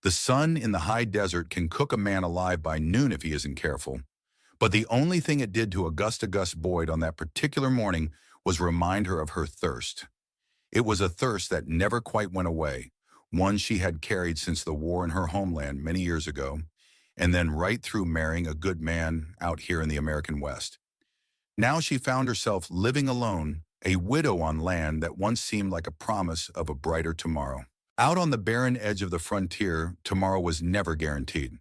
The sun in the high desert can cook a man alive by noon if he isn't careful. But the only thing it did to Augusta Gus Boyd on that particular morning was remind her of her thirst. It was a thirst that never quite went away, one she had carried since the war in her homeland many years ago, and then right through marrying a good man out here in the American West. Now she found herself living alone, a widow on land that once seemed like a promise of a brighter tomorrow. Out on the barren edge of the frontier, tomorrow was never guaranteed.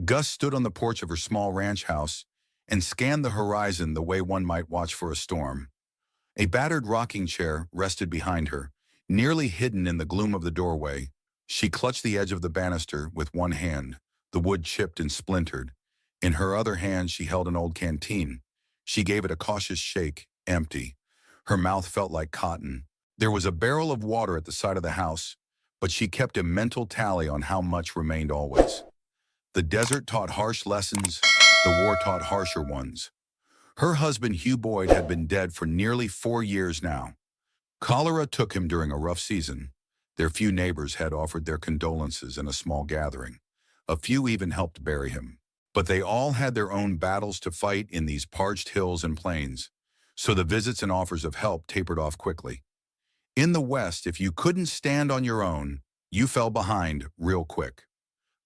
Gus stood on the porch of her small ranch house and scanned the horizon the way one might watch for a storm. A battered rocking chair rested behind her, nearly hidden in the gloom of the doorway. She clutched the edge of the banister with one hand, the wood chipped and splintered. In her other hand she held an old canteen. She gave it a cautious shake, empty. Her mouth felt like cotton. There was a barrel of water at the side of the house, but she kept a mental tally on how much remained always. The desert taught harsh lessons, the war taught harsher ones. Her husband Hugh Boyd had been dead for nearly 4 years now. Cholera took him during a rough season. Their few neighbors had offered their condolences in a small gathering. A few even helped bury him. But they all had their own battles to fight in these parched hills and plains, so the visits and offers of help tapered off quickly. In the West, if you couldn't stand on your own, you fell behind real quick.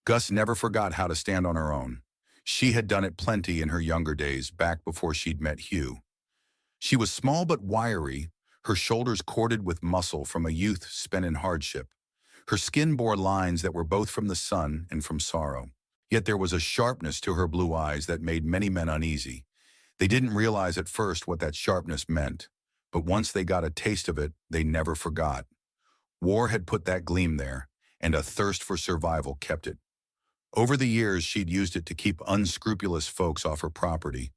Gus never forgot how to stand on her own. She had done it plenty in her younger days, back before she'd met Hugh. She was small but wiry, her shoulders corded with muscle from a youth spent in hardship. Her skin bore lines that were both from the sun and from sorrow. Yet there was a sharpness to her blue eyes that made many men uneasy. They didn't realize at first what that sharpness meant, but once they got a taste of it, they never forgot. War had put that gleam there, and a thirst for survival kept it. Over the years, she'd used it to keep unscrupulous folks off her property.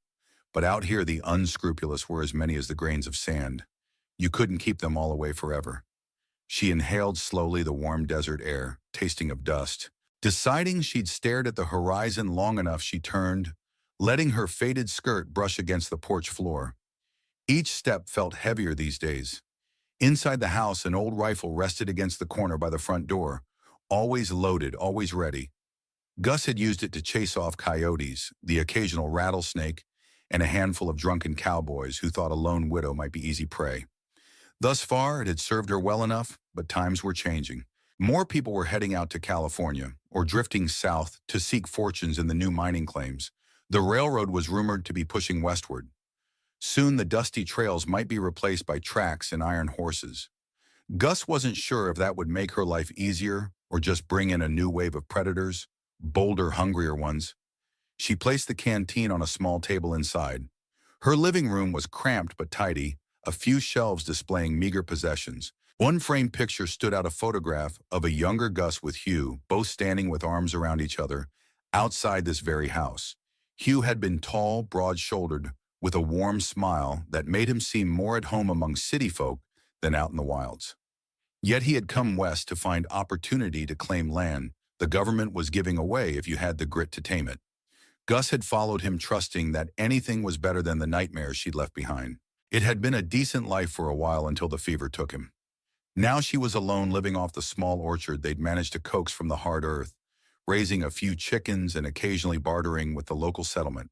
But out here, the unscrupulous were as many as the grains of sand. You couldn't keep them all away forever. She inhaled slowly the warm desert air, tasting of dust. Deciding she'd stared at the horizon long enough, she turned, letting her faded skirt brush against the porch floor. Each step felt heavier these days. Inside the house, an old rifle rested against the corner by the front door, always loaded, always ready. Gus had used it to chase off coyotes, the occasional rattlesnake, and a handful of drunken cowboys who thought a lone widow might be easy prey. Thus far, it had served her well enough, but times were changing. More people were heading out to California, or drifting south to seek fortunes in the new mining claims. The railroad was rumored to be pushing westward. Soon the dusty trails might be replaced by tracks and iron horses. Gus wasn't sure if that would make her life easier or just bring in a new wave of predators, bolder, hungrier ones. She placed the canteen on a small table inside. Her living room was cramped but tidy, a few shelves displaying meager possessions. One framed picture stood out, a photograph of a younger Gus with Hugh, both standing with arms around each other, outside this very house. Hugh had been tall, broad-shouldered, with a warm smile that made him seem more at home among city folk than out in the wilds. Yet he had come west to find opportunity to claim land the government was giving away if you had the grit to tame it. Gus had followed him, trusting that anything was better than the nightmares she'd left behind. It had been a decent life for a while until the fever took him. Now she was alone, living off the small orchard they'd managed to coax from the hard earth, raising a few chickens and occasionally bartering with the local settlement.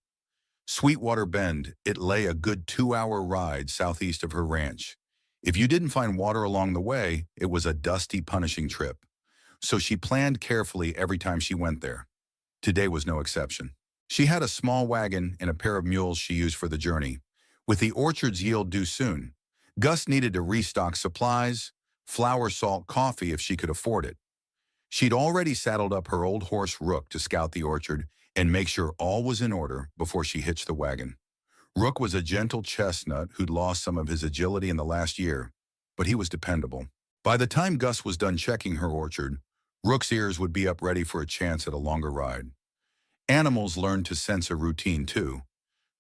Sweetwater Bend, it lay a good 2-hour ride southeast of her ranch. If you didn't find water along the way, it was a dusty, punishing trip. So she planned carefully every time she went there. Today was no exception. She had a small wagon and a pair of mules she used for the journey. With the orchard's yield due soon, Gus needed to restock supplies, flour, salt, coffee if she could afford it. She'd already saddled up her old horse Rook to scout the orchard and make sure all was in order before she hitched the wagon. Rook was a gentle chestnut who'd lost some of his agility in the last year, but he was dependable. By the time Gus was done checking her orchard, Rook's ears would be up ready for a chance at a longer ride. Animals learned to sense a routine too.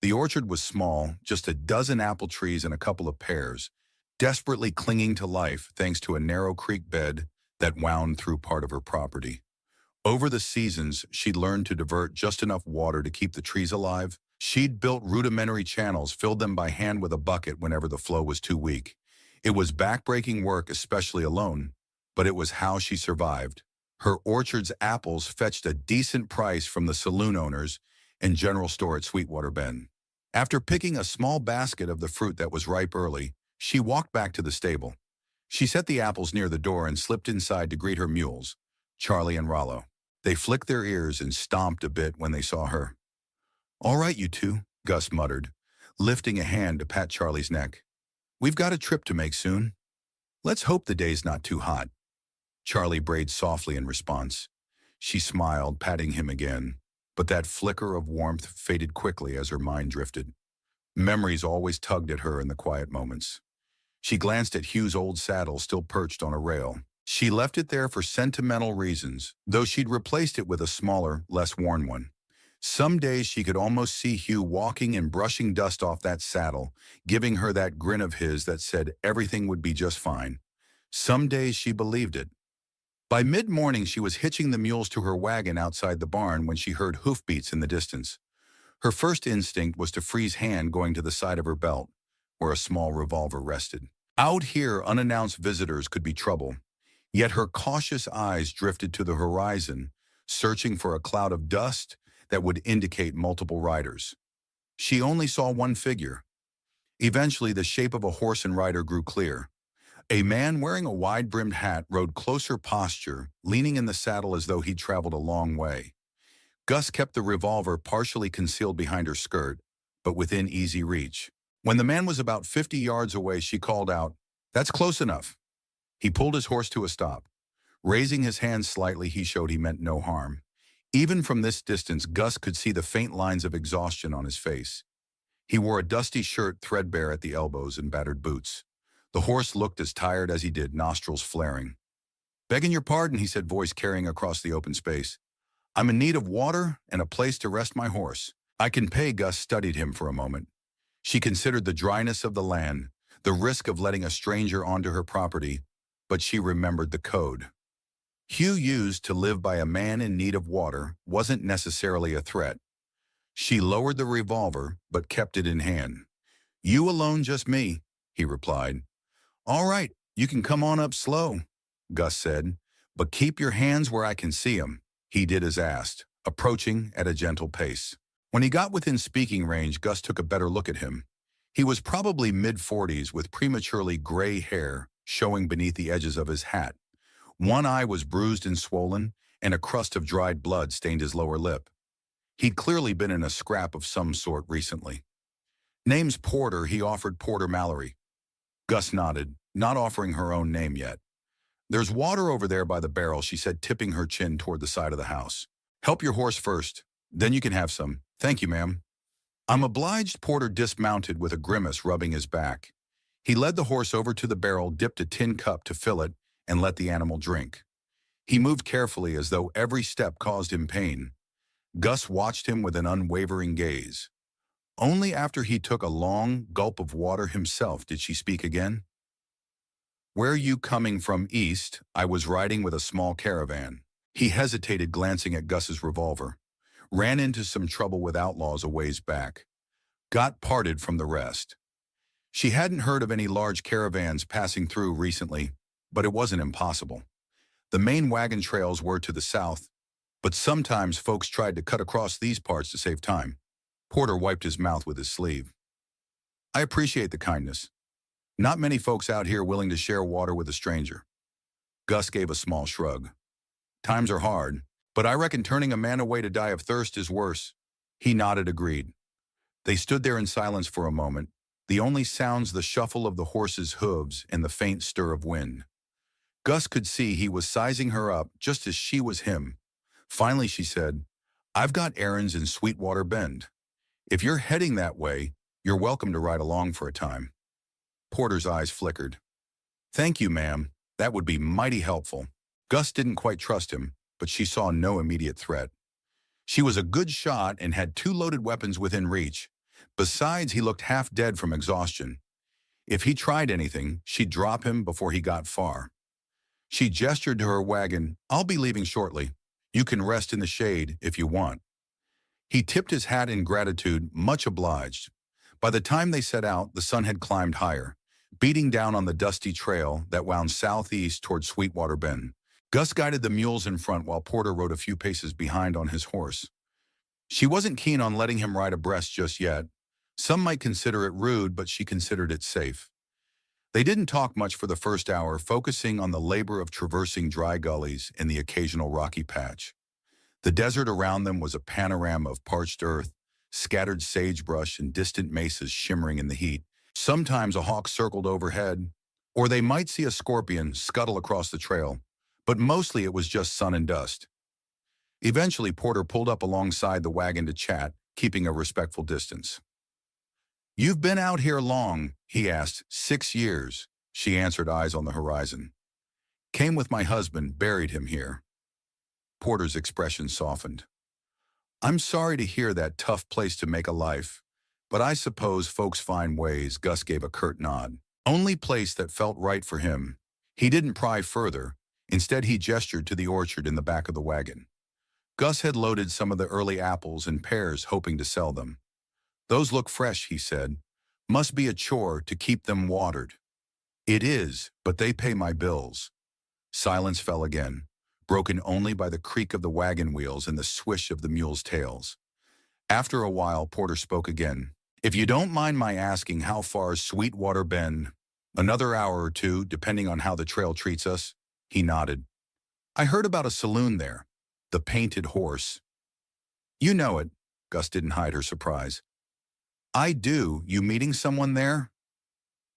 The orchard was small, just a dozen apple trees and a couple of pears, desperately clinging to life thanks to a narrow creek bed that wound through part of her property. Over the seasons, she'd learned to divert just enough water to keep the trees alive. She'd built rudimentary channels, filled them by hand with a bucket whenever the flow was too weak. It was backbreaking work, especially alone, but it was how she survived. Her orchard's apples fetched a decent price from the saloon owners and general store at Sweetwater Bend. After picking a small basket of the fruit that was ripe early, she walked back to the stable. She set the apples near the door and slipped inside to greet her mules, Charlie and Rollo. They flicked their ears and stomped a bit when they saw her. "All right, you two," Gus muttered, lifting a hand to pat Charlie's neck. "We've got a trip to make soon. Let's hope the day's not too hot." Charlie brayed softly in response. She smiled, patting him again, but that flicker of warmth faded quickly as her mind drifted. Memories always tugged at her in the quiet moments. She glanced at Hugh's old saddle still perched on a rail. She left it there for sentimental reasons, though she'd replaced it with a smaller, less worn one. Some days she could almost see Hugh walking and brushing dust off that saddle, giving her that grin of his that said everything would be just fine. Some days she believed it. By mid-morning she was hitching the mules to her wagon outside the barn when she heard hoofbeats in the distance. Her first instinct was to freeze hand going to the side of her belt, where a small revolver rested. Out here, unannounced visitors could be trouble. Yet her cautious eyes drifted to the horizon, searching for a cloud of dust that would indicate multiple riders. She only saw one figure. Eventually, the shape of a horse and rider grew clear. A man wearing a wide-brimmed hat rode closer posture, leaning in the saddle as though he'd traveled a long way. Gus kept the revolver partially concealed behind her skirt, but within easy reach. When the man was about 50 yards away, she called out, "That's close enough." He pulled his horse to a stop. Raising his hand slightly, he showed he meant no harm. Even from this distance, Gus could see the faint lines of exhaustion on his face. He wore a dusty shirt threadbare at the elbows and battered boots. The horse looked as tired as he did, nostrils flaring. "Begging your pardon," he said, voice carrying across the open space. "I'm in need of water and a place to rest my horse." "I can pay." Gus studied him for a moment. She considered the dryness of the land, the risk of letting a stranger onto her property, but she remembered the code. Hugh used to live by a man in need of water wasn't necessarily a threat. She lowered the revolver, but kept it in hand. "You alone, just me," he replied. "All right, you can come on up slow," Gus said, "but keep your hands where I can see 'em." He did as asked, approaching at a gentle pace. When he got within speaking range, Gus took a better look at him. He was probably mid-40s with prematurely gray hair showing beneath the edges of his hat. One eye was bruised and swollen, and a crust of dried blood stained his lower lip. He'd clearly been in a scrap of some sort recently. "Name's Porter," he offered. "Porter Mallory." Gus nodded, not offering her own name yet. "There's water over there by the barrel," she said, tipping her chin toward the side of the house. "Help your horse first, then you can have some." "Thank you, ma'am." "I'm obliged." Porter dismounted with a grimace, rubbing his back. He led the horse over to the barrel, dipped a tin cup to fill it, and let the animal drink. He moved carefully as though every step caused him pain. Gus watched him with an unwavering gaze. Only after he took a long gulp of water himself did she speak again. "Where are you coming from?" "East. I was riding with a small caravan." He hesitated, glancing at Gus's revolver. "Ran into some trouble with outlaws a ways back. Got parted from the rest." She hadn't heard of any large caravans passing through recently, but it wasn't impossible. The main wagon trails were to the south, but sometimes folks tried to cut across these parts to save time. Porter wiped his mouth with his sleeve. "I appreciate the kindness. Not many folks out here willing to share water with a stranger." Gus gave a small shrug. "Times are hard, but I reckon turning a man away to die of thirst is worse." He nodded, agreed. They stood there in silence for a moment, the only sounds the shuffle of the horse's hooves and the faint stir of wind. Gus could see he was sizing her up just as she was him. Finally she said, "I've got errands in Sweetwater Bend. If you're heading that way, you're welcome to ride along for a time." Porter's eyes flickered. "Thank you, ma'am. That would be mighty helpful." Gus didn't quite trust him, but she saw no immediate threat. She was a good shot and had 2 loaded weapons within reach. Besides, he looked half dead from exhaustion. If he tried anything, she'd drop him before he got far. She gestured to her wagon. "I'll be leaving shortly. You can rest in the shade if you want." He tipped his hat in gratitude, much obliged. By the time they set out, the sun had climbed higher, beating down on the dusty trail that wound southeast toward Sweetwater Bend. Gus guided the mules in front while Porter rode a few paces behind on his horse. She wasn't keen on letting him ride abreast just yet. Some might consider it rude, but she considered it safe. They didn't talk much for the first hour, focusing on the labor of traversing dry gullies and the occasional rocky patch. The desert around them was a panorama of parched earth, scattered sagebrush, and distant mesas shimmering in the heat. Sometimes a hawk circled overhead, or they might see a scorpion scuttle across the trail, but mostly it was just sun and dust. Eventually, Porter pulled up alongside the wagon to chat, keeping a respectful distance. "You've been out here long," he asked. "6 years," she answered, eyes on the horizon. "Came with my husband, buried him here." Porter's expression softened. "I'm sorry to hear that. Tough place to make a life. But I suppose folks find ways." Gus gave a curt nod. Only place that felt right for him. He didn't pry further. Instead, he gestured to the orchard in the back of the wagon. Gus had loaded some of the early apples and pears, hoping to sell them. "Those look fresh," he said. "Must be a chore to keep them watered." "It is, but they pay my bills." Silence fell again, broken only by the creak of the wagon wheels and the swish of the mules' tails. After a while, Porter spoke again. "If you don't mind my asking, how far's Sweetwater Bend?" "Another hour or two, depending on how the trail treats us." He nodded. "I heard about a saloon there. The Painted Horse." "You know it." Gus didn't hide her surprise. "I do. You meeting someone there?"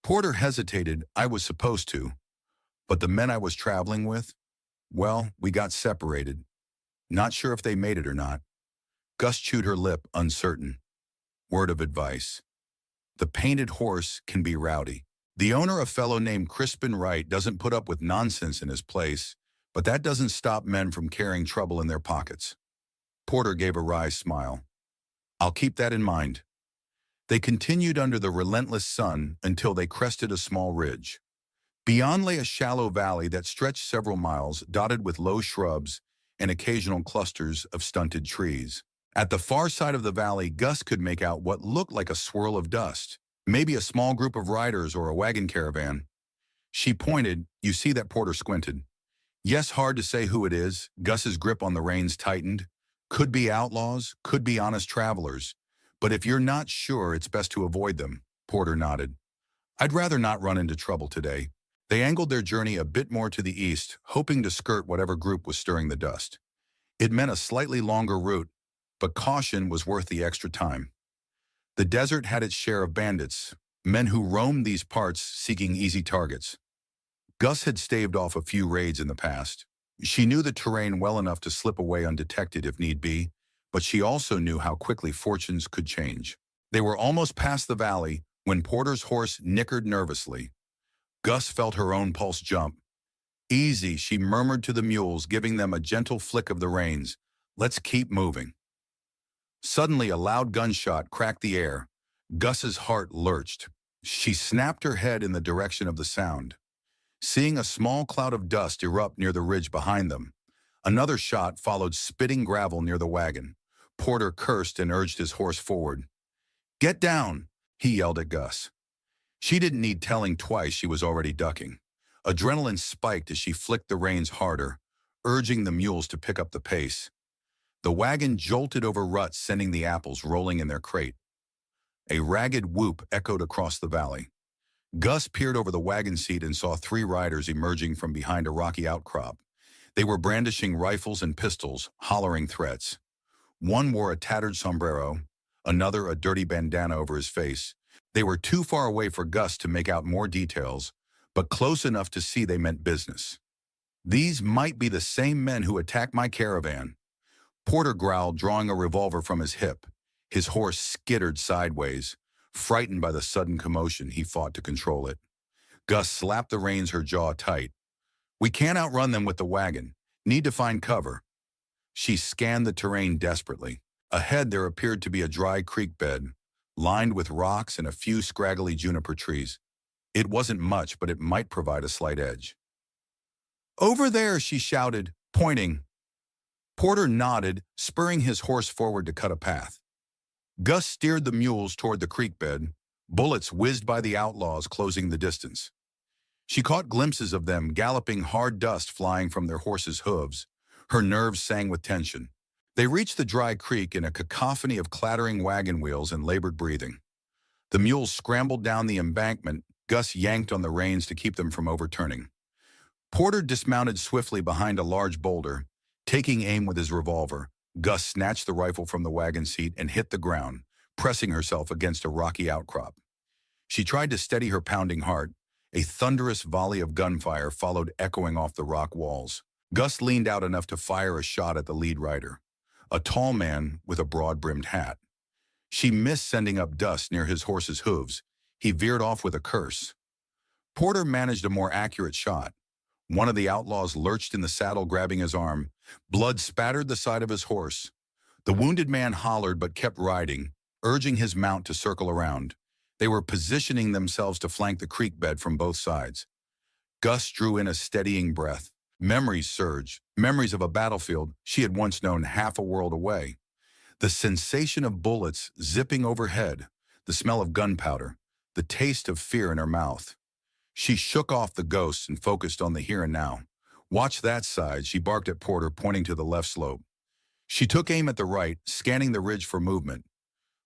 Porter hesitated. "I was supposed to. But the men I was traveling with, well, we got separated. Not sure if they made it or not." Gus chewed her lip, uncertain. "Word of advice. The Painted Horse can be rowdy. The owner, a fellow named Crispin Wright, doesn't put up with nonsense in his place, but that doesn't stop men from carrying trouble in their pockets." Porter gave a wry smile. "I'll keep that in mind." They continued under the relentless sun until they crested a small ridge. Beyond lay a shallow valley that stretched several miles, dotted with low shrubs and occasional clusters of stunted trees. At the far side of the valley, Gus could make out what looked like a swirl of dust, maybe a small group of riders or a wagon caravan. She pointed. "You see that?" Porter squinted. "Yes, hard to say who it is." Gus's grip on the reins tightened. "Could be outlaws, could be honest travelers. But if you're not sure, it's best to avoid them." Porter nodded. "I'd rather not run into trouble today." They angled their journey a bit more to the east, hoping to skirt whatever group was stirring the dust. It meant a slightly longer route, but caution was worth the extra time. The desert had its share of bandits, men who roamed these parts seeking easy targets. Gus had staved off a few raids in the past. She knew the terrain well enough to slip away undetected if need be, but she also knew how quickly fortunes could change. They were almost past the valley when Porter's horse nickered nervously. Gus felt her own pulse jump. "Easy," she murmured to the mules, giving them a gentle flick of the reins. "Let's keep moving." Suddenly, a loud gunshot cracked the air. Gus's heart lurched. She snapped her head in the direction of the sound, seeing a small cloud of dust erupt near the ridge behind them. Another shot followed, spitting gravel near the wagon. Porter cursed and urged his horse forward. "Get down," he yelled at Gus. She didn't need telling twice. She was already ducking. Adrenaline spiked as she flicked the reins harder, urging the mules to pick up the pace. The wagon jolted over ruts, sending the apples rolling in their crate. A ragged whoop echoed across the valley. Gus peered over the wagon seat and saw 3 riders emerging from behind a rocky outcrop. They were brandishing rifles and pistols, hollering threats. One wore a tattered sombrero, another a dirty bandana over his face. They were too far away for Gus to make out more details, but close enough to see they meant business. "These might be the same men who attacked my caravan." Porter growled, drawing a revolver from his hip. His horse skittered sideways. Frightened by the sudden commotion, he fought to control it. Gus slapped the reins, her jaw tight. "We can't outrun them with the wagon. Need to find cover." She scanned the terrain desperately. Ahead there appeared to be a dry creek bed, lined with rocks and a few scraggly juniper trees. It wasn't much, but it might provide a slight edge. "Over there," she shouted, pointing. Porter nodded, spurring his horse forward to cut a path. Gus steered the mules toward the creek bed. Bullets whizzed by the outlaws, closing the distance. She caught glimpses of them galloping, hard dust flying from their horses' hooves. Her nerves sang with tension. They reached the dry creek in a cacophony of clattering wagon wheels and labored breathing. The mules scrambled down the embankment. Gus yanked on the reins to keep them from overturning. Porter dismounted swiftly behind a large boulder. Taking aim with his revolver, Gus snatched the rifle from the wagon seat and hit the ground, pressing herself against a rocky outcrop. She tried to steady her pounding heart. A thunderous volley of gunfire followed, echoing off the rock walls. Gus leaned out enough to fire a shot at the lead rider, a tall man with a broad-brimmed hat. She missed, sending up dust near his horse's hooves. He veered off with a curse. Porter managed a more accurate shot. One of the outlaws lurched in the saddle, grabbing his arm. Blood spattered the side of his horse. The wounded man hollered but kept riding, urging his mount to circle around. They were positioning themselves to flank the creek bed from both sides. Gus drew in a steadying breath. Memories surged, memories of a battlefield she had once known half a world away. The sensation of bullets zipping overhead, the smell of gunpowder, the taste of fear in her mouth. She shook off the ghosts and focused on the here and now. "Watch that side," she barked at Porter, pointing to the left slope. She took aim at the right, scanning the ridge for movement.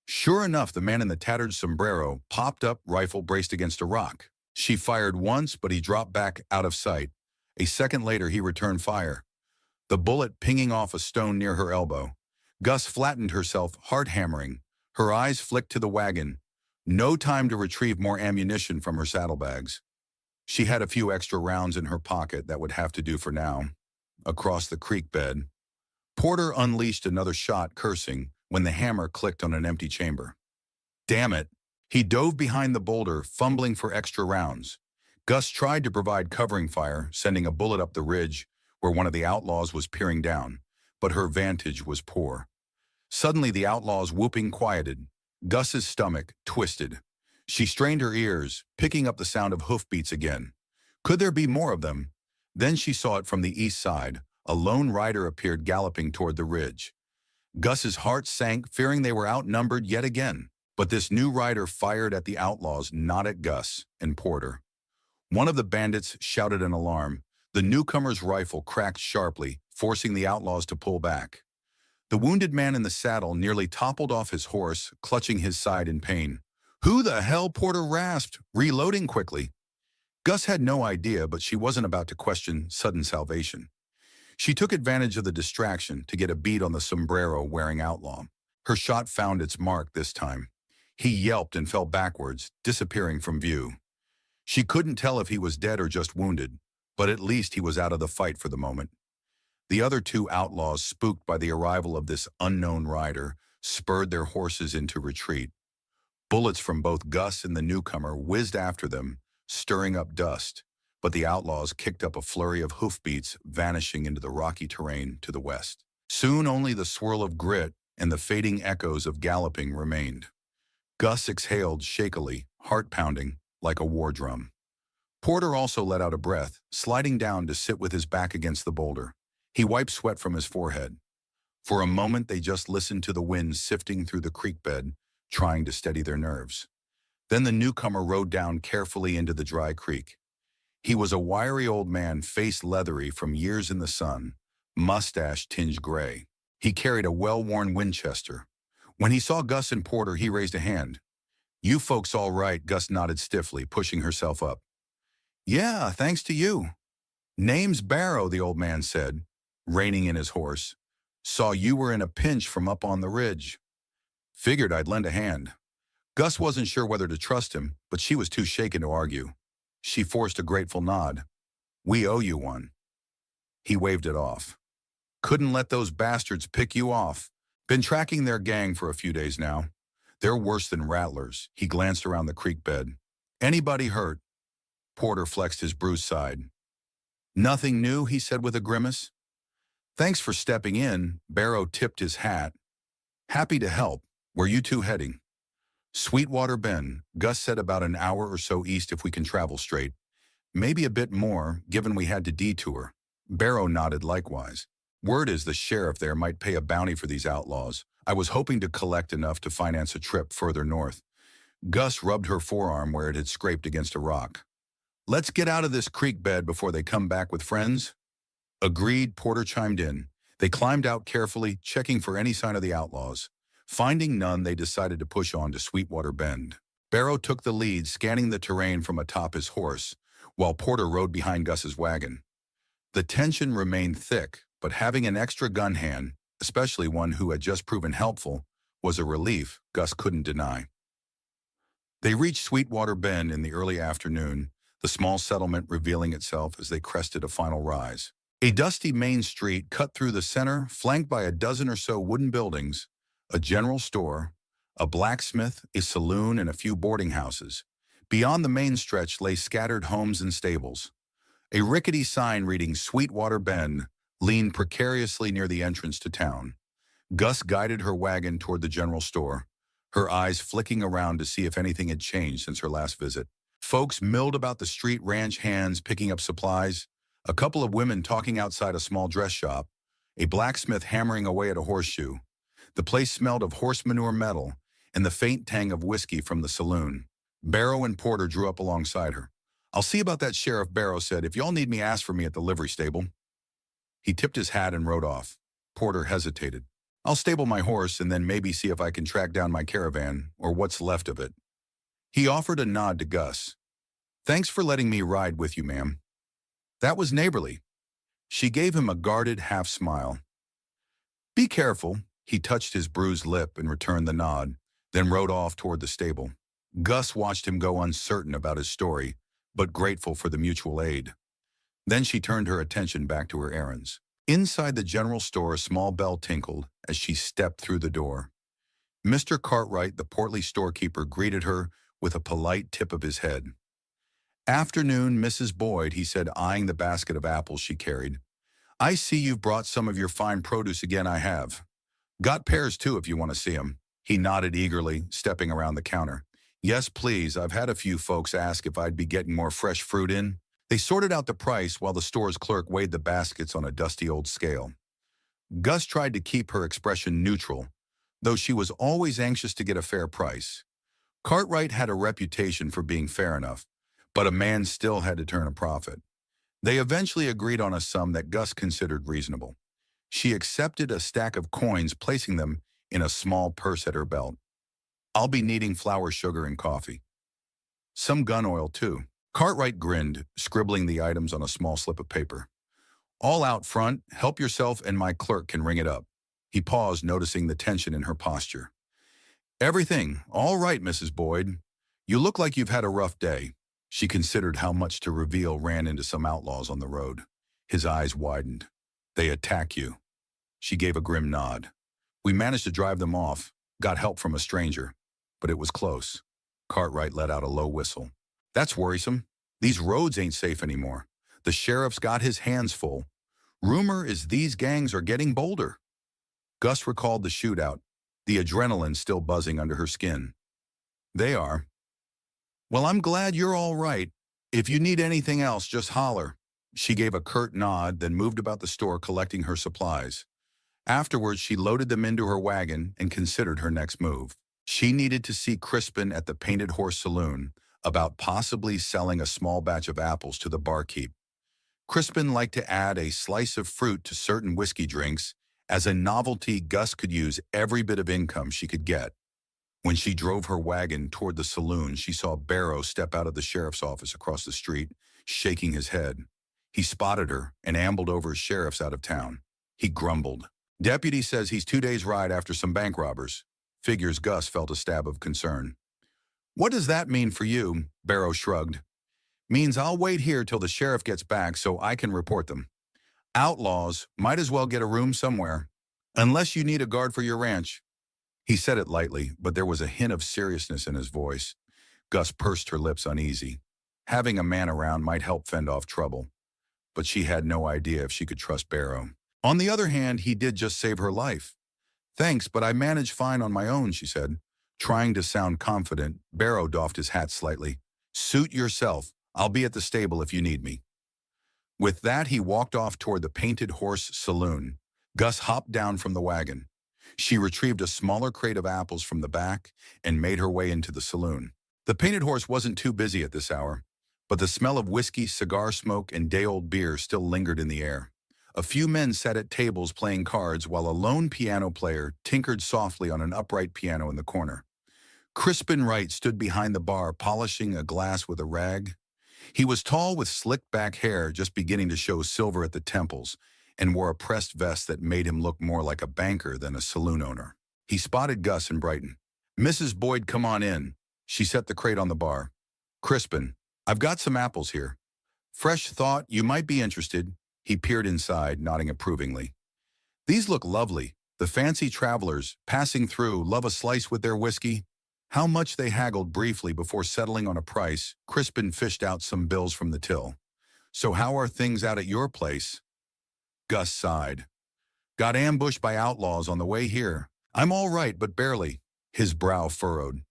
Sure enough, the man in the tattered sombrero popped up, rifle braced against a rock. She fired once, but he dropped back out of sight. A second later, he returned fire, the bullet pinging off a stone near her elbow. Gus flattened herself, heart hammering. Her eyes flicked to the wagon. No time to retrieve more ammunition from her saddlebags. She had a few extra rounds in her pocket that would have to do for now. Across the creek bed, Porter unleashed another shot, cursing, when the hammer clicked on an empty chamber. Damn it! He dove behind the boulder, fumbling for extra rounds. Gus tried to provide covering fire, sending a bullet up the ridge where one of the outlaws was peering down, but her vantage was poor. Suddenly, the outlaw's whooping quieted. Gus's stomach twisted. She strained her ears, picking up the sound of hoofbeats again. Could there be more of them? Then she saw it from the east side. A lone rider appeared, galloping toward the ridge. Gus's heart sank, fearing they were outnumbered yet again. But this new rider fired at the outlaws, not at Gus and Porter. One of the bandits shouted an alarm. The newcomer's rifle cracked sharply, forcing the outlaws to pull back. The wounded man in the saddle nearly toppled off his horse, clutching his side in pain. "Who the hell?" Porter rasped, reloading quickly. Gus had no idea, but she wasn't about to question sudden salvation. She took advantage of the distraction to get a bead on the sombrero-wearing outlaw. Her shot found its mark this time. He yelped and fell backwards, disappearing from view. She couldn't tell if he was dead or just wounded, but at least he was out of the fight for the moment. The other two outlaws, spooked by the arrival of this unknown rider, spurred their horses into retreat. Bullets from both Gus and the newcomer whizzed after them, stirring up dust, but the outlaws kicked up a flurry of hoofbeats, vanishing into the rocky terrain to the west. Soon only the swirl of grit and the fading echoes of galloping remained. Gus exhaled shakily, heart pounding, like a war drum. Porter also let out a breath, sliding down to sit with his back against the boulder. He wiped sweat from his forehead. For a moment, they just listened to the wind sifting through the creek bed, trying to steady their nerves. Then the newcomer rode down carefully into the dry creek. He was a wiry old man, face leathery from years in the sun, mustache tinged gray. He carried a well-worn Winchester. When he saw Gus and Porter, he raised a hand. "You folks all right?" Gus nodded stiffly, pushing herself up. "Yeah, thanks to you." "Name's Barrow," the old man said, reining in his horse. "Saw you were in a pinch from up on the ridge. Figured I'd lend a hand." Gus wasn't sure whether to trust him, but she was too shaken to argue. She forced a grateful nod. "We owe you one." He waved it off. "Couldn't let those bastards pick you off. Been tracking their gang for a few days now. They're worse than rattlers." He glanced around the creek bed. "Anybody hurt?" Porter flexed his bruised side. "Nothing new," he said with a grimace. "Thanks for stepping in." Barrow tipped his hat. "Happy to help. Where you two heading?" "Sweetwater Bend." Gus said, "About an hour or so east if we can travel straight. Maybe a bit more, given we had to detour." Barrow nodded likewise. "Word is the sheriff there might pay a bounty for these outlaws. I was hoping to collect enough to finance a trip further north." Gus rubbed her forearm where it had scraped against a rock. Let's get out of this creek bed before they come back with friends. Agreed, Porter chimed in. They climbed out carefully, checking for any sign of the outlaws. Finding none, they decided to push on to Sweetwater Bend. Barrow took the lead, scanning the terrain from atop his horse, while Porter rode behind Gus's wagon. The tension remained thick, but having an extra gun hand, especially one who had just proven helpful, was a relief Gus couldn't deny. They reached Sweetwater Bend in the early afternoon, the small settlement revealing itself as they crested a final rise. A dusty main street cut through the center, flanked by a dozen or so wooden buildings, a general store, a blacksmith, a saloon, and a few boarding houses. Beyond the main stretch lay scattered homes and stables. A rickety sign reading Sweetwater Bend leaned precariously near the entrance to town. Gus guided her wagon toward the general store, her eyes flicking around to see if anything had changed since her last visit. Folks milled about the street, ranch hands picking up supplies, a couple of women talking outside a small dress shop, a blacksmith hammering away at a horseshoe. The place smelled of horse manure metal and the faint tang of whiskey from the saloon. Barrow and Porter drew up alongside her. "I'll see about that, Sheriff," Barrow said. "If y'all need me, ask for me at the livery stable." He tipped his hat and rode off. Porter hesitated. "I'll stable my horse and then maybe see if I can track down my caravan, or what's left of it." He offered a nod to Gus. "Thanks for letting me ride with you, ma'am." That was neighborly. She gave him a guarded half-smile. "Be careful." He touched his bruised lip and returned the nod, then rode off toward the stable. Gus watched him go, uncertain about his story, but grateful for the mutual aid. Then she turned her attention back to her errands. Inside the general store, a small bell tinkled as she stepped through the door. Mr. Cartwright, the portly storekeeper, greeted her with a polite tip of his head. "Afternoon, Mrs. Boyd," he said, eyeing the basket of apples she carried. "I see you've brought some of your fine produce again." "I have. Got pears, too, if you want to see 'em." He nodded eagerly, stepping around the counter. "Yes, please. I've had a few folks ask if I'd be getting more fresh fruit in." They sorted out the price while the store's clerk weighed the baskets on a dusty old scale. Gus tried to keep her expression neutral, though she was always anxious to get a fair price. Cartwright had a reputation for being fair enough, but a man still had to turn a profit. They eventually agreed on a sum that Gus considered reasonable. She accepted a stack of coins, placing them in a small purse at her belt. "I'll be needing flour, sugar, and coffee. Some gun oil, too." Cartwright grinned, scribbling the items on a small slip of paper. "All out front. Help yourself and my clerk can ring it up." He paused, noticing the tension in her posture. "Everything all right, Mrs. Boyd. You look like you've had a rough day." She considered how much to reveal ran into some outlaws on the road. His eyes widened. "They attack you." She gave a grim nod. "We managed to drive them off, got help from a stranger, but it was close." Cartwright let out a low whistle. "That's worrisome. These roads ain't safe anymore. The sheriff's got his hands full. Rumor is these gangs are getting bolder." Gus recalled the shootout, the adrenaline still buzzing under her skin. "They are." "Well, I'm glad you're all right. If you need anything else, just holler." She gave a curt nod, then moved about the store collecting her supplies. Afterwards, she loaded them into her wagon and considered her next move. She needed to see Crispin at the Painted Horse Saloon about possibly selling a small batch of apples to the barkeep. Crispin liked to add a slice of fruit to certain whiskey drinks. As a novelty, Gus could use every bit of income she could get. When she drove her wagon toward the saloon, she saw Barrow step out of the sheriff's office across the street, shaking his head. He spotted her and ambled over as sheriff's out of town. He grumbled. "Deputy says he's 2 days' ride after some bank robbers." Figures Gus felt a stab of concern. "What does that mean for you?" Barrow shrugged. "Means I'll wait here till the sheriff gets back so I can report them. Outlaws, might as well get a room somewhere. Unless you need a guard for your ranch." He said it lightly, but there was a hint of seriousness in his voice. Gus pursed her lips uneasy. Having a man around might help fend off trouble, but she had no idea if she could trust Barrow. On the other hand, he did just save her life. "Thanks, but I manage fine on my own," she said. Trying to sound confident, Barrow doffed his hat slightly. "Suit yourself. I'll be at the stable if you need me." With that, he walked off toward the Painted Horse Saloon. Gus hopped down from the wagon. She retrieved a smaller crate of apples from the back and made her way into the saloon. The Painted Horse wasn't too busy at this hour. but the smell of whiskey, cigar smoke, and day-old beer still lingered in the air. A few men sat at tables playing cards while a lone piano player tinkered softly on an upright piano in the corner. Crispin Wright stood behind the bar polishing a glass with a rag. He was tall with slicked back hair just beginning to show silver at the temples and wore a pressed vest that made him look more like a banker than a saloon owner. He spotted Gus and brightened. "Mrs. Boyd, come on in." She set the crate on the bar. "Crispin, I've got some apples here. Fresh thought, you might be interested." He peered inside, nodding approvingly. "These look lovely. The fancy travelers, passing through, love a slice with their whiskey." How much they haggled briefly before settling on a price, Crispin fished out some bills from the till. "So how are things out at your place?" Gus sighed. "Got ambushed by outlaws on the way here. I'm all right, but barely." His brow furrowed.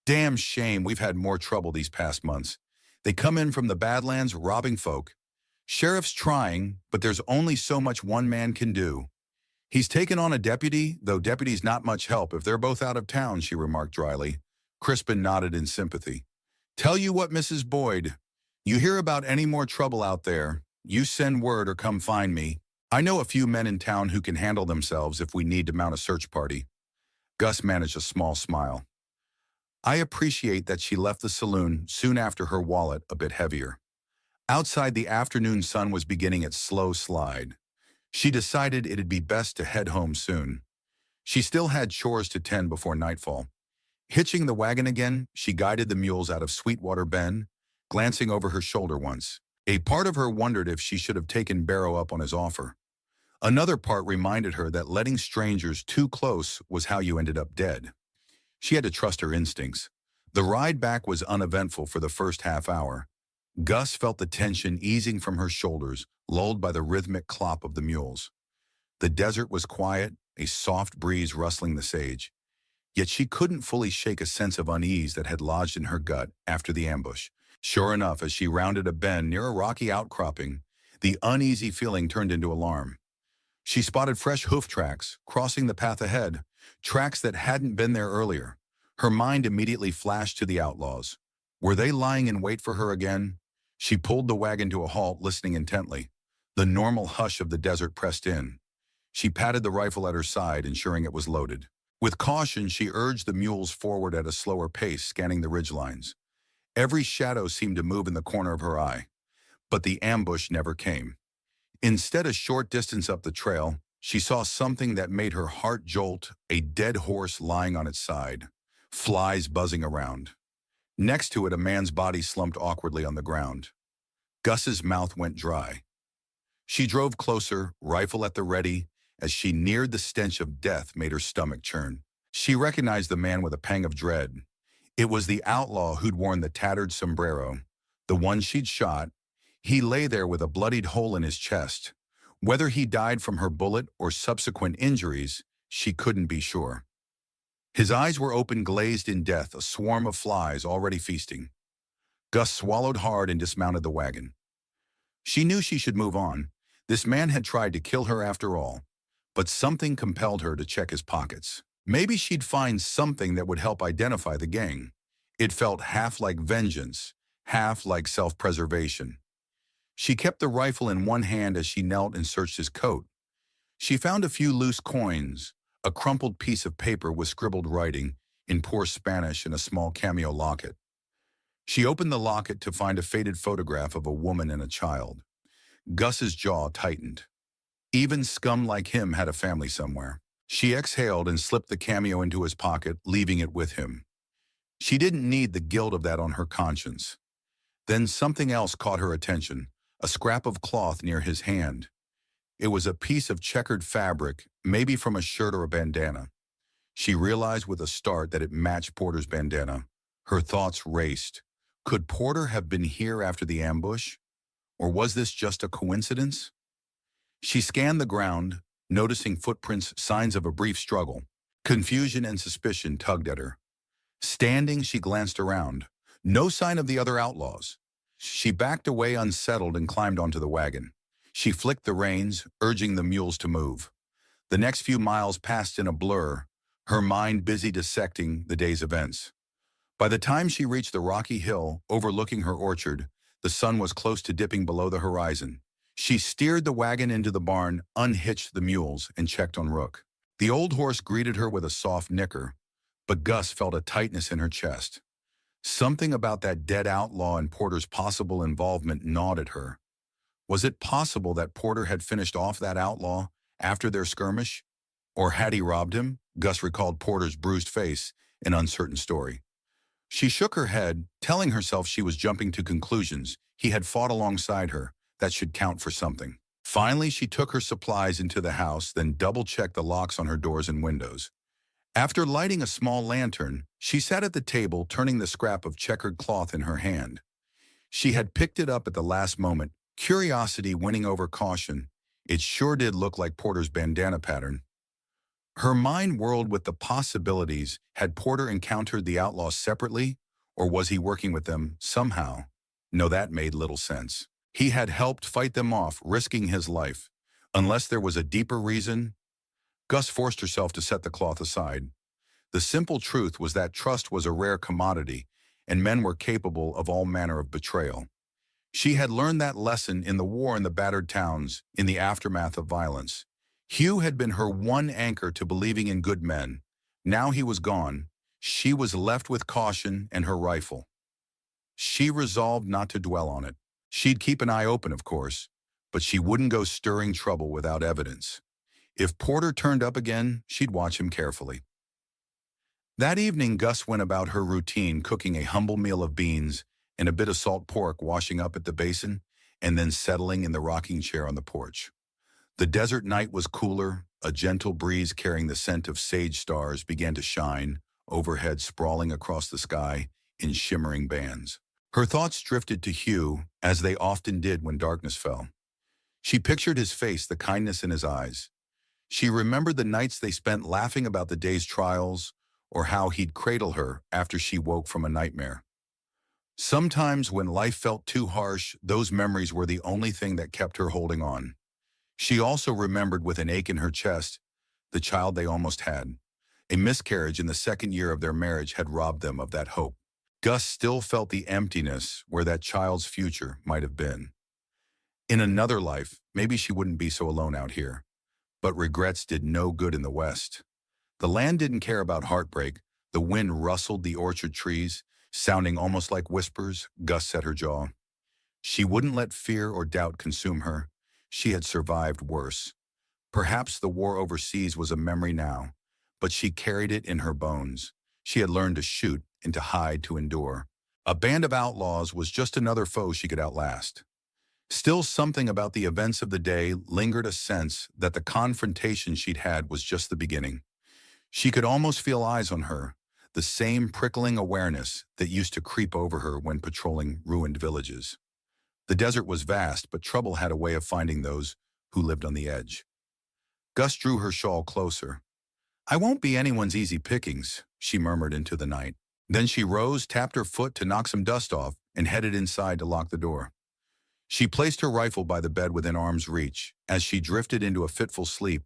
"Damn shame we've had more trouble these past months. They come in from the Badlands robbing folk. Sheriff's trying, but there's only so much one man can do." "He's taken on a deputy, though deputy's not much help if they're both out of town," she remarked dryly. Crispin nodded in sympathy. "Tell you what, Mrs. Boyd, you hear about any more trouble out there, you send word or come find me. I know a few men in town who can handle themselves if we need to mount a search party." Gus managed a small smile. "I appreciate that she left the saloon soon after, her wallet a bit heavier." Outside, the afternoon sun was beginning its slow slide. She decided it'd be best to head home soon. She still had chores to tend before nightfall. Hitching the wagon again, she guided the mules out of Sweetwater Bend, glancing over her shoulder once. A part of her wondered if she should have taken Barrow up on his offer. Another part reminded her that letting strangers too close was how you ended up dead. She had to trust her instincts. The ride back was uneventful for the first half hour. Gus felt the tension easing from her shoulders, lulled by the rhythmic clop of the mules. The desert was quiet, a soft breeze rustling the sage. Yet she couldn't fully shake a sense of unease that had lodged in her gut after the ambush. Sure enough, as she rounded a bend near a rocky outcropping, the uneasy feeling turned into alarm. She spotted fresh hoof tracks, crossing the path ahead, tracks that hadn't been there earlier. Her mind immediately flashed to the outlaws. Were they lying in wait for her again? She pulled the wagon to a halt, listening intently. The normal hush of the desert pressed in. She patted the rifle at her side, ensuring it was loaded. With caution, she urged the mules forward at a slower pace, scanning the ridgelines. Every shadow seemed to move in the corner of her eye. But the ambush never came. Instead, a short distance up the trail, she saw something that made her heart jolt, a dead horse lying on its side, flies buzzing around. Next to it, a man's body slumped awkwardly on the ground. Gus's mouth went dry. She drove closer, rifle at the ready. As she neared, the stench of death made her stomach churn. She recognized the man with a pang of dread. It was the outlaw who'd worn the tattered sombrero, the one she'd shot. He lay there with a bloodied hole in his chest. Whether he died from her bullet or subsequent injuries, she couldn't be sure. His eyes were open, glazed in death, a swarm of flies already feasting. Gus swallowed hard and dismounted the wagon. She knew she should move on. This man had tried to kill her after all, but something compelled her to check his pockets. Maybe she'd find something that would help identify the gang. It felt half like vengeance, half like self-preservation. She kept the rifle in one hand as she knelt and searched his coat. She found a few loose coins, a crumpled piece of paper with scribbled writing in poor Spanish, and a small cameo locket. She opened the locket to find a faded photograph of a woman and a child. Gus's jaw tightened. Even scum like him had a family somewhere. She exhaled and slipped the cameo into his pocket, leaving it with him. She didn't need the guilt of that on her conscience. Then something else caught her attention, a scrap of cloth near his hand. It was a piece of checkered fabric, maybe from a shirt or a bandana. She realized with a start that it matched Porter's bandana. Her thoughts raced. Could Porter have been here after the ambush? Or was this just a coincidence? She scanned the ground, noticing footprints, signs of a brief struggle. Confusion and suspicion tugged at her. Standing, she glanced around. No sign of the other outlaws. She backed away unsettled and climbed onto the wagon. She flicked the reins, urging the mules to move. The next few miles passed in a blur, her mind busy dissecting the day's events. By the time she reached the rocky hill overlooking her orchard, The sun was close to dipping below the horizon. She steered the wagon into the barn, unhitched the mules, and checked on Rook. The old horse greeted her with a soft nicker, but Gus felt a tightness in her chest. Something about that dead outlaw and Porter's possible involvement gnawed at her. Was it possible that Porter had finished off that outlaw after their skirmish? Or had he robbed him? Gus recalled Porter's bruised face, an uncertain story. She shook her head, telling herself she was jumping to conclusions. He had fought alongside her. That should count for something. Finally, she took her supplies into the house, then double-checked the locks on her doors and windows. After lighting a small lantern, she sat at the table, turning the scrap of checkered cloth in her hand. She had picked it up at the last moment, curiosity winning over caution. It sure did look like Porter's bandana pattern. Her mind whirled with the possibilities. Had Porter encountered the outlaws separately, or was he working with them somehow? No, that made little sense. He had helped fight them off, risking his life. Unless there was a deeper reason. Gus forced herself to set the cloth aside. The simple truth was that trust was a rare commodity, and men were capable of all manner of betrayal. She had learned that lesson in the war in the battered towns, in the aftermath of violence. Hugh had been her one anchor to believing in good men. Now he was gone. She was left with caution and her rifle. She resolved not to dwell on it. She'd keep an eye open, of course, but she wouldn't go stirring trouble without evidence. If Porter turned up again, she'd watch him carefully. That evening, Gus went about her routine, cooking a humble meal of beans and a bit of salt pork, washing up at the basin, and then settling in the rocking chair on the porch. The desert night was cooler. A gentle breeze carrying the scent of sage stars began to shine, overhead sprawling across the sky in shimmering bands. Her thoughts drifted to Hugh, as they often did when darkness fell. She pictured his face, the kindness in his eyes. She remembered the nights they spent laughing about the day's trials, or how he'd cradle her after she woke from a nightmare. Sometimes when life felt too harsh, those memories were the only thing that kept her holding on. She also remembered with an ache in her chest the child they almost had. A miscarriage in the second year of their marriage had robbed them of that hope. Gus still felt the emptiness where that child's future might have been. In another life, maybe she wouldn't be so alone out here. But regrets did no good in the West. The land didn't care about heartbreak. The wind rustled the orchard trees, sounding almost like whispers. Gus set her jaw. She wouldn't let fear or doubt consume her. She had survived worse. Perhaps the war overseas was a memory now, but she carried it in her bones. She had learned to shoot and to hide to endure. A band of outlaws was just another foe she could outlast. Still, something about the events of the day lingered, a sense that the confrontation she'd had was just the beginning. She could almost feel eyes on her, the same prickling awareness that used to creep over her when patrolling ruined villages. The desert was vast, but trouble had a way of finding those who lived on the edge. Gus drew her shawl closer. "I won't be anyone's easy pickings," she murmured into the night. Then she rose, tapped her foot to knock some dust off, and headed inside to lock the door. She placed her rifle by the bed within arm's reach. As she drifted into a fitful sleep,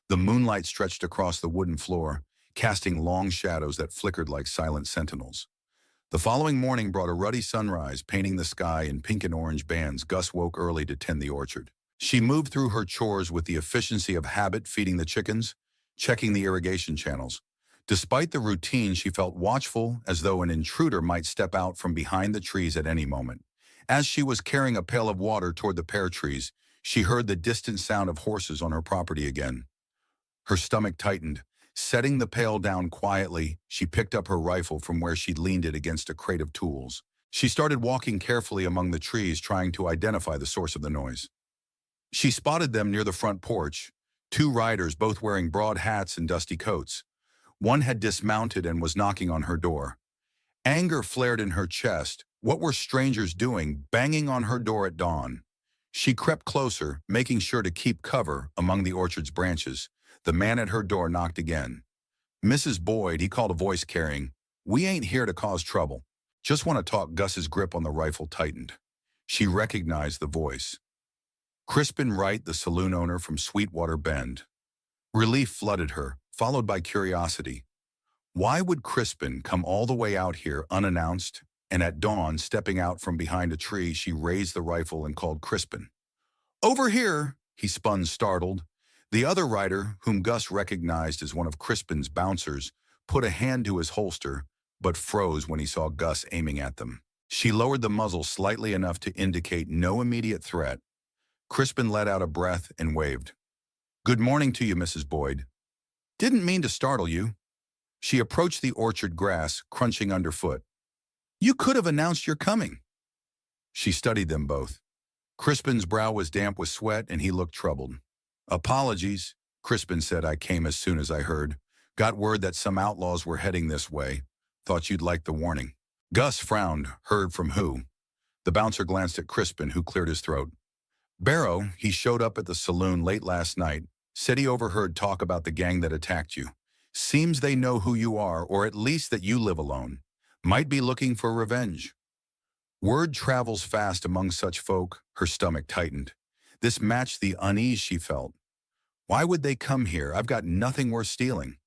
the moonlight stretched across the wooden floor, casting long shadows that flickered like silent sentinels. The following morning brought a ruddy sunrise, painting the sky in pink and orange bands. Gus woke early to tend the orchard. She moved through her chores with the efficiency of habit, feeding the chickens, checking the irrigation channels. Despite the routine, she felt watchful, as though an intruder might step out from behind the trees at any moment. As she was carrying a pail of water toward the pear trees, she heard the distant sound of horses on her property again. Her stomach tightened. Setting the pail down quietly, she picked up her rifle from where she'd leaned it against a crate of tools. She started walking carefully among the trees, trying to identify the source of the noise. She spotted them near the front porch, two riders, both wearing broad hats and dusty coats. One had dismounted and was knocking on her door. Anger flared in her chest. What were strangers doing, banging on her door at dawn? She crept closer, making sure to keep cover among the orchard's branches. The man at her door knocked again. "Mrs. Boyd," he called, a voice carrying. "We ain't here to cause trouble. Just want to talk." Gus's grip on the rifle tightened. She recognized the voice. Crispin Wright, the saloon owner from Sweetwater Bend. Relief flooded her, followed by curiosity. Why would Crispin come all the way out here unannounced and at dawn, stepping out from behind a tree, she raised the rifle and called Crispin. "Over here!" He spun, startled. The other rider, whom Gus recognized as one of Crispin's bouncers, put a hand to his holster, but froze when he saw Gus aiming at them. She lowered the muzzle slightly enough to indicate no immediate threat. Crispin let out a breath and waved. "Good morning to you, Mrs. Boyd. Didn't mean to startle you." She approached the orchard grass, crunching underfoot. "You could have announced your coming." She studied them both. Crispin's brow was damp with sweat, and he looked troubled. "Apologies," Crispin said. "I came as soon as I heard. Got word that some outlaws were heading this way. Thought you'd like the warning." Gus frowned. "Heard from who?" The bouncer glanced at Crispin, who cleared his throat. "Barrow, he showed up at the saloon late last night. Said he overheard talk about the gang that attacked you. Seems they know who you are, or at least that you live alone. Might be looking for revenge." Word travels fast among such folk. Her stomach tightened. This matched the unease she felt. "Why would they come here? I've got nothing worth stealing."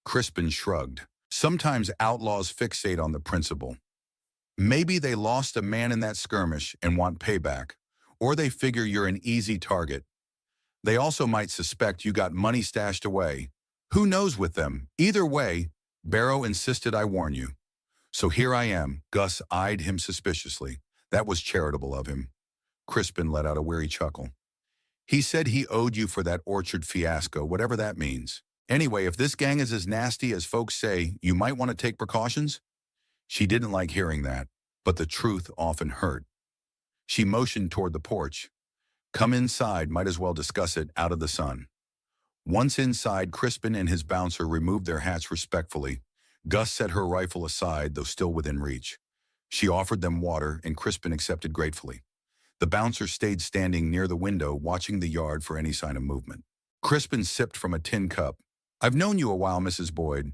Crispin shrugged. "Sometimes outlaws fixate on the principle. Maybe they lost a man in that skirmish and want payback, or they figure you're an easy target. They also might suspect you got money stashed away. Who knows with them? Either way, Barrow insisted I warn you. So here I am." Gus eyed him suspiciously. That was charitable of him. Crispin let out a weary chuckle. "He said he owed you for that orchard fiasco, whatever that means. Anyway, if this gang is as nasty as folks say, you might want to take precautions." She didn't like hearing that, but the truth often hurt. She motioned toward the porch. "Come inside, might as well discuss it out of the sun." Once inside, Crispin and his bouncer removed their hats respectfully. Gus set her rifle aside, though still within reach. She offered them water, and Crispin accepted gratefully. The bouncer stayed standing near the window, watching the yard for any sign of movement. Crispin sipped from a tin cup. "I've known you a while, Mrs. Boyd.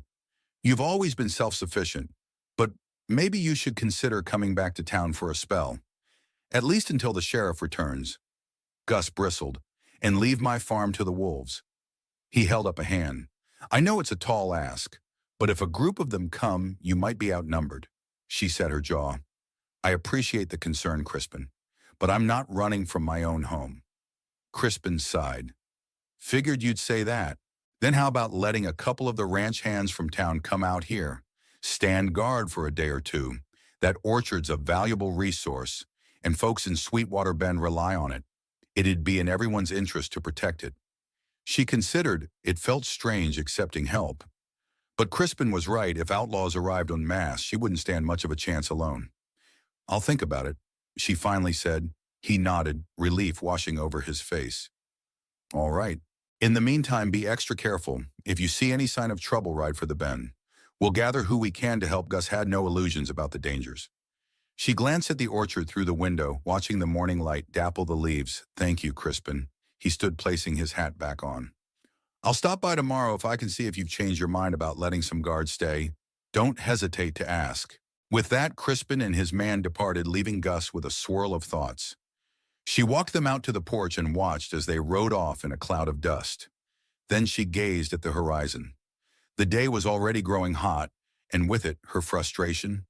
You've always been self-sufficient, but maybe you should consider coming back to town for a spell. At least until the sheriff returns." Gus bristled. "And leave my farm to the wolves." He held up a hand. "I know it's a tall ask, but if a group of them come, you might be outnumbered." She set her jaw. "I appreciate the concern, Crispin, but I'm not running from my own home." Crispin sighed. "Figured you'd say that. Then how about letting a couple of the ranch hands from town come out here? Stand guard for a day or two. That orchard's a valuable resource, and folks in Sweetwater Bend rely on it. It'd be in everyone's interest to protect it." She considered. It felt strange accepting help. But Crispin was right. If outlaws arrived en masse, she wouldn't stand much of a chance alone. "I'll think about it," she finally said. He nodded, relief washing over his face. "All right. In the meantime, be extra careful. If you see any sign of trouble, ride for the bend. We'll gather who we can to help." Gus had no illusions about the dangers. She glanced at the orchard through the window, watching the morning light dapple the leaves. "Thank you, Crispin." He stood, placing his hat back on. "I'll stop by tomorrow if I can see if you've changed your mind about letting some guards stay. Don't hesitate to ask." With that, Crispin and his man departed, leaving Gus with a swirl of thoughts. She walked them out to the porch and watched as they rode off in a cloud of dust. Then she gazed at the horizon. The day was already growing hot, and with it, her frustration.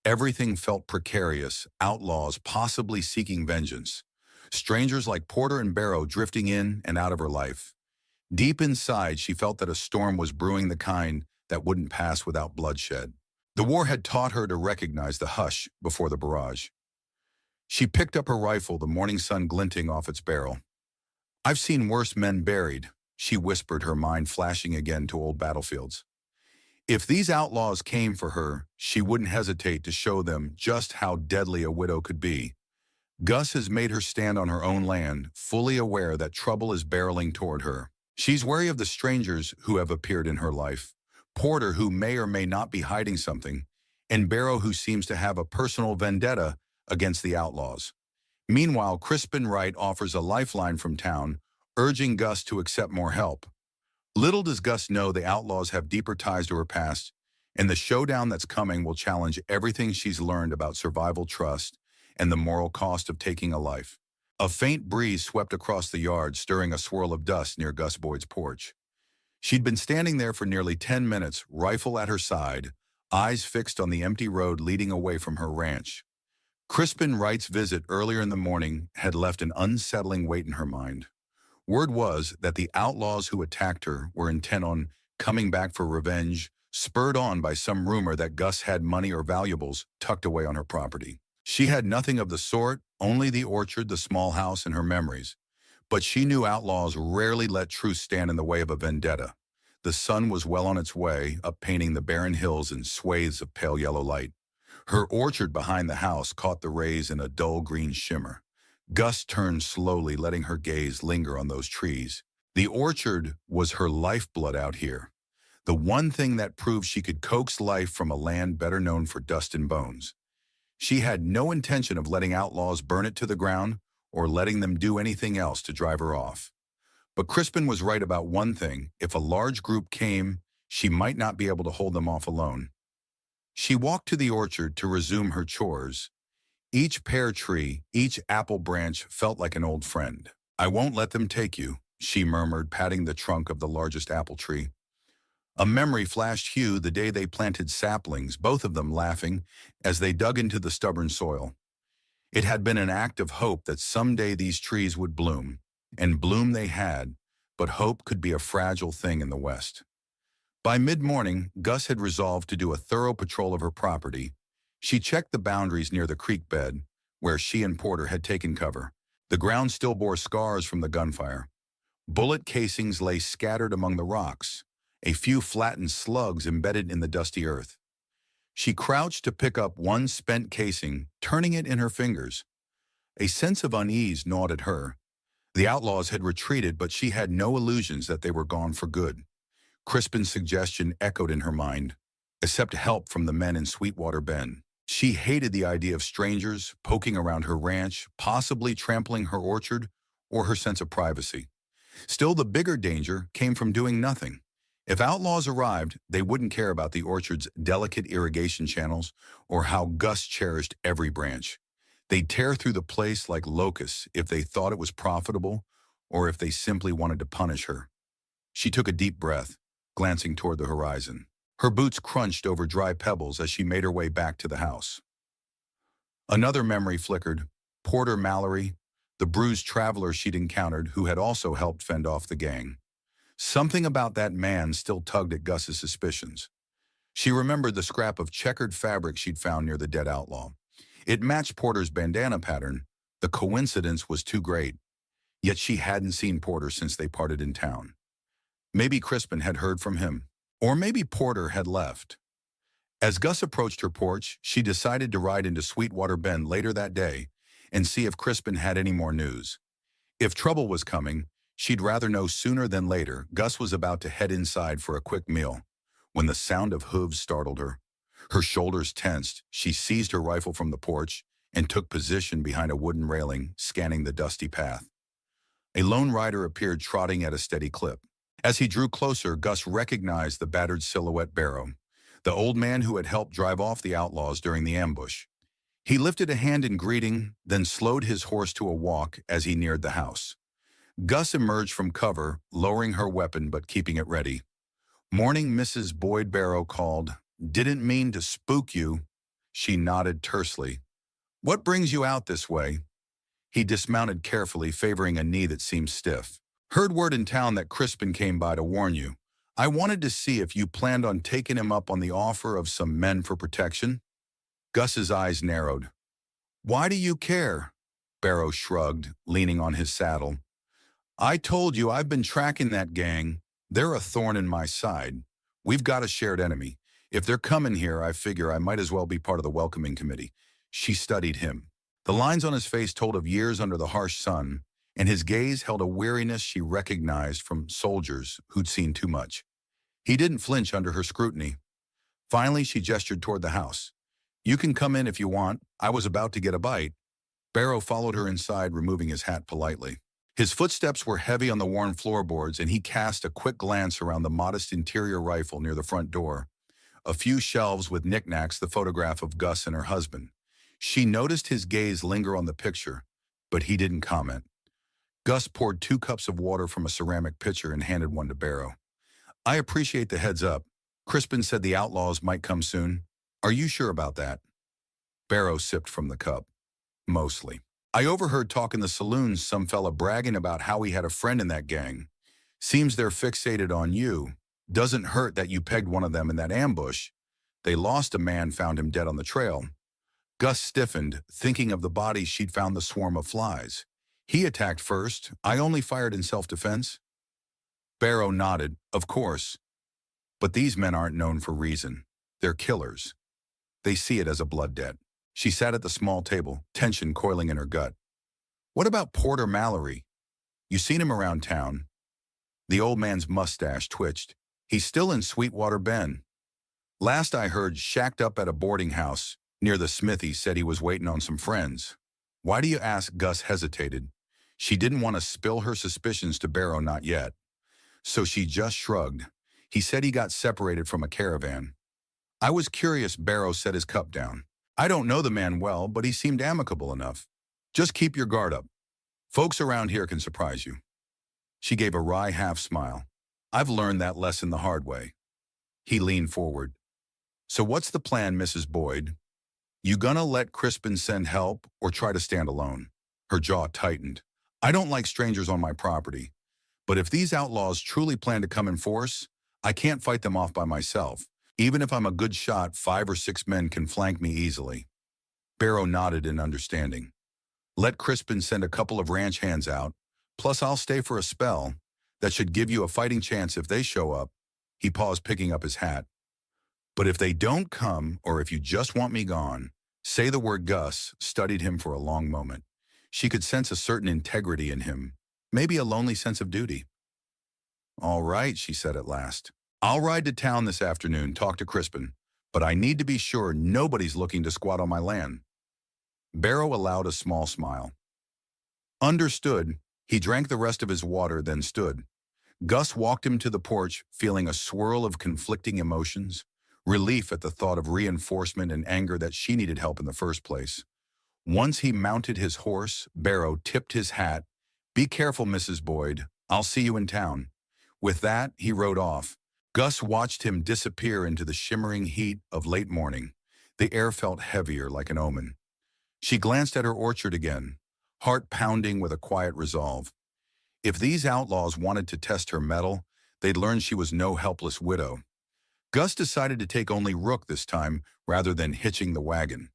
Everything felt precarious, outlaws possibly seeking vengeance. Strangers like Porter and Barrow drifting in and out of her life. Deep inside, she felt that a storm was brewing, the kind that wouldn't pass without bloodshed. The war had taught her to recognize the hush before the barrage. She picked up her rifle, the morning sun glinting off its barrel. "I've seen worse men buried," she whispered, her mind flashing again to old battlefields. If these outlaws came for her, she wouldn't hesitate to show them just how deadly a widow could be. Gus has made her stand on her own land, fully aware that trouble is barreling toward her. She's wary of the strangers who have appeared in her life. Porter, who may or may not be hiding something, and Barrow, who seems to have a personal vendetta against the outlaws. Meanwhile, Crispin Wright offers a lifeline from town, urging Gus to accept more help. Little does Gus know the outlaws have deeper ties to her past, and the showdown that's coming will challenge everything she's learned about survival, trust, and the moral cost of taking a life. A faint breeze swept across the yard, stirring a swirl of dust near Gus Boyd's porch. She'd been standing there for nearly 10 minutes, rifle at her side, eyes fixed on the empty road leading away from her ranch. Crispin Wright's visit earlier in the morning had left an unsettling weight in her mind. Word was that the outlaws who attacked her were intent on coming back for revenge, spurred on by some rumor that Gus had money or valuables tucked away on her property. She had nothing of the sort, only the orchard, the small house, and her memories. But she knew outlaws rarely let truth stand in the way of a vendetta. The sun was well on its way, up painting the barren hills in swathes of pale yellow light. Her orchard behind the house caught the rays in a dull green shimmer. Gus turned slowly, letting her gaze linger on those trees. The orchard was her lifeblood out here, the one thing that proved she could coax life from a land better known for dust and bones. She had no intention of letting outlaws burn it to the ground or letting them do anything else to drive her off. But Crispin was right about one thing: if a large group came, she might not be able to hold them off alone. She walked to the orchard to resume her chores. Each pear tree, each apple branch felt like an old friend. "I won't let them take you," she murmured, patting the trunk of the largest apple tree. A memory flashed Hugh the day they planted saplings, both of them laughing as they dug into the stubborn soil. It had been an act of hope that someday these trees would bloom, and bloom they had, but hope could be a fragile thing in the West. By mid-morning, Gus had resolved to do a thorough patrol of her property. She checked the boundaries near the creek bed, where she and Porter had taken cover. The ground still bore scars from the gunfire. Bullet casings lay scattered among the rocks, a few flattened slugs embedded in the dusty earth. She crouched to pick up one spent casing, turning it in her fingers. A sense of unease gnawed at her. The outlaws had retreated, but she had no illusions that they were gone for good. Crispin's suggestion echoed in her mind: accept help from the men in Sweetwater Bend. She hated the idea of strangers poking around her ranch, possibly trampling her orchard or her sense of privacy. Still, the bigger danger came from doing nothing. If outlaws arrived, they wouldn't care about the orchard's delicate irrigation channels or how Gus cherished every branch. They'd tear through the place like locusts if they thought it was profitable or if they simply wanted to punish her. She took a deep breath, glancing toward the horizon. Her boots crunched over dry pebbles as she made her way back to the house. Another memory flickered: Porter Mallory, the bruised traveler she'd encountered who had also helped fend off the gang. Something about that man still tugged at Gus's suspicions. She remembered the scrap of checkered fabric she'd found near the dead outlaw. It matched Porter's bandana pattern. The coincidence was too great. Yet she hadn't seen Porter since they parted in town. Maybe Crispin had heard from him. Or maybe Porter had left. As Gus approached her porch, she decided to ride into Sweetwater Bend later that day and see if Crispin had any more news. If trouble was coming, she'd rather know sooner than later. Gus was about to head inside for a quick meal when the sound of hooves startled her. Her shoulders tensed. She seized her rifle from the porch and took position behind a wooden railing, scanning the dusty path. A lone rider appeared, trotting at a steady clip. As he drew closer, Gus recognized the battered silhouette Barrow, the old man who had helped drive off the outlaws during the ambush. He lifted a hand in greeting, then slowed his horse to a walk as he neared the house. Gus emerged from cover, lowering her weapon but keeping it ready. "Morning, Mrs. Boyd," Barrow called. "Didn't mean to spook you." She nodded tersely. "What brings you out this way?" He dismounted carefully, favoring a knee that seemed stiff. "Heard word in town that Crispin came by to warn you. I wanted to see if you planned on taking him up on the offer of some men for protection." Gus's eyes narrowed. "Why do you care?" Barrow shrugged, leaning on his saddle. "I told you I've been tracking that gang. They're a thorn in my side. We've got a shared enemy. If they're coming here, I figure I might as well be part of the welcoming committee." She studied him. The lines on his face told of years under the harsh sun, and his gaze held a weariness she recognized from soldiers who'd seen too much. He didn't flinch under her scrutiny. Finally, she gestured toward the house. "You can come in if you want. I was about to get a bite." Barrow followed her inside, removing his hat politely. His footsteps were heavy on the worn floorboards, and he cast a quick glance around the modest interior rifle near the front door. A few shelves with knickknacks, the photograph of Gus and her husband. She noticed his gaze linger on the picture, but he didn't comment. Gus poured 2 cups of water from a ceramic pitcher and handed one to Barrow. "I appreciate the heads up. Crispin said the outlaws might come soon. Are you sure about that? Barrow sipped from the cup. Mostly. I overheard talk in the saloons some fella bragging about how he had a friend in that gang. Seems they're fixated on you. Doesn't hurt that you pegged one of them in that ambush. They lost a man, found him dead on the trail. Gus stiffened, thinking of the bodies she'd found the swarm of flies. He attacked first. I only fired in self-defense. Barrow nodded. Of course. But these men aren't known for reason. They're killers. They see it as a blood debt. She sat at the small table, tension coiling in her gut. What about Porter Mallory? You seen him around town? The old man's mustache twitched. He's still in Sweetwater Bend. Last I heard, shacked up at a boarding house near the smithy, said he was waiting on some friends. Why do you ask? Gus hesitated. She didn't want to spill her suspicions to Barrow, not yet. So she just shrugged. He said he got separated from a caravan. I was curious. Barrow set his cup down. I don't know the man well, but he seemed amicable enough. Just keep your guard up. Folks around here can surprise you. She gave a wry half smile. I've learned that lesson the hard way. He leaned forward. So what's the plan, Mrs. Boyd? You gonna let Crispin send help or try to stand alone? Her jaw tightened. I don't like strangers on my property, but if these outlaws truly plan to come in force, I can't fight them off by myself. Even if I'm a good shot, 5 or 6 men can flank me easily. Barrow nodded in understanding. Let Crispin send a couple of ranch hands out, plus I'll stay for a spell. That should give you a fighting chance if they show up. He paused, picking up his hat. But if they don't come, or if you just want me gone, say the word. Gus studied him for a long moment. She could sense a certain integrity in him, maybe a lonely sense of duty. All right, she said at last. I'll ride to town this afternoon, talk to Crispin, but I need to be sure nobody's looking to squat on my land. Barrow allowed a small smile. Understood. He drank the rest of his water, then stood. Gus walked him to the porch, feeling a swirl of conflicting emotions, relief at the thought of reinforcement and anger that she needed help in the first place. Once he mounted his horse, Barrow tipped his hat. Be careful, Mrs. Boyd. I'll see you in town. With that, he rode off. Gus watched him disappear into the shimmering heat of late morning. The air felt heavier, like an omen. She glanced at her orchard again, heart pounding with a quiet resolve. If these outlaws wanted to test her mettle, they'd learn she was no helpless widow. Gus decided to take only Rook this time, rather than hitching the wagon.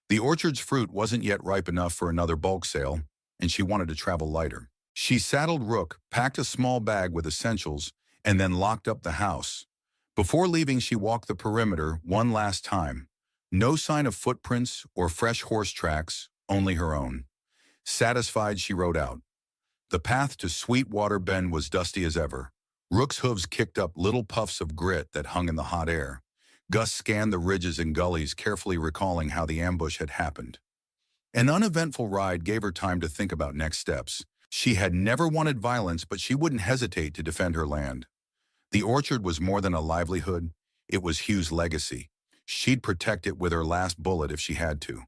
The orchard's fruit wasn't yet ripe enough for another bulk sale, and she wanted to travel lighter. She saddled Rook, packed a small bag with essentials, and then locked up the house. Before leaving, she walked the perimeter one last time. No sign of footprints or fresh horse tracks, only her own. Satisfied, she rode out. The path to Sweetwater Bend was dusty as ever. Rook's hooves kicked up little puffs of grit that hung in the hot air. Gus scanned the ridges and gullies, carefully recalling how the ambush had happened. An uneventful ride gave her time to think about next steps. She had never wanted violence, but she wouldn't hesitate to defend her land. The orchard was more than a livelihood. It was Hugh's legacy. She'd protect it with her last bullet if she had to.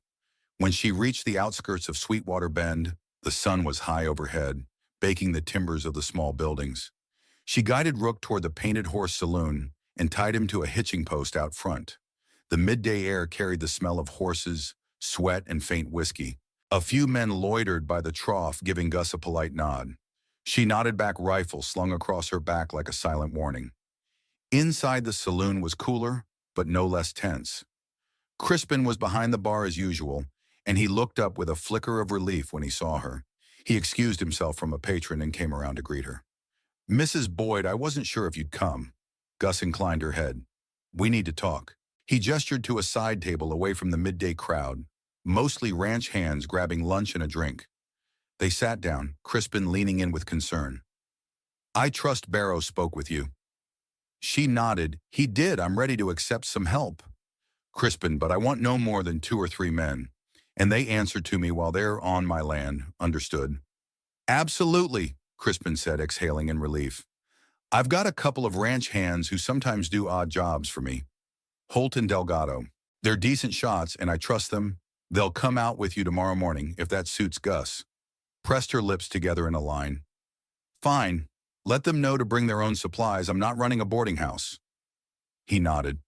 When she reached the outskirts of Sweetwater Bend, the sun was high overhead, baking the timbers of the small buildings. She guided Rook toward the Painted Horse Saloon and tied him to a hitching post out front. The midday air carried the smell of horses, sweat, and faint whiskey. A few men loitered by the trough, giving Gus a polite nod. She nodded back, rifle slung across her back like a silent warning. Inside the saloon was cooler, but no less tense. Crispin was behind the bar as usual, and he looked up with a flicker of relief when he saw her. He excused himself from a patron and came around to greet her. Mrs. Boyd, I wasn't sure if you'd come. Gus inclined her head. We need to talk. He gestured to a side table away from the midday crowd, mostly ranch hands grabbing lunch and a drink. They sat down, Crispin leaning in with concern. I trust Barrow spoke with you. She nodded. He did. I'm ready to accept some help. Crispin, but I want no more than 2 or 3 men. And they answer to me while they're on my land. Understood? Absolutely, Crispin said, exhaling in relief. I've got a couple of ranch hands who sometimes do odd jobs for me. Holt and Delgado. They're decent shots, and I trust them. They'll come out with you tomorrow morning, if that suits Gus. Pressed her lips together in a line. Fine. Let them know to bring their own supplies. I'm not running a boarding house. He nodded.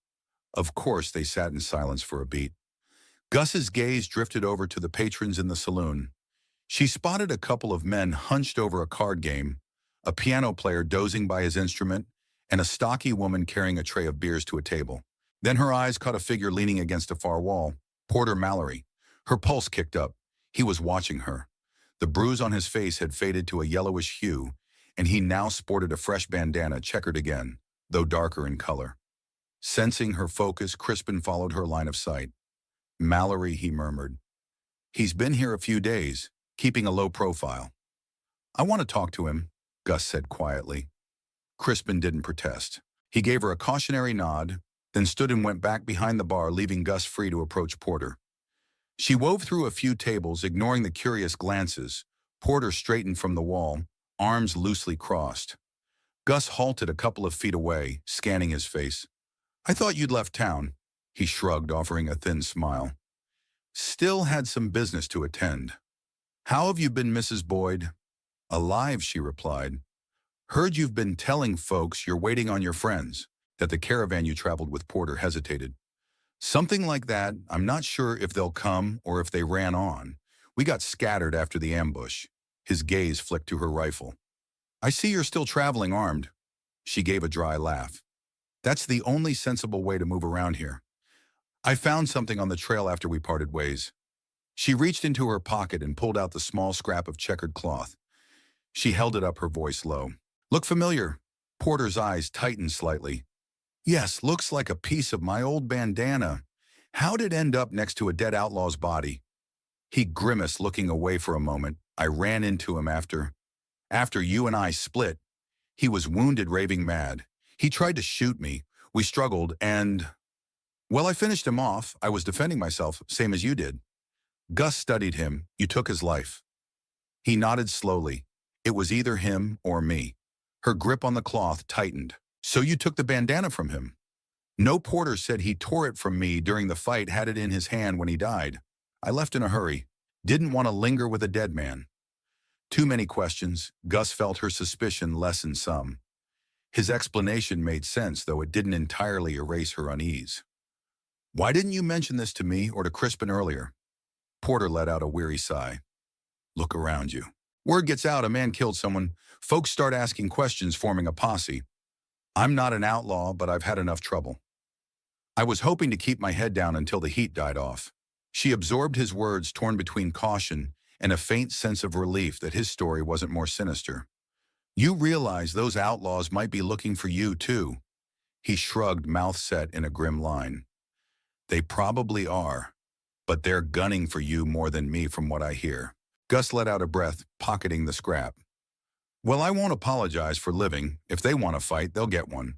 Of course, they sat in silence for a beat. Gus's gaze drifted over to the patrons in the saloon. She spotted a couple of men hunched over a card game, a piano player dozing by his instrument, and a stocky woman carrying a tray of beers to a table. Then her eyes caught a figure leaning against a far wall, Porter Mallory. Her pulse kicked up. He was watching her. The bruise on his face had faded to a yellowish hue, and he now sported a fresh bandana checkered again, though darker in color. Sensing her focus, Crispin followed her line of sight. Mallory, he murmured. He's been here a few days, keeping a low profile. I want to talk to him, Gus said quietly. Crispin didn't protest. He gave her a cautionary nod, then stood and went back behind the bar, leaving Gus free to approach Porter. She wove through a few tables, ignoring the curious glances. Porter straightened from the wall, arms loosely crossed. Gus halted a couple of feet away, scanning his face. I thought you'd left town. He shrugged, offering a thin smile. Still had some business to attend. How have you been, Mrs. Boyd? Alive, she replied. Heard you've been telling folks you're waiting on your friends, that the caravan you traveled with. Porter hesitated. Something like that. I'm not sure if they'll come or if they ran on. We got scattered after the ambush. His gaze flicked to her rifle. I see you're still traveling armed. She gave a dry laugh. That's the only sensible way to move around here. I found something on the trail after we parted ways. She reached into her pocket and pulled out the small scrap of checkered cloth. She held it up, her voice low. Look familiar. Porter's eyes tightened slightly. Yes, looks like a piece of my old bandana. How'd it end up next to a dead outlaw's body? He grimaced, looking away for a moment. I ran into him after you and I split. He was wounded, raving mad. He tried to shoot me. We struggled and... Well, I finished him off. I was defending myself, same as you did. Gus studied him. You took his life. He nodded slowly. It was either him or me. Her grip on the cloth tightened. So you took the bandana from him? No, Porter said he tore it from me during the fight, had it in his hand when he died. I left in a hurry. Didn't want to linger with a dead man. Too many questions. Gus felt her suspicion lessen some. His explanation made sense, though it didn't entirely erase her unease. Why didn't you mention this to me or to Crispin earlier? Porter let out a weary sigh. Look around you. Word gets out a man killed someone. Folks start asking questions, forming a posse. I'm not an outlaw, but I've had enough trouble. I was hoping to keep my head down until the heat died off. She absorbed his words, torn between caution and a faint sense of relief that his story wasn't more sinister. You realize those outlaws might be looking for you, too. He shrugged, mouth set in a grim line. They probably are, but they're gunning for you more than me from what I hear. Gus let out a breath, pocketing the scrap. Well, I won't apologize for living. If they want to fight, they'll get one.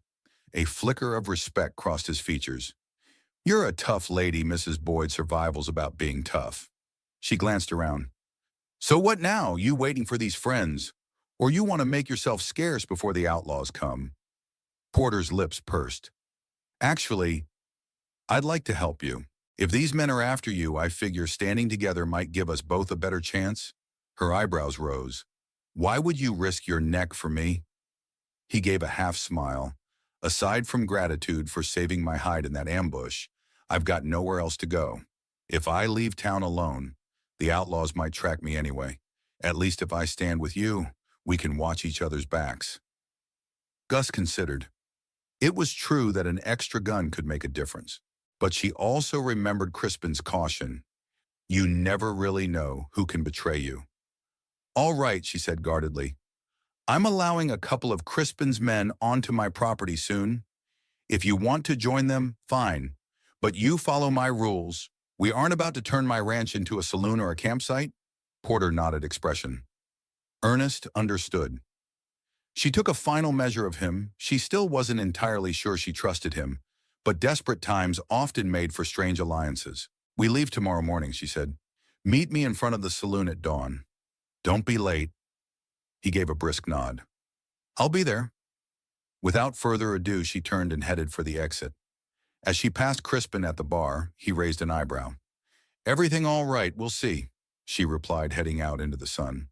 A flicker of respect crossed his features. You're a tough lady, Mrs. Boyd. Survival's about being tough. She glanced around. So what now? You waiting for these friends? Or you want to make yourself scarce before the outlaws come? Porter's lips pursed. Actually, I'd like to help you. If these men are after you, I figure standing together might give us both a better chance. Her eyebrows rose. Why would you risk your neck for me? He gave a half smile. Aside from gratitude for saving my hide in that ambush, I've got nowhere else to go. If I leave town alone, the outlaws might track me anyway. At least if I stand with you, we can watch each other's backs. Gus considered. It was true that an extra gun could make a difference. But she also remembered Crispin's caution. You never really know who can betray you. All right, she said guardedly. I'm allowing a couple of Crispin's men onto my property soon. If you want to join them, fine. But you follow my rules. We aren't about to turn my ranch into a saloon or a campsite. Porter nodded expression. Ernest understood. She took a final measure of him. She still wasn't entirely sure she trusted him, but desperate times often made for strange alliances. We leave tomorrow morning, she said. Meet me in front of the saloon at dawn. Don't be late. He gave a brisk nod. I'll be there. Without further ado, she turned and headed for the exit. As she passed Crispin at the bar, he raised an eyebrow. Everything all right, we'll see, she replied, heading out into the sun.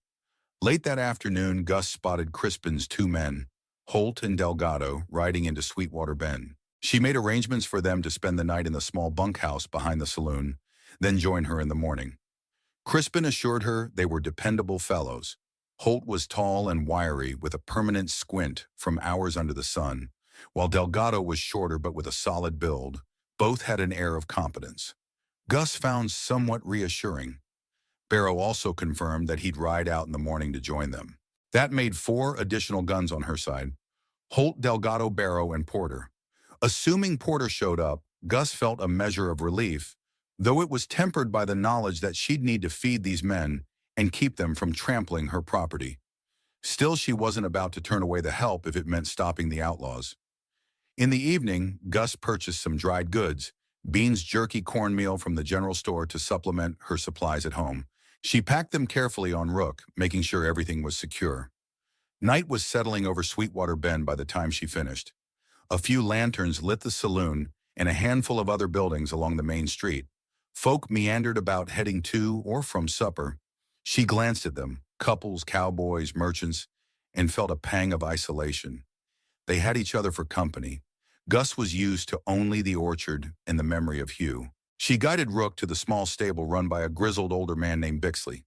Late that afternoon, Gus spotted Crispin's two men, Holt and Delgado, riding into Sweetwater Bend. She made arrangements for them to spend the night in the small bunkhouse behind the saloon, then join her in the morning. Crispin assured her they were dependable fellows. Holt was tall and wiry with a permanent squint from hours under the sun, while Delgado was shorter but with a solid build. Both had an air of competence. Gus found somewhat reassuring. Barrow also confirmed that he'd ride out in the morning to join them. That made 4 additional guns on her side: Holt, Delgado, Barrow, and Porter. Assuming Porter showed up, Gus felt a measure of relief, though it was tempered by the knowledge that she'd need to feed these men and keep them from trampling her property. Still, she wasn't about to turn away the help if it meant stopping the outlaws. In the evening, Gus purchased some dried goods, beans, jerky, cornmeal from the general store to supplement her supplies at home. She packed them carefully on Rook, making sure everything was secure. Night was settling over Sweetwater Bend by the time she finished. A few lanterns lit the saloon and a handful of other buildings along the main street. Folk meandered about heading to or from supper. She glanced at them, couples, cowboys, merchants, and felt a pang of isolation. They had each other for company. Gus was used to only the orchard and the memory of Hugh. She guided Rook to the small stable run by a grizzled older man named Bixley.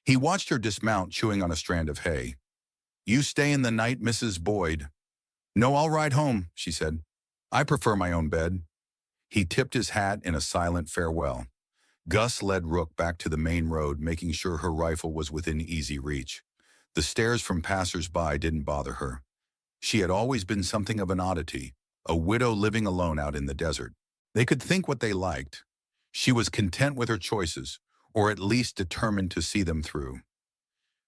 He watched her dismount, chewing on a strand of hay. "You stay in the night, Mrs. Boyd." "No, I'll ride home," she said. "I prefer my own bed." He tipped his hat in a silent farewell. Gus led Rook back to the main road, making sure her rifle was within easy reach. The stares from passers-by didn't bother her. She had always been something of an oddity, a widow living alone out in the desert. They could think what they liked. She was content with her choices, or at least determined to see them through.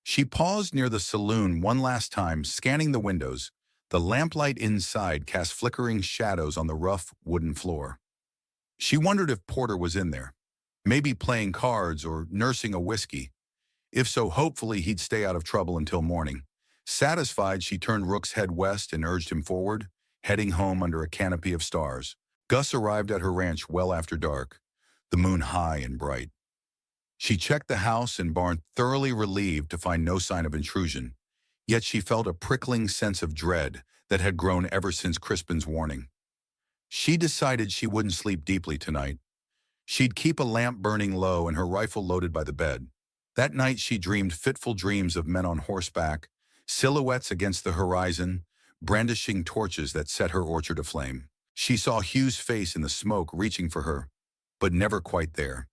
She paused near the saloon one last time, scanning the windows. The lamplight inside cast flickering shadows on the rough wooden floor. She wondered if Porter was in there, maybe playing cards or nursing a whiskey. If so, hopefully he'd stay out of trouble until morning. Satisfied, she turned Rook's head west and urged him forward, heading home under a canopy of stars. Gus arrived at her ranch well after dark, the moon high and bright. She checked the house and barn, thoroughly relieved to find no sign of intrusion. Yet she felt a prickling sense of dread that had grown ever since Crispin's warning. She decided she wouldn't sleep deeply tonight. She'd keep a lamp burning low and her rifle loaded by the bed. That night she dreamed fitful dreams of men on horseback, silhouettes against the horizon, brandishing torches that set her orchard aflame. She saw Hugh's face in the smoke reaching for her, but never quite there.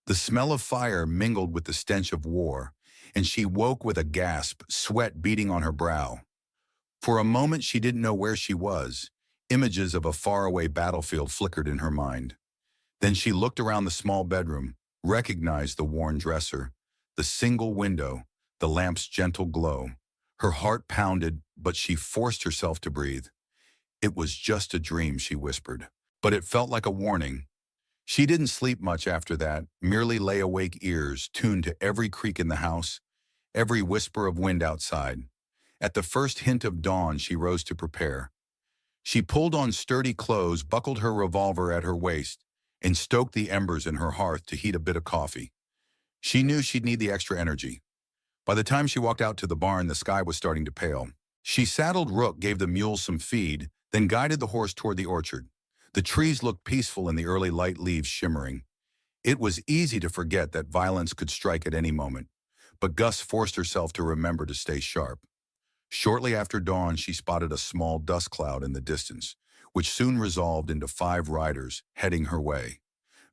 The smell of fire mingled with the stench of war, and she woke with a gasp, sweat beading on her brow. For a moment she didn't know where she was. Images of a faraway battlefield flickered in her mind. Then she looked around the small bedroom, recognized the worn dresser, the single window, the lamp's gentle glow. Her heart pounded, but she forced herself to breathe. "It was just a dream," she whispered, but it felt like a warning. She didn't sleep much after that, merely lay awake, ears tuned to every creak in the house, every whisper of wind outside. At the first hint of dawn, she rose to prepare. She pulled on sturdy clothes, buckled her revolver at her waist, and stoked the embers in her hearth to heat a bit of coffee. She knew she'd need the extra energy. By the time she walked out to the barn, the sky was starting to pale. She saddled Rook, gave the mules some feed, then guided the horse toward the orchard. The trees looked peaceful in the early light leaves shimmering. It was easy to forget that violence could strike at any moment, but Gus forced herself to remember to stay sharp. Shortly after dawn, she spotted a small dust cloud in the distance, which soon resolved into 5 riders heading her way.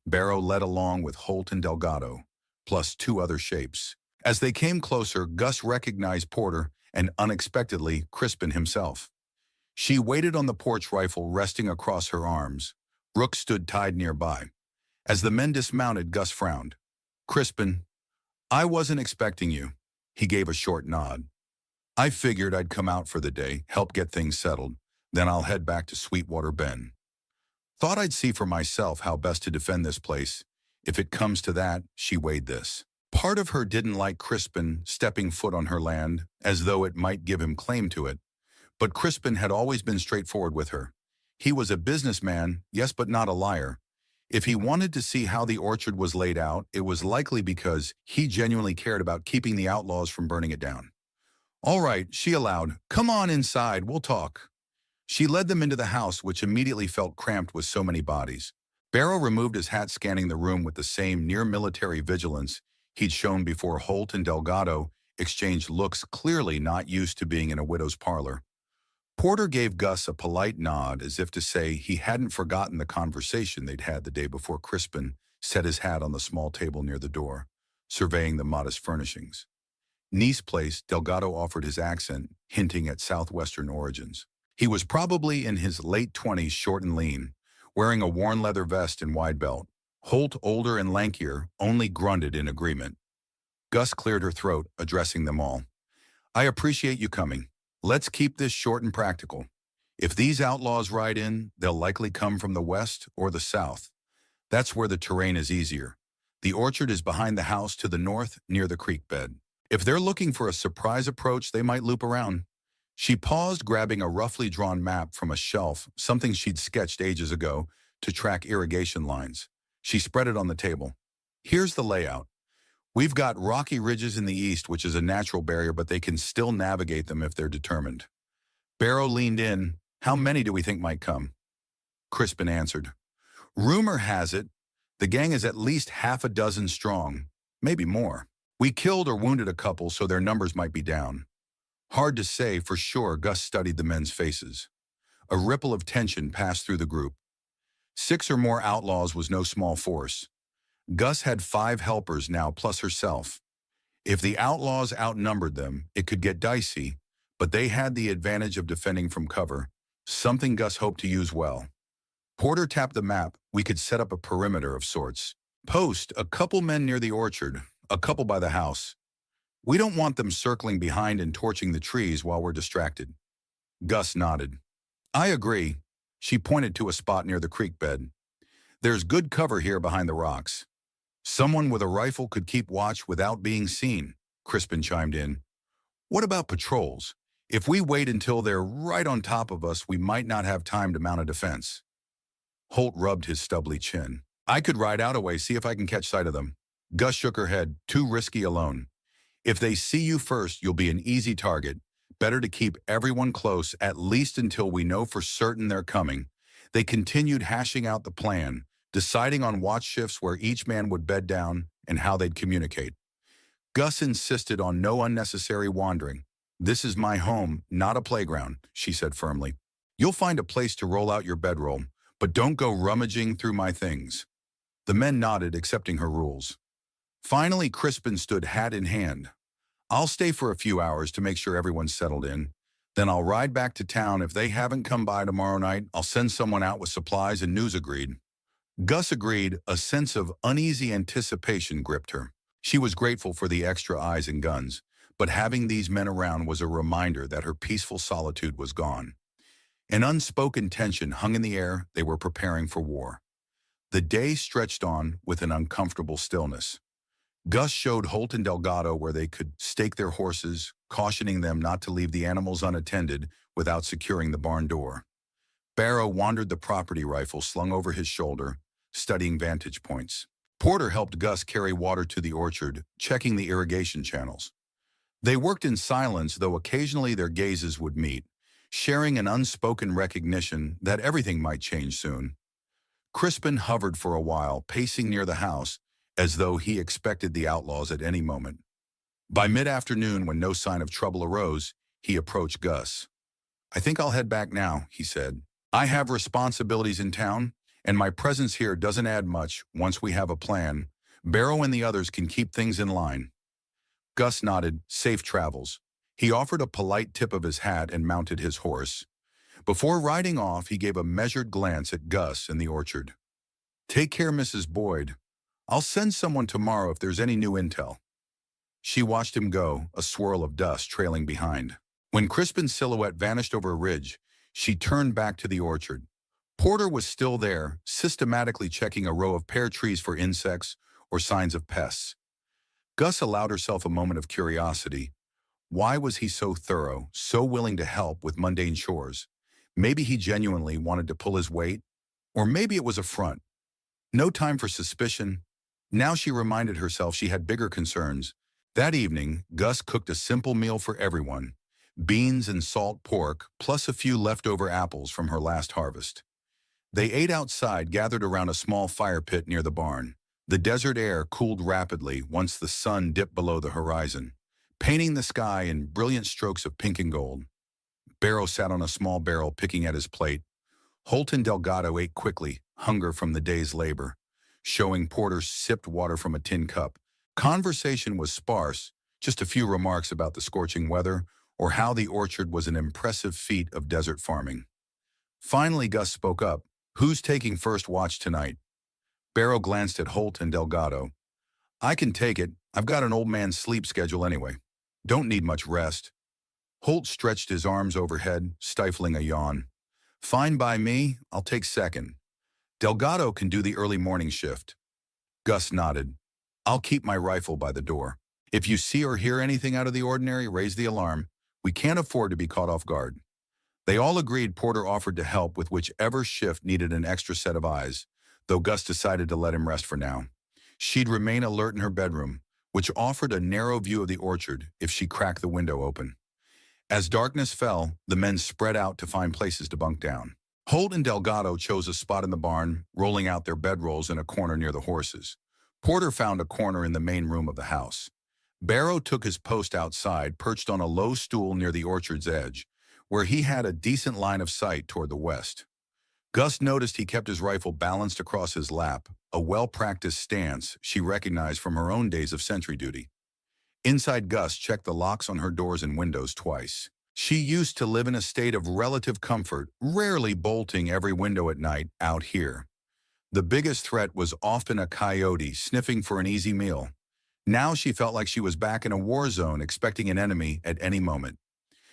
Barrow led along with Holt and Delgado, plus 2 other shapes. As they came closer, Gus recognized Porter and, unexpectedly, Crispin himself. She waited on the porch, rifle resting across her arms. Rook stood tied nearby. As the men dismounted, Gus frowned. "Crispin, I wasn't expecting you." He gave a short nod. "I figured I'd come out for the day, help get things settled, then I'll head back to Sweetwater Bend. Thought I'd see for myself how best to defend this place. If it comes to that," she weighed this. Part of her didn't like Crispin stepping foot on her land, as though it might give him claim to it. But Crispin had always been straightforward with her. He was a businessman, yes, but not a liar. If he wanted to see how the orchard was laid out, it was likely because he genuinely cared about keeping the outlaws from burning it down. "All right," she allowed. "Come on inside, we'll talk." She led them into the house, which immediately felt cramped with so many bodies. Barrow removed his hat, scanning the room with the same near-military vigilance he'd shown before. Holt and Delgado exchanged looks, clearly not used to being in a widow's parlor. Porter gave Gus a polite nod as if to say he hadn't forgotten the conversation they'd had the day before. Crispin set his hat on the small table near the door, surveying the modest furnishings. Nice place, Delgado offered, his accent hinting at southwestern origins. He was probably in his late 20s, short and lean, wearing a worn leather vest and wide belt. Holt, older and lankier, only grunted in agreement. Gus cleared her throat, addressing them all. I appreciate you coming. Let's keep this short and practical. If these outlaws ride in, they'll likely come from the west or the south. That's where the terrain is easier. The orchard is behind the house to the north, near the creek bed. If they're looking for a surprise approach, they might loop around. She paused, grabbing a roughly drawn map from a shelf, something she'd sketched ages ago to track irrigation lines. She spread it on the table. Here's the layout. We've got rocky ridges in the east, which is a natural barrier, but they can still navigate them if they're determined. Barrow leaned in. How many do we think might come? Crispin answered. Rumor has it, the gang is at least half a dozen strong, maybe more. We killed or wounded a couple, so their numbers might be down. Hard to say for sure. Gus studied the men's faces. A ripple of tension passed through the group. 6 or more outlaws was no small force. Gus had 5 helpers now, plus herself. If the outlaws outnumbered them, it could get dicey, but they had the advantage of defending from cover, something Gus hoped to use well. Porter tapped the map. We could set up a perimeter of sorts. Post a couple men near the orchard, a couple by the house. We don't want them circling behind and torching the trees while we're distracted. Gus nodded. I agree. She pointed to a spot near the creek bed. There's good cover here behind the rocks. Someone with a rifle could keep watch without being seen, Crispin chimed in. What about patrols? If we wait until they're right on top of us, we might not have time to mount a defense. Holt rubbed his stubbly chin. I could ride out a way, see if I can catch sight of them. Gus shook her head. Too risky alone. If they see you first, you'll be an easy target. Better to keep everyone close, at least until we know for certain they're coming. They continued hashing out the plan, deciding on watch shifts where each man would bed down and how they'd communicate. Gus insisted on no unnecessary wandering. This is my home, not a playground, she said firmly. You'll find a place to roll out your bedroll, but don't go rummaging through my things. The men nodded, accepting her rules. Finally, Crispin stood hat in hand. I'll stay for a few hours to make sure everyone's settled in. Then I'll ride back to town. If they haven't come by tomorrow night, I'll send someone out with supplies and news. Agreed. Gus agreed. A sense of uneasy anticipation gripped her. She was grateful for the extra eyes and guns, but having these men around was a reminder that her peaceful solitude was gone. An unspoken tension hung in the air. They were preparing for war. The day stretched on with an uncomfortable stillness. Gus showed Holt and Delgado where they could stake their horses, cautioning them not to leave the animals unattended without securing the barn door. Barrow wandered the property, rifle slung over his shoulder, studying vantage points. Porter helped Gus carry water to the orchard, checking the irrigation channels. They worked in silence, though occasionally their gazes would meet, sharing an unspoken recognition that everything might change soon. Crispin hovered for a while, pacing near the house, as though he expected the outlaws at any moment. By mid-afternoon, when no sign of trouble arose, he approached Gus. I think I'll head back now, he said. I have responsibilities in town, and my presence here doesn't add much. Once we have a plan, Barrow and the others can keep things in line. Gus nodded. Safe travels. He offered a polite tip of his hat and mounted his horse. Before riding off, he gave a measured glance at Gus and the orchard. Take care, Mrs. Boyd. I'll send someone tomorrow if there's any new intel. She watched him go, a swirl of dust trailing behind. When Crispin's silhouette vanished over a ridge, she turned back to the orchard. Porter was still there, systematically checking a row of pear trees for insects or signs of pests. Gus allowed herself a moment of curiosity. Why was he so thorough, so willing to help with mundane chores? Maybe he genuinely wanted to pull his weight, or maybe it was a front. No time for suspicion. Now she reminded herself she had bigger concerns. That evening, Gus cooked a simple meal for everyone. beans and salt pork, plus a few leftover apples from her last harvest. They ate outside, gathered around a small fire pit near the barn. The desert air cooled rapidly once the sun dipped below the horizon, painting the sky in brilliant strokes of pink and gold. Barrow sat on a small barrel picking at his plate. Holt and Delgado ate quickly, hunger from the day's labor. Showing Porter sipped water from a tin cup. Conversation was sparse, just a few remarks about the scorching weather or how the orchard was an impressive feat of desert farming. Finally, Gus spoke up. "Who's taking first watch tonight?" Barrow glanced at Holt and Delgado. "I can take it. I've got an old man's sleep schedule anyway. Don't need much rest." Holt stretched his arms overhead, stifling a yawn. "Fine by me. I'll take second. Delgado can do the early morning shift." Gus nodded. "I'll keep my rifle by the door. If you see or hear anything out of the ordinary, raise the alarm. We can't afford to be caught off guard." They all agreed. Porter offered to help with whichever shift needed an extra set of eyes, though Gus decided to let him rest for now. She'd remain alert in her bedroom, which offered a narrow view of the orchard if she cracked the window open. As darkness fell, the men spread out to find places to bunk down. Holt and Delgado chose a spot in the barn, rolling out their bedrolls in a corner near the horses. Porter found a corner in the main room of the house. Barrow took his post outside, perched on a low stool near the orchard's edge, where he had a decent line of sight toward the west. Gus noticed he kept his rifle balanced across his lap, a well-practiced stance she recognized from her own days of sentry duty. Inside, Gus checked the locks on her doors and windows twice. She used to live in a state of relative comfort, rarely bolting every window at night out here. The biggest threat was often a coyote sniffing for an easy meal. Now she felt like she was back in a war zone, expecting an enemy at any moment.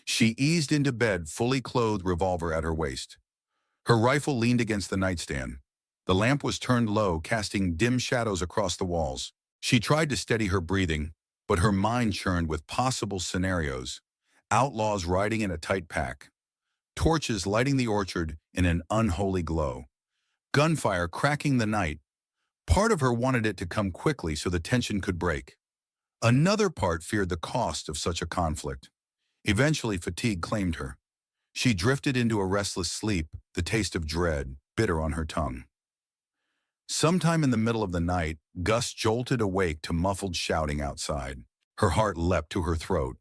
She eased into bed, fully clothed, revolver at her waist. Her rifle leaned against the nightstand. The lamp was turned low, casting dim shadows across the walls. She tried to steady her breathing, but her mind churned with possible scenarios. Outlaws riding in a tight pack. Torches lighting the orchard in an unholy glow. Gunfire cracking the night. Part of her wanted it to come quickly so the tension could break. Another part feared the cost of such a conflict. Eventually, fatigue claimed her. She drifted into a restless sleep, the taste of dread bitter on her tongue. Sometime in the middle of the night, Gus jolted awake to muffled shouting outside. Her heart leapt to her throat.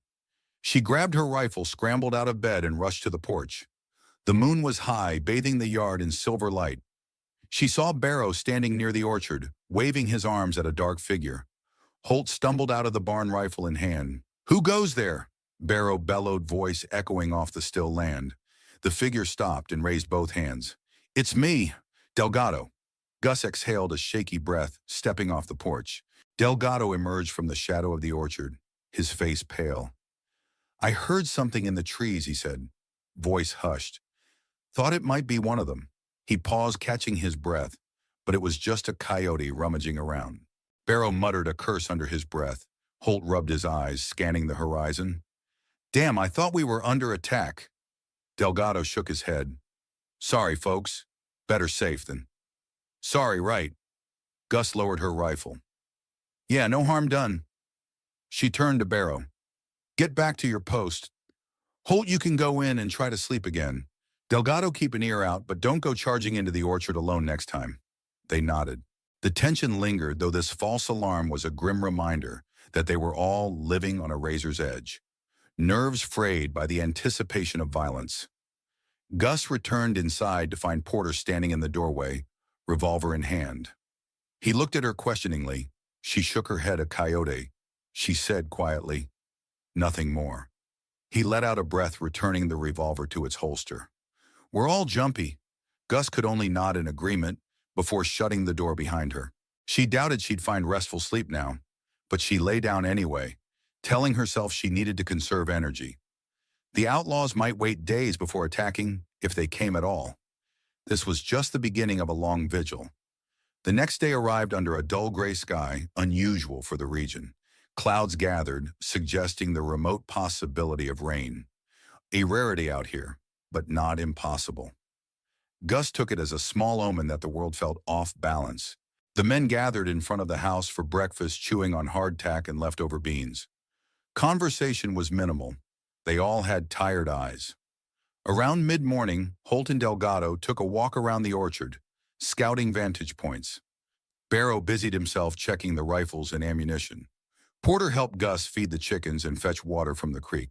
She grabbed her rifle, scrambled out of bed, and rushed to the porch. The moon was high, bathing the yard in silver light. She saw Barrow standing near the orchard, waving his arms at a dark figure. Holt stumbled out of the barn, rifle in hand. "Who goes there?" Barrow bellowed, voice echoing off the still land. The figure stopped and raised both hands. "It's me, Delgado." Gus exhaled a shaky breath, stepping off the porch. Delgado emerged from the shadow of the orchard, his face pale. "I heard something in the trees," he said. Voice hushed. "Thought it might be one of them." He paused, catching his breath, but it was just a coyote rummaging around. Barrow muttered a curse under his breath. Holt rubbed his eyes, scanning the horizon. "Damn, I thought we were under attack." Delgado shook his head. "Sorry, folks. Better safe than..." "Sorry, right." Gus lowered her rifle. "Yeah, no harm done." She turned to Barrow. "Get back to your post. Holt, you can go in and try to sleep again. Delgado, keep an ear out, but don't go charging into the orchard alone next time." They nodded. The tension lingered, though this false alarm was a grim reminder that they were all living on a razor's edge. Nerves frayed by the anticipation of violence. Gus returned inside to find Porter standing in the doorway, revolver in hand. He looked at her questioningly. She shook her head. "A coyote." She said quietly, "Nothing more." He let out a breath, returning the revolver to its holster. "We're all jumpy." Gus could only nod in agreement before shutting the door behind her. She doubted she'd find restful sleep now, but she lay down anyway, telling herself she needed to conserve energy. The outlaws might wait days before attacking, if they came at all. This was just the beginning of a long vigil. The next day arrived under a dull gray sky, unusual for the region. Clouds gathered, suggesting the remote possibility of rain. A rarity out here, but not impossible. Gus took it as a small omen that the world felt off balance. The men gathered in front of the house for breakfast, chewing on hardtack and leftover beans. Conversation was minimal. They all had tired eyes. Around mid-morning, Holt and Delgado took a walk around the orchard, scouting vantage points. Barrow busied himself checking the rifles and ammunition. Porter helped Gus feed the chickens and fetch water from the creek.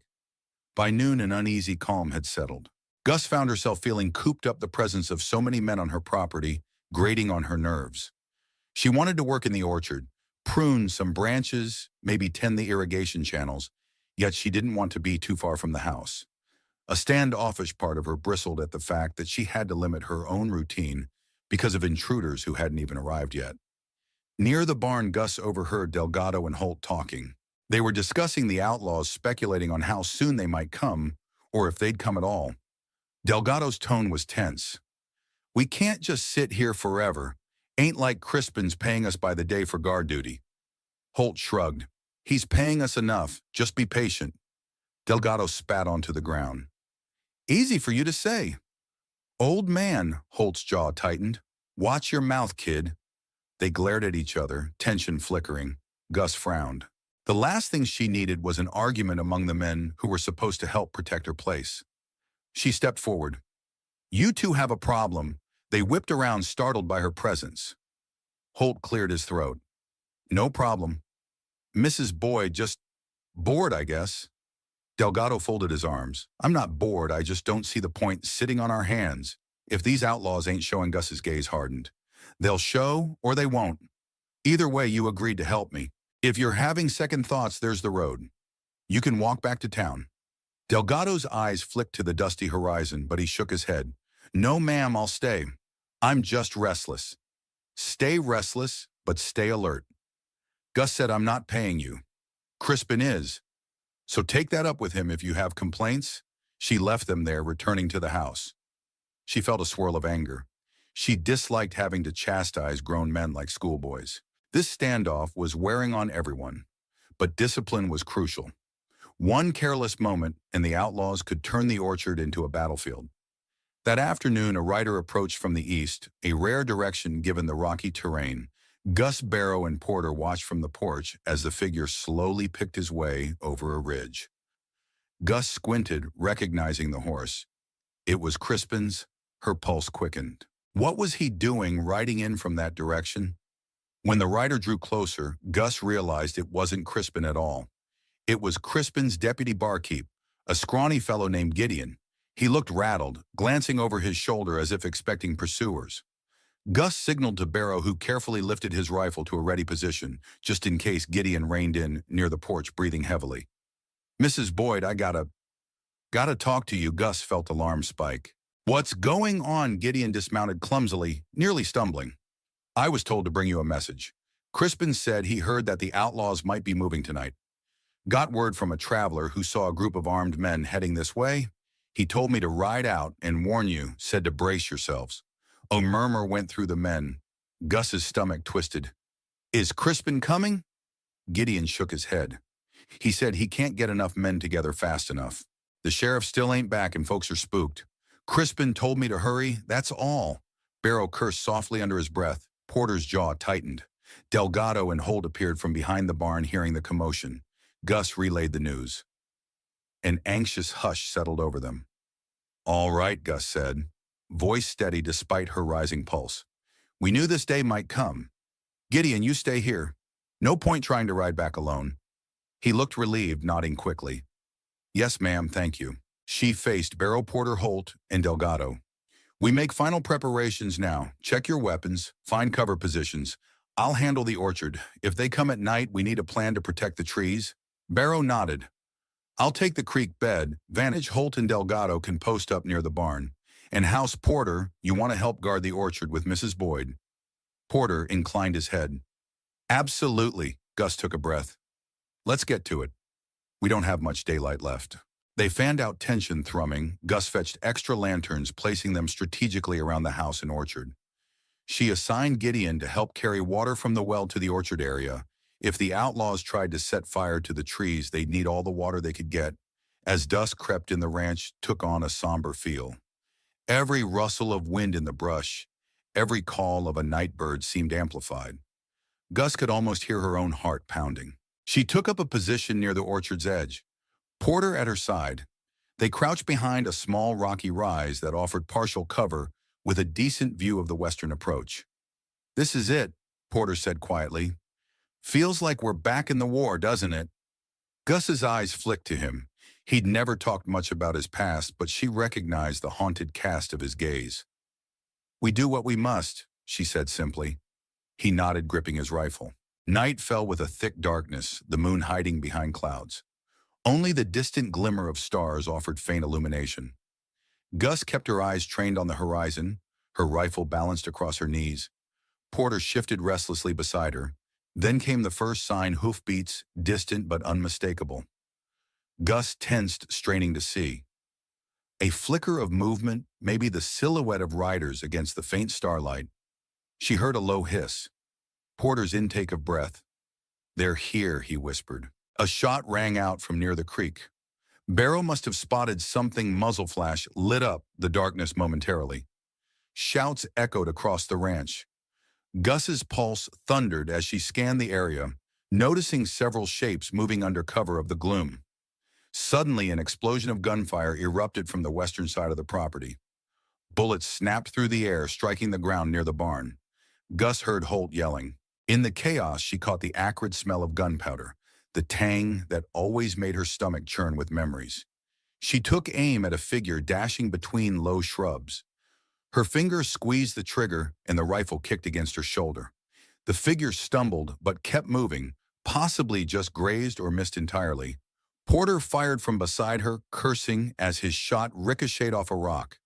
By noon, an uneasy calm had settled. Gus found herself feeling cooped up, the presence of so many men on her property, grating on her nerves. She wanted to work in the orchard, prune some branches, maybe tend the irrigation channels, yet she didn't want to be too far from the house. A standoffish part of her bristled at the fact that she had to limit her own routine because of intruders who hadn't even arrived yet. Near the barn, Gus overheard Delgado and Holt talking. They were discussing the outlaws, speculating on how soon they might come, or if they'd come at all. Delgado's tone was tense. "We can't just sit here forever. Ain't like Crispin's paying us by the day for guard duty." Holt shrugged. "He's paying us enough. Just be patient." Delgado spat onto the ground. "Easy for you to say." "Old man," Holt's jaw tightened. "Watch your mouth, kid." They glared at each other, tension flickering. Gus frowned. The last thing she needed was an argument among the men who were supposed to help protect her place. She stepped forward. "You two have a problem." They whipped around, startled by her presence. Holt cleared his throat. "No problem. Mrs. Boyd just bored, I guess." Delgado folded his arms. "I'm not bored, I just don't see the point sitting on our hands. If these outlaws ain't showing," Gus's gaze hardened. "They'll show or they won't. Either way, you agreed to help me. If you're having second thoughts, there's the road. You can walk back to town." Delgado's eyes flicked to the dusty horizon, but he shook his head. "No, ma'am, I'll stay. I'm just restless." "Stay restless, but stay alert." Gus said, "I'm not paying you. Crispin is. So take that up with him if you have complaints." She left them there, returning to the house. She felt a swirl of anger. She disliked having to chastise grown men like schoolboys. This standoff was wearing on everyone, but discipline was crucial. One careless moment, and the outlaws could turn the orchard into a battlefield. That afternoon, a rider approached from the east, a rare direction given the rocky terrain. Gus, Barrow, and Porter watched from the porch as the figure slowly picked his way over a ridge. Gus squinted, recognizing the horse. It was Crispin's. Her pulse quickened. What was he doing riding in from that direction? When the rider drew closer, Gus realized it wasn't Crispin at all. It was Crispin's deputy barkeep, a scrawny fellow named Gideon. He looked rattled, glancing over his shoulder as if expecting pursuers. Gus signaled to Barrow, who carefully lifted his rifle to a ready position, just in case Gideon reined in near the porch, breathing heavily. "Mrs. Boyd, I gotta talk to you." Gus felt alarm spike. "What's going on?" Gideon dismounted clumsily, nearly stumbling. "I was told to bring you a message. Crispin said he heard that the outlaws might be moving tonight. Got word from a traveler who saw a group of armed men heading this way. He told me to ride out and warn you, said to brace yourselves." A murmur went through the men. Gus's stomach twisted. "Is Crispin coming?" Gideon shook his head. "He said he can't get enough men together fast enough. The sheriff still ain't back and folks are spooked. Crispin told me to hurry, that's all." Barrow cursed softly under his breath. Porter's jaw tightened. Delgado and Holt appeared from behind the barn, hearing the commotion. Gus relayed the news. An anxious hush settled over them. "All right," Gus said, voice steady despite her rising pulse. "We knew this day might come. Gideon, you stay here. No point trying to ride back alone." He looked relieved, nodding quickly. "Yes, ma'am, thank you." She faced Barrow, Porter, Holt, and Delgado. "We make final preparations now. Check your weapons, find cover positions. I'll handle the orchard. If they come at night, we need a plan to protect the trees." Barrow nodded. "I'll take the creek bed. Vantage, Holt and Delgado can post up near the barn. And House Porter, you want to help guard the orchard with Mrs. Boyd." Porter inclined his head. "Absolutely." Gus took a breath. "Let's get to it. We don't have much daylight left." They fanned out tension thrumming. Gus fetched extra lanterns, placing them strategically around the house and orchard. She assigned Gideon to help carry water from the well to the orchard area. If the outlaws tried to set fire to the trees, they'd need all the water they could get. As dusk crept in, the ranch took on a somber feel. Every rustle of wind in the brush, every call of a night bird seemed amplified. Gus could almost hear her own heart pounding. She took up a position near the orchard's edge. Porter at her side. They crouched behind a small rocky rise that offered partial cover with a decent view of the western approach. "This is it," Porter said quietly. "Feels like we're back in the war, doesn't it?" Gus's eyes flicked to him. He'd never talked much about his past, but she recognized the haunted cast of his gaze. "We do what we must," she said simply. He nodded, gripping his rifle. Night fell with a thick darkness, the moon hiding behind clouds. Only the distant glimmer of stars offered faint illumination. Gus kept her eyes trained on the horizon, her rifle balanced across her knees. Porter shifted restlessly beside her. Then came the first sign, hoofbeats, distant but unmistakable. Gus tensed, straining to see. A flicker of movement, maybe the silhouette of riders against the faint starlight. She heard a low hiss. Porter's intake of breath. "They're here," he whispered. A shot rang out from near the creek. Barrow must have spotted something. Muzzle flash lit up the darkness momentarily. Shouts echoed across the ranch. Gus's pulse thundered as she scanned the area, noticing several shapes moving under cover of the gloom. Suddenly, an explosion of gunfire erupted from the western side of the property. Bullets snapped through the air, striking the ground near the barn. Gus heard Holt yelling. In the chaos, she caught the acrid smell of gunpowder, the tang that always made her stomach churn with memories. She took aim at a figure dashing between low shrubs. Her fingers squeezed the trigger and the rifle kicked against her shoulder. The figure stumbled but kept moving, possibly just grazed or missed entirely. Porter fired from beside her, cursing as his shot ricocheted off a rock.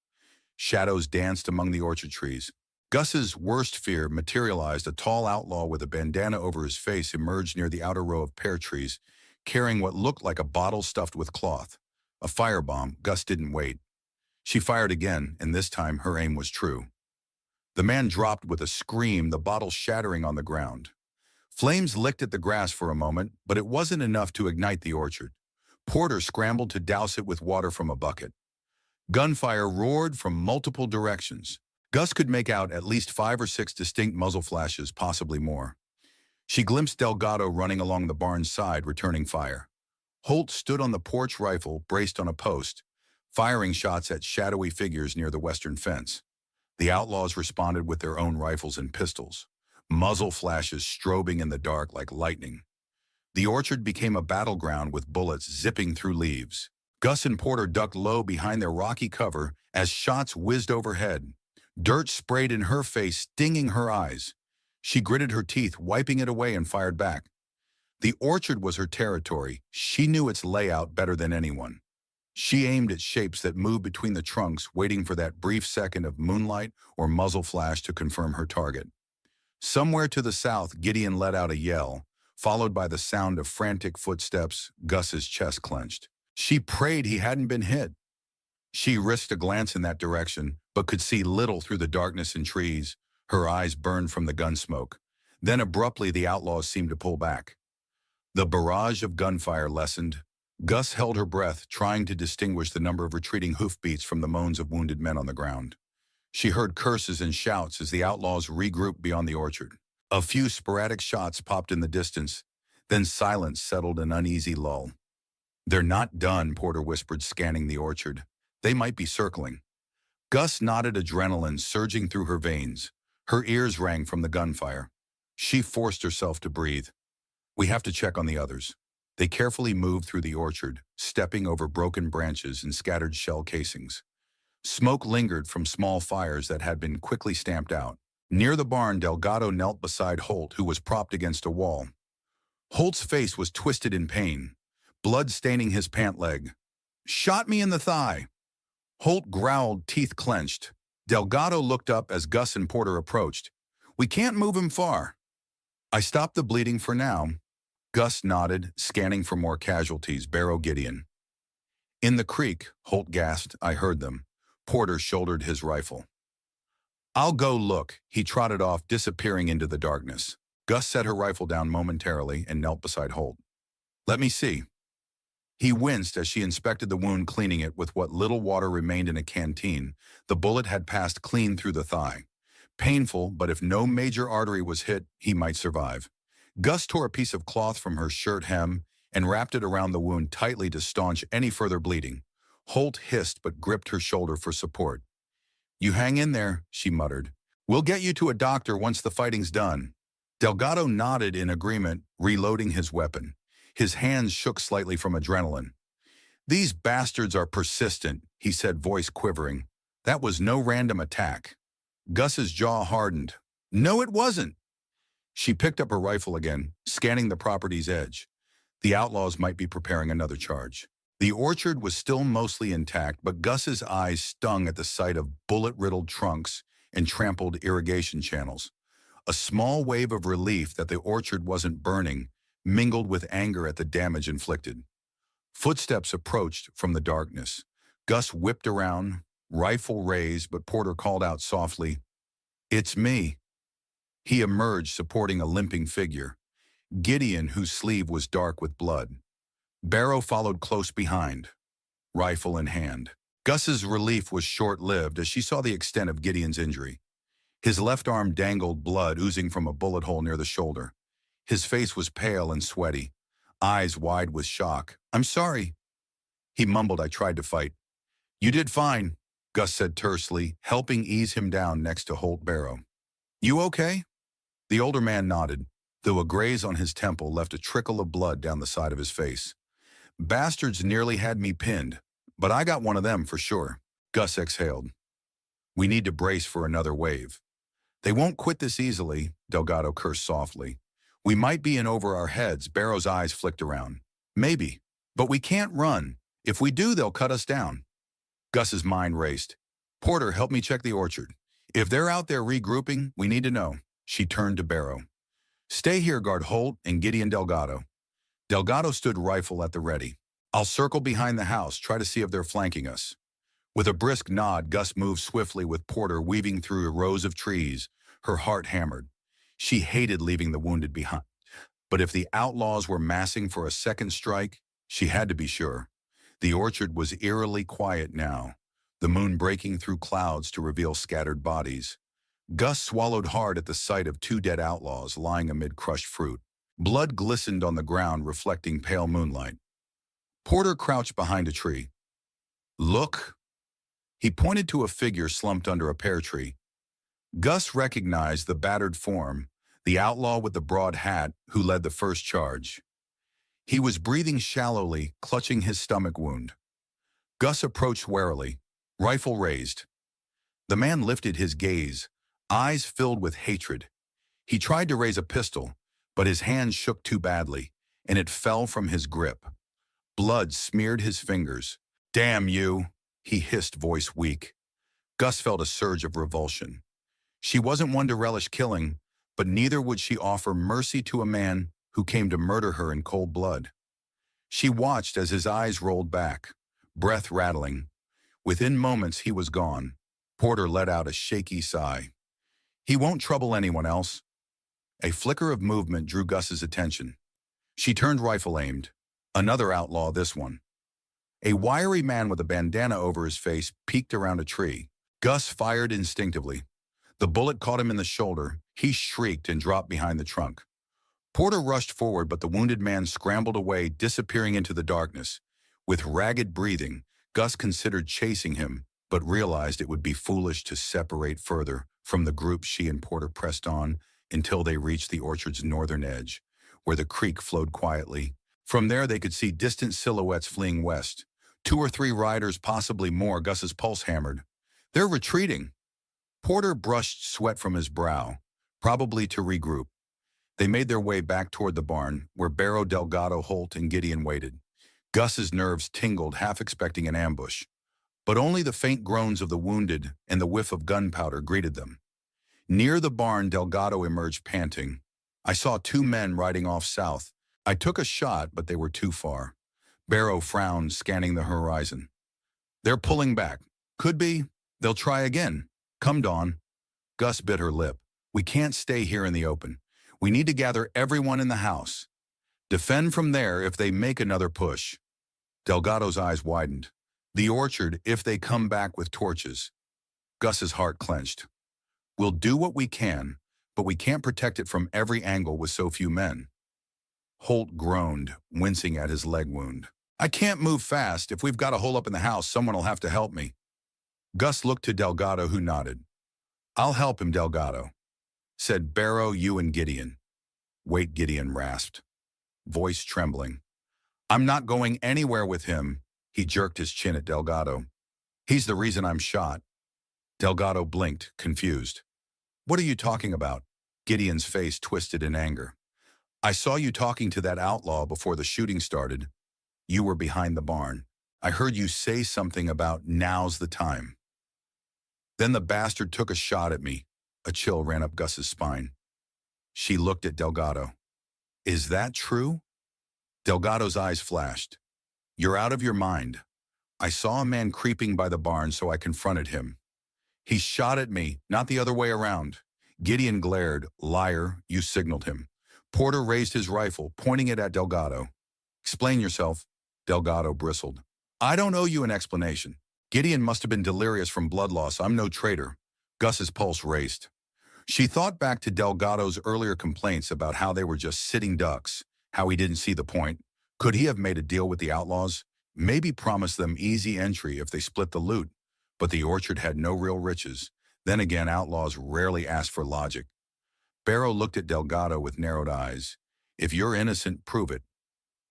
Shadows danced among the orchard trees. Gus's worst fear materialized. A tall outlaw with a bandana over his face emerged near the outer row of pear trees, carrying what looked like a bottle stuffed with cloth. A firebomb. Gus didn't wait. She fired again, and this time her aim was true. The man dropped with a scream, the bottle shattering on the ground. Flames licked at the grass for a moment, but it wasn't enough to ignite the orchard. Porter scrambled to douse it with water from a bucket. Gunfire roared from multiple directions. Gus could make out at least 5 or 6 distinct muzzle flashes, possibly more. She glimpsed Delgado running along the barn's side, returning fire. Holt stood on the porch, rifle braced on a post, firing shots at shadowy figures near the western fence. The outlaws responded with their own rifles and pistols, muzzle flashes strobing in the dark like lightning. The orchard became a battleground with bullets zipping through leaves. Gus and Porter ducked low behind their rocky cover as shots whizzed overhead. Dirt sprayed in her face, stinging her eyes. She gritted her teeth, wiping it away, and fired back. The orchard was her territory. She knew its layout better than anyone. She aimed at shapes that moved between the trunks, waiting for that brief second of moonlight or muzzle flash to confirm her target. Somewhere to the south, Gideon let out a yell, followed by the sound of frantic footsteps. Gus's chest clenched. She prayed he hadn't been hit. She risked a glance in that direction, but could see little through the darkness and trees. Her eyes burned from the gun smoke. Then abruptly the outlaws seemed to pull back. The barrage of gunfire lessened. Gus held her breath, trying to distinguish the number of retreating hoofbeats from the moans of wounded men on the ground. She heard curses and shouts as the outlaws regrouped beyond the orchard. A few sporadic shots popped in the distance, then silence settled an uneasy lull. "They're not done," Porter whispered, scanning the orchard. "They might be circling." Gus nodded, adrenaline surging through her veins. Her ears rang from the gunfire. She forced herself to breathe. "We have to check on the others." They carefully moved through the orchard, stepping over broken branches and scattered shell casings. Smoke lingered from small fires that had been quickly stamped out. Near the barn, Delgado knelt beside Holt, who was propped against a wall. Holt's face was twisted in pain, blood staining his pant leg. "Shot me in the thigh." Holt growled, teeth clenched. Delgado looked up as Gus and Porter approached. "We can't move him far." "I stopped the bleeding for now." Gus nodded, scanning for more casualties. Barrow, Gideon. "In the creek," Holt gasped. "I heard them." Porter shouldered his rifle. "I'll go look." He trotted off, disappearing into the darkness. Gus set her rifle down momentarily and knelt beside Holt. "Let me see." He winced as she inspected the wound, cleaning it with what little water remained in a canteen. The bullet had passed clean through the thigh. Painful, but if no major artery was hit, he might survive. Gus tore a piece of cloth from her shirt hem and wrapped it around the wound tightly to staunch any further bleeding. Holt hissed but gripped her shoulder for support. "You hang in there," she muttered. "We'll get you to a doctor once the fighting's done." Delgado nodded in agreement, reloading his weapon. His hands shook slightly from adrenaline. "These bastards are persistent," he said, voice quivering. "That was no random attack." Gus's jaw hardened. "No, it wasn't." She picked up her rifle again, scanning the property's edge. The outlaws might be preparing another charge. The orchard was still mostly intact, but Gus's eyes stung at the sight of bullet-riddled trunks and trampled irrigation channels. A small wave of relief that the orchard wasn't burning mingled with anger at the damage inflicted. Footsteps approached from the darkness. Gus whipped around, rifle raised, but Porter called out softly, "It's me." He emerged supporting a limping figure, Gideon, whose sleeve was dark with blood. Barrow followed close behind, rifle in hand. Gus's relief was short-lived as she saw the extent of Gideon's injury. His left arm dangled, blood oozing from a bullet hole near the shoulder. His face was pale and sweaty, eyes wide with shock. "I'm sorry." He mumbled, "I tried to fight." "You did fine," Gus said tersely, helping ease him down next to Holt Barrow. "You okay?" The older man nodded, though a graze on his temple left a trickle of blood down the side of his face. "Bastards nearly had me pinned, but I got one of them for sure." Gus exhaled. "We need to brace for another wave." "They won't quit this easily," Delgado cursed softly. "We might be in over our heads." Barrow's eyes flicked around. "Maybe, but we can't run. If we do, they'll cut us down." Gus's mind raced. "Porter, help me check the orchard. If they're out there regrouping, we need to know." She turned to Barrow. "Stay here, guard Holt and Gideon Delgado." Delgado stood, rifle at the ready. "I'll circle behind the house, try to see if they're flanking us." With a brisk nod, Gus moved swiftly with Porter weaving through rows of trees, her heart hammered. She hated leaving the wounded behind. But if the outlaws were massing for a second strike, she had to be sure. The orchard was eerily quiet now, the moon breaking through clouds to reveal scattered bodies. Gus swallowed hard at the sight of two dead outlaws lying amid crushed fruit. Blood glistened on the ground, reflecting pale moonlight. Porter crouched behind a tree. "Look." He pointed to a figure slumped under a pear tree. Gus recognized the battered form, the outlaw with the broad hat who led the first charge. He was breathing shallowly, clutching his stomach wound. Gus approached warily, rifle raised. The man lifted his gaze, eyes filled with hatred. He tried to raise a pistol, but his hand shook too badly, and it fell from his grip. Blood smeared his fingers. "Damn you," he hissed, voice weak. Gus felt a surge of revulsion. She wasn't one to relish killing, but neither would she offer mercy to a man who came to murder her in cold blood. She watched as his eyes rolled back, breath rattling. Within moments he was gone. Porter let out a shaky sigh. "He won't trouble anyone else." A flicker of movement drew Gus's attention. She turned, rifle aimed. Another outlaw, this one. A wiry man with a bandana over his face peeked around a tree. Gus fired instinctively. The bullet caught him in the shoulder. He shrieked and dropped behind the trunk. Porter rushed forward, but the wounded man scrambled away, disappearing into the darkness. With ragged breathing, Gus considered chasing him, but realized it would be foolish to separate further from the group. She and Porter pressed on until they reached the orchard's northern edge, where the creek flowed quietly. From there, they could see distant silhouettes fleeing west. 2 or 3 riders, possibly more. Gus's pulse hammered. "They're retreating." Porter brushed sweat from his brow, probably to regroup. They made their way back toward the barn, where Barrow, Delgado, Holt, and Gideon waited. Gus's nerves tingled, half expecting an ambush. But only the faint groans of the wounded and the whiff of gunpowder greeted them. Near the barn, Delgado emerged panting. "I saw 2 men riding off south. I took a shot, but they were too far." Barrow frowned, scanning the horizon. "They're pulling back. Could be. They'll try again. Come dawn." Gus bit her lip. "We can't stay here in the open. We need to gather everyone in the house. Defend from there if they make another push." Delgado's eyes widened. "The orchard, if they come back with torches." Gus's heart clenched. "We'll do what we can, but we can't protect it from every angle with so few men." Holt groaned, wincing at his leg wound. I can't move fast. If we've got a hole up in the house, someone will have to help me. Gus looked to Delgado, who nodded. I'll help him, Delgado, said Barrow, you and Gideon. Wait, Gideon rasped, voice trembling. I'm not going anywhere with him. He jerked his chin at Delgado. He's the reason I'm shot. Delgado blinked, confused. What are you talking about? Gideon's face twisted in anger. I saw you talking to that outlaw before the shooting started. You were behind the barn. I heard you say something about now's the time. Then the bastard took a shot at me. A chill ran up Gus's spine. She looked at Delgado. Is that true? Delgado's eyes flashed. You're out of your mind. I saw a man creeping by the barn, so I confronted him. He shot at me, not the other way around. Gideon glared. Liar, you signaled him. Porter raised his rifle, pointing it at Delgado. Explain yourself. Delgado bristled. I don't owe you an explanation. Gideon must have been delirious from blood loss. I'm no traitor. Gus's pulse raced. She thought back to Delgado's earlier complaints about how they were just sitting ducks, how he didn't see the point. Could he have made a deal with the outlaws? Maybe promised them easy entry if they split the loot. But the orchard had no real riches. Then again, outlaws rarely ask for logic. Barrow looked at Delgado with narrowed eyes. If you're innocent, prove it.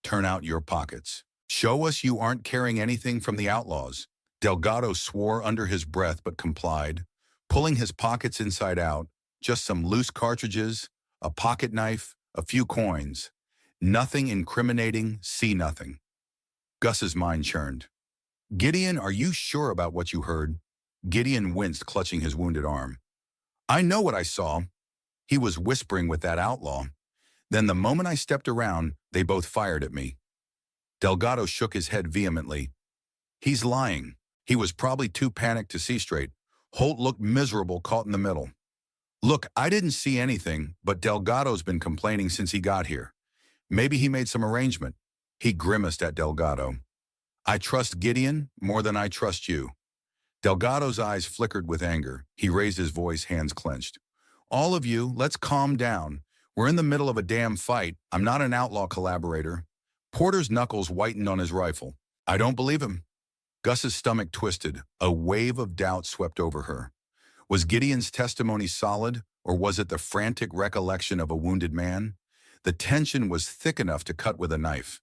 Turn out your pockets. Show us you aren't carrying anything from the outlaws. Delgado swore under his breath but complied, pulling his pockets inside out, just some loose cartridges, a pocket knife, a few coins. Nothing incriminating, see nothing. Gus's mind churned. Gideon, are you sure about what you heard? Gideon winced, clutching his wounded arm. I know what I saw. He was whispering with that outlaw. Then the moment I stepped around, they both fired at me. Delgado shook his head vehemently. He's lying. He was probably too panicked to see straight. Holt looked miserable, caught in the middle. Look, I didn't see anything, but Delgado's been complaining since he got here. Maybe he made some arrangement. He grimaced at Delgado. I trust Gideon more than I trust you. Delgado's eyes flickered with anger. He raised his voice, hands clenched. All of you, let's calm down. We're in the middle of a damn fight. I'm not an outlaw collaborator. Porter's knuckles whitened on his rifle. I don't believe him. Gus's stomach twisted. A wave of doubt swept over her. Was Gideon's testimony solid, or was it the frantic recollection of a wounded man? The tension was thick enough to cut with a knife.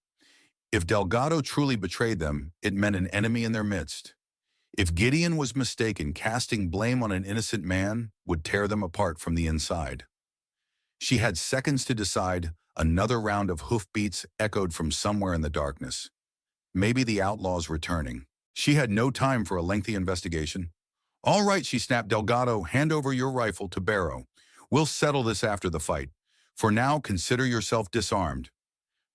If Delgado truly betrayed them, it meant an enemy in their midst. If Gideon was mistaken, casting blame on an innocent man would tear them apart from the inside. She had seconds to decide. Another round of hoofbeats echoed from somewhere in the darkness. Maybe the outlaws returning. She had no time for a lengthy investigation. All right, she snapped. Delgado, hand over your rifle to Barrow. We'll settle this after the fight. For now, consider yourself disarmed.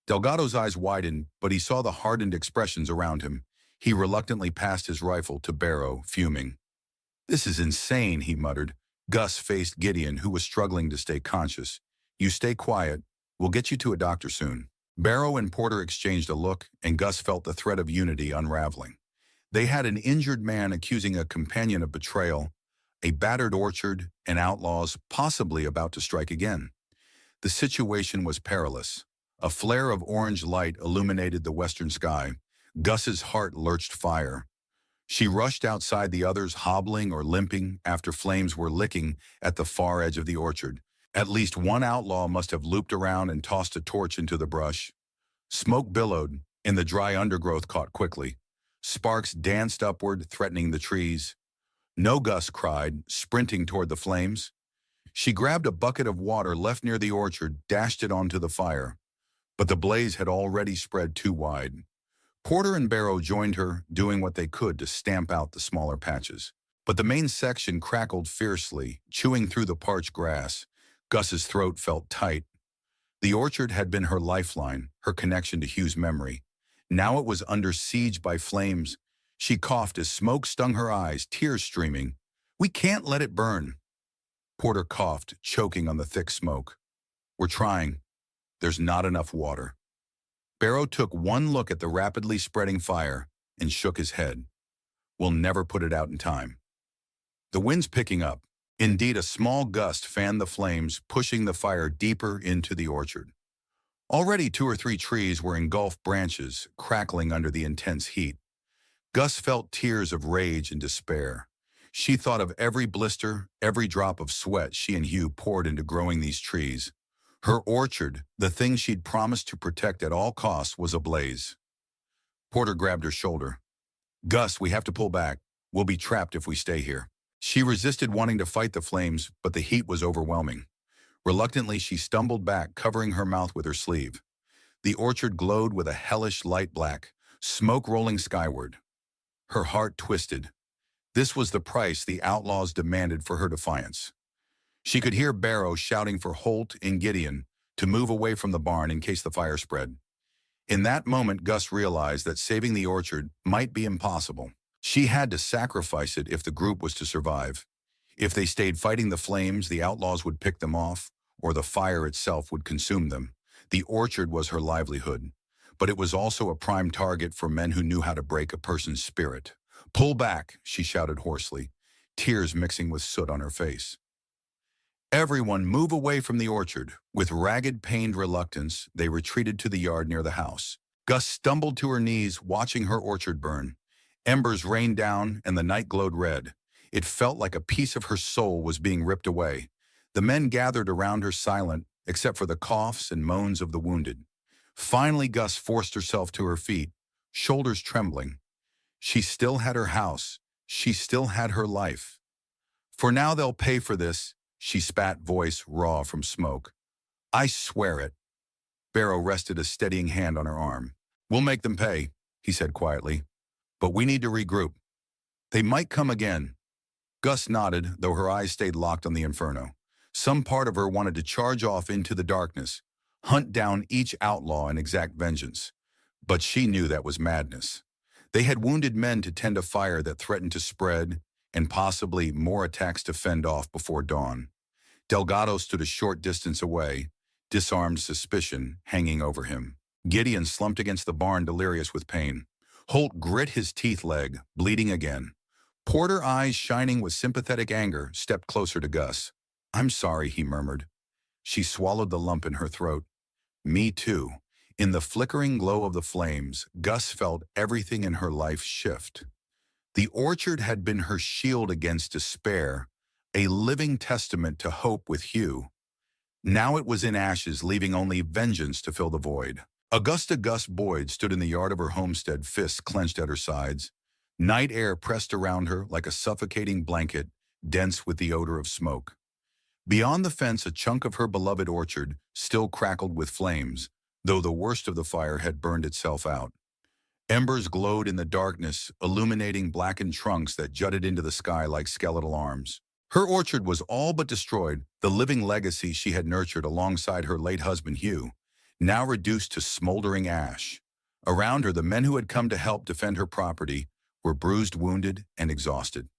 Delgado's eyes widened, but he saw the hardened expressions around him. He reluctantly passed his rifle to Barrow, fuming. This is insane, he muttered. Gus faced Gideon, who was struggling to stay conscious. You stay quiet. We'll get you to a doctor soon. Barrow and Porter exchanged a look, and Gus felt the thread of unity unraveling. They had an injured man accusing a companion of betrayal, a battered orchard, and outlaws possibly about to strike again. The situation was perilous. A flare of orange light illuminated the western sky. Gus's heart lurched fire. She rushed outside, the others hobbling or limping after flames were licking at the far edge of the orchard. At least one outlaw must have looped around and tossed a torch into the brush. Smoke billowed, and the dry undergrowth caught quickly. Sparks danced upward, threatening the trees. No, Gus cried, sprinting toward the flames. She grabbed a bucket of water left near the orchard, dashed it onto the fire. But the blaze had already spread too wide. Porter and Barrow joined her, doing what they could to stamp out the smaller patches. But the main section crackled fiercely, chewing through the parched grass. Gus's throat felt tight. The orchard had been her lifeline, her connection to Hugh's memory. Now it was under siege by flames. She coughed as smoke stung her eyes, tears streaming. We can't let it burn. Porter coughed, choking on the thick smoke. We're trying. There's not enough water. Barrow took one look at the rapidly spreading fire and shook his head. We'll never put it out in time. The wind's picking up. Indeed, a small gust fanned the flames, pushing the fire deeper into the orchard. Already 2 or 3 trees were engulfed branches, crackling under the intense heat. Gus felt tears of rage and despair. She thought of every blister, every drop of sweat she and Hugh poured into growing these trees. Her orchard, the thing she'd promised to protect at all costs, was ablaze. Porter grabbed her shoulder. "Gus, we have to pull back. We'll be trapped if we stay here." She resisted wanting to fight the flames, but the heat was overwhelming. Reluctantly, she stumbled back, covering her mouth with her sleeve. The orchard glowed with a hellish light black, smoke rolling skyward. Her heart twisted. This was the price the outlaws demanded for her defiance. She could hear Barrow shouting for Holt and Gideon to move away from the barn in case the fire spread. In that moment, Gus realized that saving the orchard might be impossible. She had to sacrifice it if the group was to survive. If they stayed fighting the flames, the outlaws would pick them off, or the fire itself would consume them. The orchard was her livelihood, but it was also a prime target for men who knew how to break a person's spirit. "Pull back," she shouted hoarsely, tears mixing with soot on her face. Everyone move away from the orchard. With ragged, pained reluctance, they retreated to the yard near the house. Gus stumbled to her knees, watching her orchard burn. Embers rained down, and the night glowed red. It felt like a piece of her soul was being ripped away. The men gathered around her silent, except for the coughs and moans of the wounded. Finally, Gus forced herself to her feet, shoulders trembling. She still had her house. She still had her life. "For now they'll pay for this," she spat, voice raw from smoke. "I swear it." Barrow rested a steadying hand on her arm. "We'll make them pay," he said quietly. "But we need to regroup. They might come again." Gus nodded, though her eyes stayed locked on the inferno. Some part of her wanted to charge off into the darkness, hunt down each outlaw and exact vengeance. But she knew that was madness. They had wounded men to tend a fire that threatened to spread, and possibly more attacks to fend off before dawn. Delgado stood a short distance away, disarmed suspicion hanging over him. Gideon slumped against the barn, delirious with pain. Holt grit his teeth leg, bleeding again. Porter, eyes shining with sympathetic anger, stepped closer to Gus. "I'm sorry," he murmured. She swallowed the lump in her throat. "Me too." In the flickering glow of the flames, Gus felt everything in her life shift. The orchard had been her shield against despair, a living testament to hope with Hugh. Now it was in ashes, leaving only vengeance to fill the void. Augusta Gus Boyd stood in the yard of her homestead, fists clenched at her sides. Night air pressed around her like a suffocating blanket, dense with the odor of smoke. Beyond the fence, a chunk of her beloved orchard still crackled with flames, though the worst of the fire had burned itself out. Embers glowed in the darkness, illuminating blackened trunks that jutted into the sky like skeletal arms. Her orchard was all but destroyed, the living legacy she had nurtured alongside her late husband Hugh, now reduced to smoldering ash. Around her, the men who had come to help defend her property were bruised, wounded, and exhausted.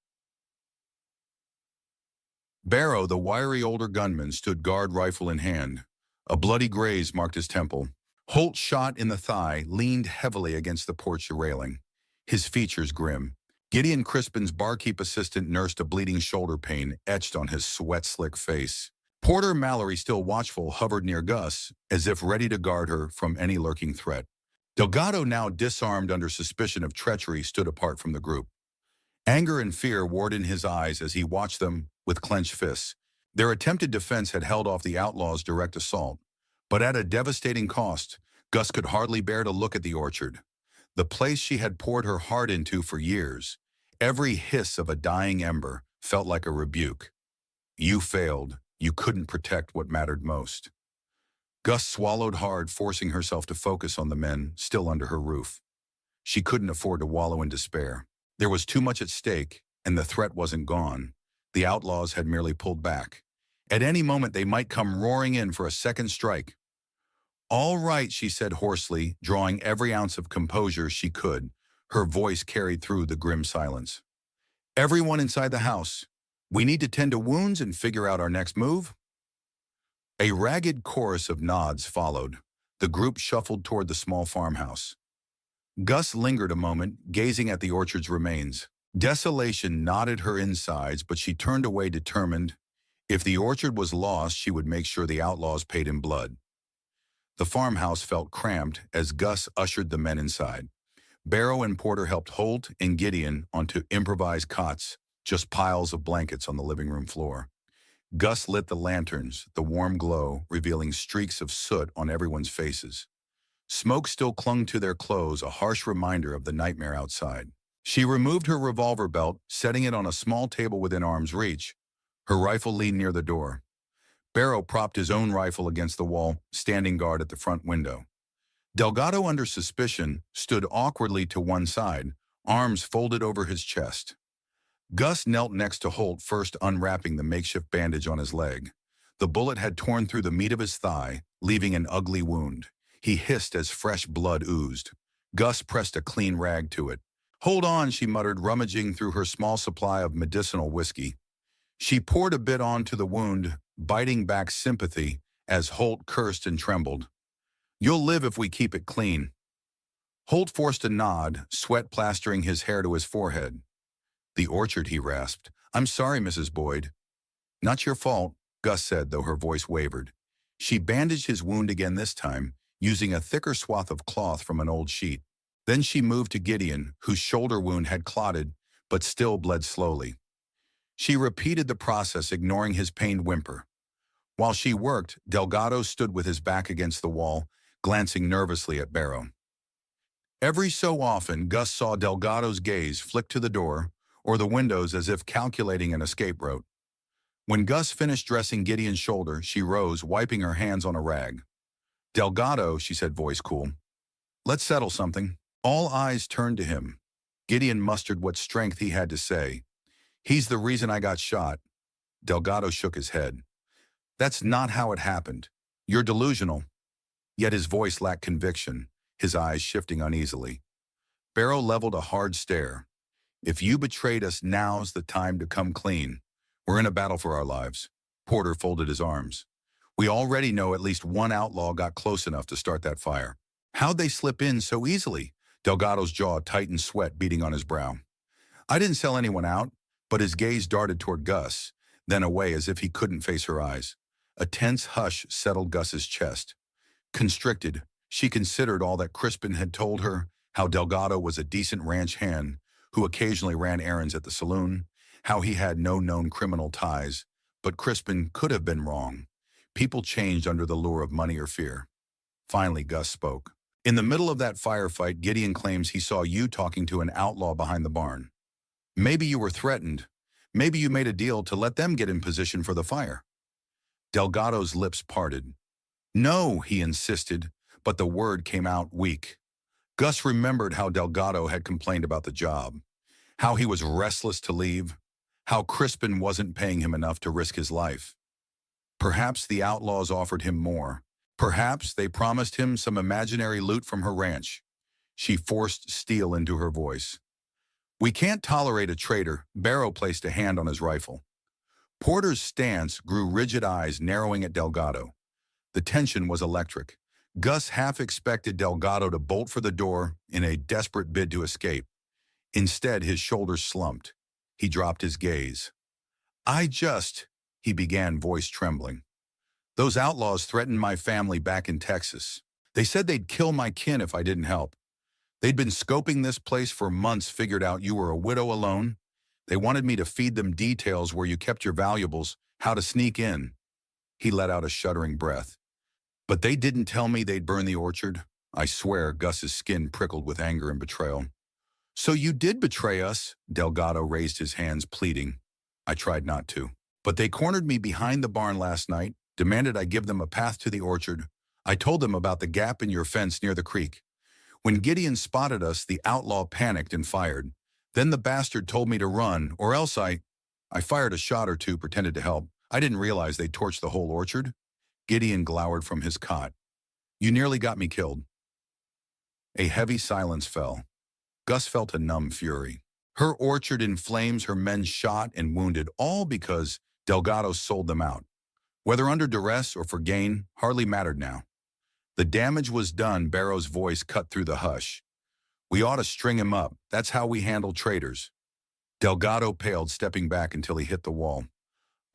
Barrow, the wiry older gunman, stood guard, rifle in hand. A bloody graze marked his temple. Holt, shot in the thigh, leaned heavily against the porch railing, his features grim. Gideon Crispin's barkeep assistant nursed a bleeding shoulder pain etched on his sweat-slick face. Porter Mallory, still watchful, hovered near Gus, as if ready to guard her from any lurking threat. Delgado, now disarmed under suspicion of treachery, stood apart from the group. Anger and fear warred in his eyes as he watched them with clenched fists. Their attempted defense had held off the outlaws' direct assault, but at a devastating cost. Gus could hardly bear to look at the orchard, the place she had poured her heart into for years. Every hiss of a dying ember felt like a rebuke. You failed. You couldn't protect what mattered most. Gus swallowed hard, forcing herself to focus on the men still under her roof. She couldn't afford to wallow in despair. There was too much at stake, and the threat wasn't gone. The outlaws had merely pulled back. At any moment, they might come roaring in for a second strike. "All right," she said hoarsely, drawing every ounce of composure she could. Her voice carried through the grim silence. "Everyone inside the house. We need to tend to wounds and figure out our next move." A ragged chorus of nods followed. The group shuffled toward the small farmhouse. Gus lingered a moment, gazing at the orchard's remains. Desolation knotted her insides, but she turned away determined. If the orchard was lost, she would make sure the outlaws paid in blood. The farmhouse felt cramped as Gus ushered the men inside. Barrow and Porter helped Holt and Gideon onto improvised cots, just piles of blankets on the living room floor. Gus lit the lanterns, the warm glow revealing streaks of soot on everyone's faces. Smoke still clung to their clothes, a harsh reminder of the nightmare outside. She removed her revolver belt, setting it on a small table within arm's reach. Her rifle leaned near the door. Barrow propped his own rifle against the wall, standing guard at the front window. Delgado, under suspicion, stood awkwardly to one side, arms folded over his chest. Gus knelt next to Holt, first unwrapping the makeshift bandage on his leg. The bullet had torn through the meat of his thigh, leaving an ugly wound. He hissed as fresh blood oozed. Gus pressed a clean rag to it. "Hold on," she muttered, rummaging through her small supply of medicinal whiskey. She poured a bit onto the wound, biting back sympathy as Holt cursed and trembled. "You'll live if we keep it clean." Holt forced a nod, sweat plastering his hair to his forehead. "The orchard," he rasped. "I'm sorry, Mrs. Boyd." "Not your fault," Gus said, though her voice wavered. She bandaged his wound again, this time, using a thicker swath of cloth from an old sheet. Then she moved to Gideon, whose shoulder wound had clotted, but still bled slowly. She repeated the process, ignoring his pained whimper. While she worked, Delgado stood with his back against the wall, glancing nervously at Barrow. Every so often, Gus saw Delgado's gaze flick to the door or the windows as if calculating an escape route. When Gus finished dressing Gideon's shoulder, she rose, wiping her hands on a rag. "Delgado," she said, voice cool. "Let's settle something." All eyes turned to him. Gideon mustered what strength he had to say. "He's the reason I got shot." Delgado shook his head. "That's not how it happened. You're delusional." Yet his voice lacked conviction, his eyes shifting uneasily. Barrow leveled a hard stare. "If you betrayed us, now's the time to come clean. We're in a battle for our lives." Porter folded his arms. "We already know at least one outlaw got close enough to start that fire. How'd they slip in so easily?" Delgado's jaw tightened, sweat beading on his brow. "I didn't sell anyone out," but his gaze darted toward Gus, then away as if he couldn't face her eyes. A tense hush settled Gus's chest. Constricted, she considered all that Crispin had told her, how Delgado was a decent ranch hand who occasionally ran errands at the saloon, how he had no known criminal ties, but Crispin could have been wrong. People changed under the lure of money or fear. Finally, Gus spoke. "In the middle of that firefight, Gideon claims he saw you talking to an outlaw behind the barn. Maybe you were threatened. Maybe you made a deal to let them get in position for the fire." Delgado's lips parted. "No," he insisted, but the word came out weak. Gus remembered how Delgado had complained about the job, how he was restless to leave, how Crispin wasn't paying him enough to risk his life. Perhaps the outlaws offered him more. Perhaps they promised him some imaginary loot from her ranch. She forced steel into her voice. "We can't tolerate a traitor." Barrow placed a hand on his rifle. Porter's stance grew rigid, eyes narrowing at Delgado. The tension was electric. Gus half expected Delgado to bolt for the door in a desperate bid to escape. Instead, his shoulders slumped. He dropped his gaze. He began, voice trembling. "Those outlaws threatened my family back in Texas. They said they'd kill my kin if I didn't help. They'd been scoping this place for months, figured out you were a widow alone. They wanted me to feed them details where you kept your valuables, how to sneak in." He let out a shuddering breath. "But they didn't tell me they'd burn the orchard." I swear, Gus's skin prickled with anger and betrayal. "So you did betray us?" Delgado raised his hands, pleading. I tried not to. "But they cornered me behind the barn last night, demanded I give them a path to the orchard. I told them about the gap in your fence near the creek. When Gideon spotted us, the outlaw panicked and fired. Then the bastard told me to run, or else I fired a shot or two, pretended to help. I didn't realize they'd torched the whole orchard." Gideon glowered from his cot. "You nearly got me killed." A heavy silence fell. Gus felt a numb fury. Her orchard in flames, her men shot and wounded, all because Delgado sold them out. Whether under duress or for gain, hardly mattered now. The damage was done. Barrow's voice cut through the hush. "We ought to string him up. That's how we handle traitors." Delgado paled, stepping back until he hit the wall.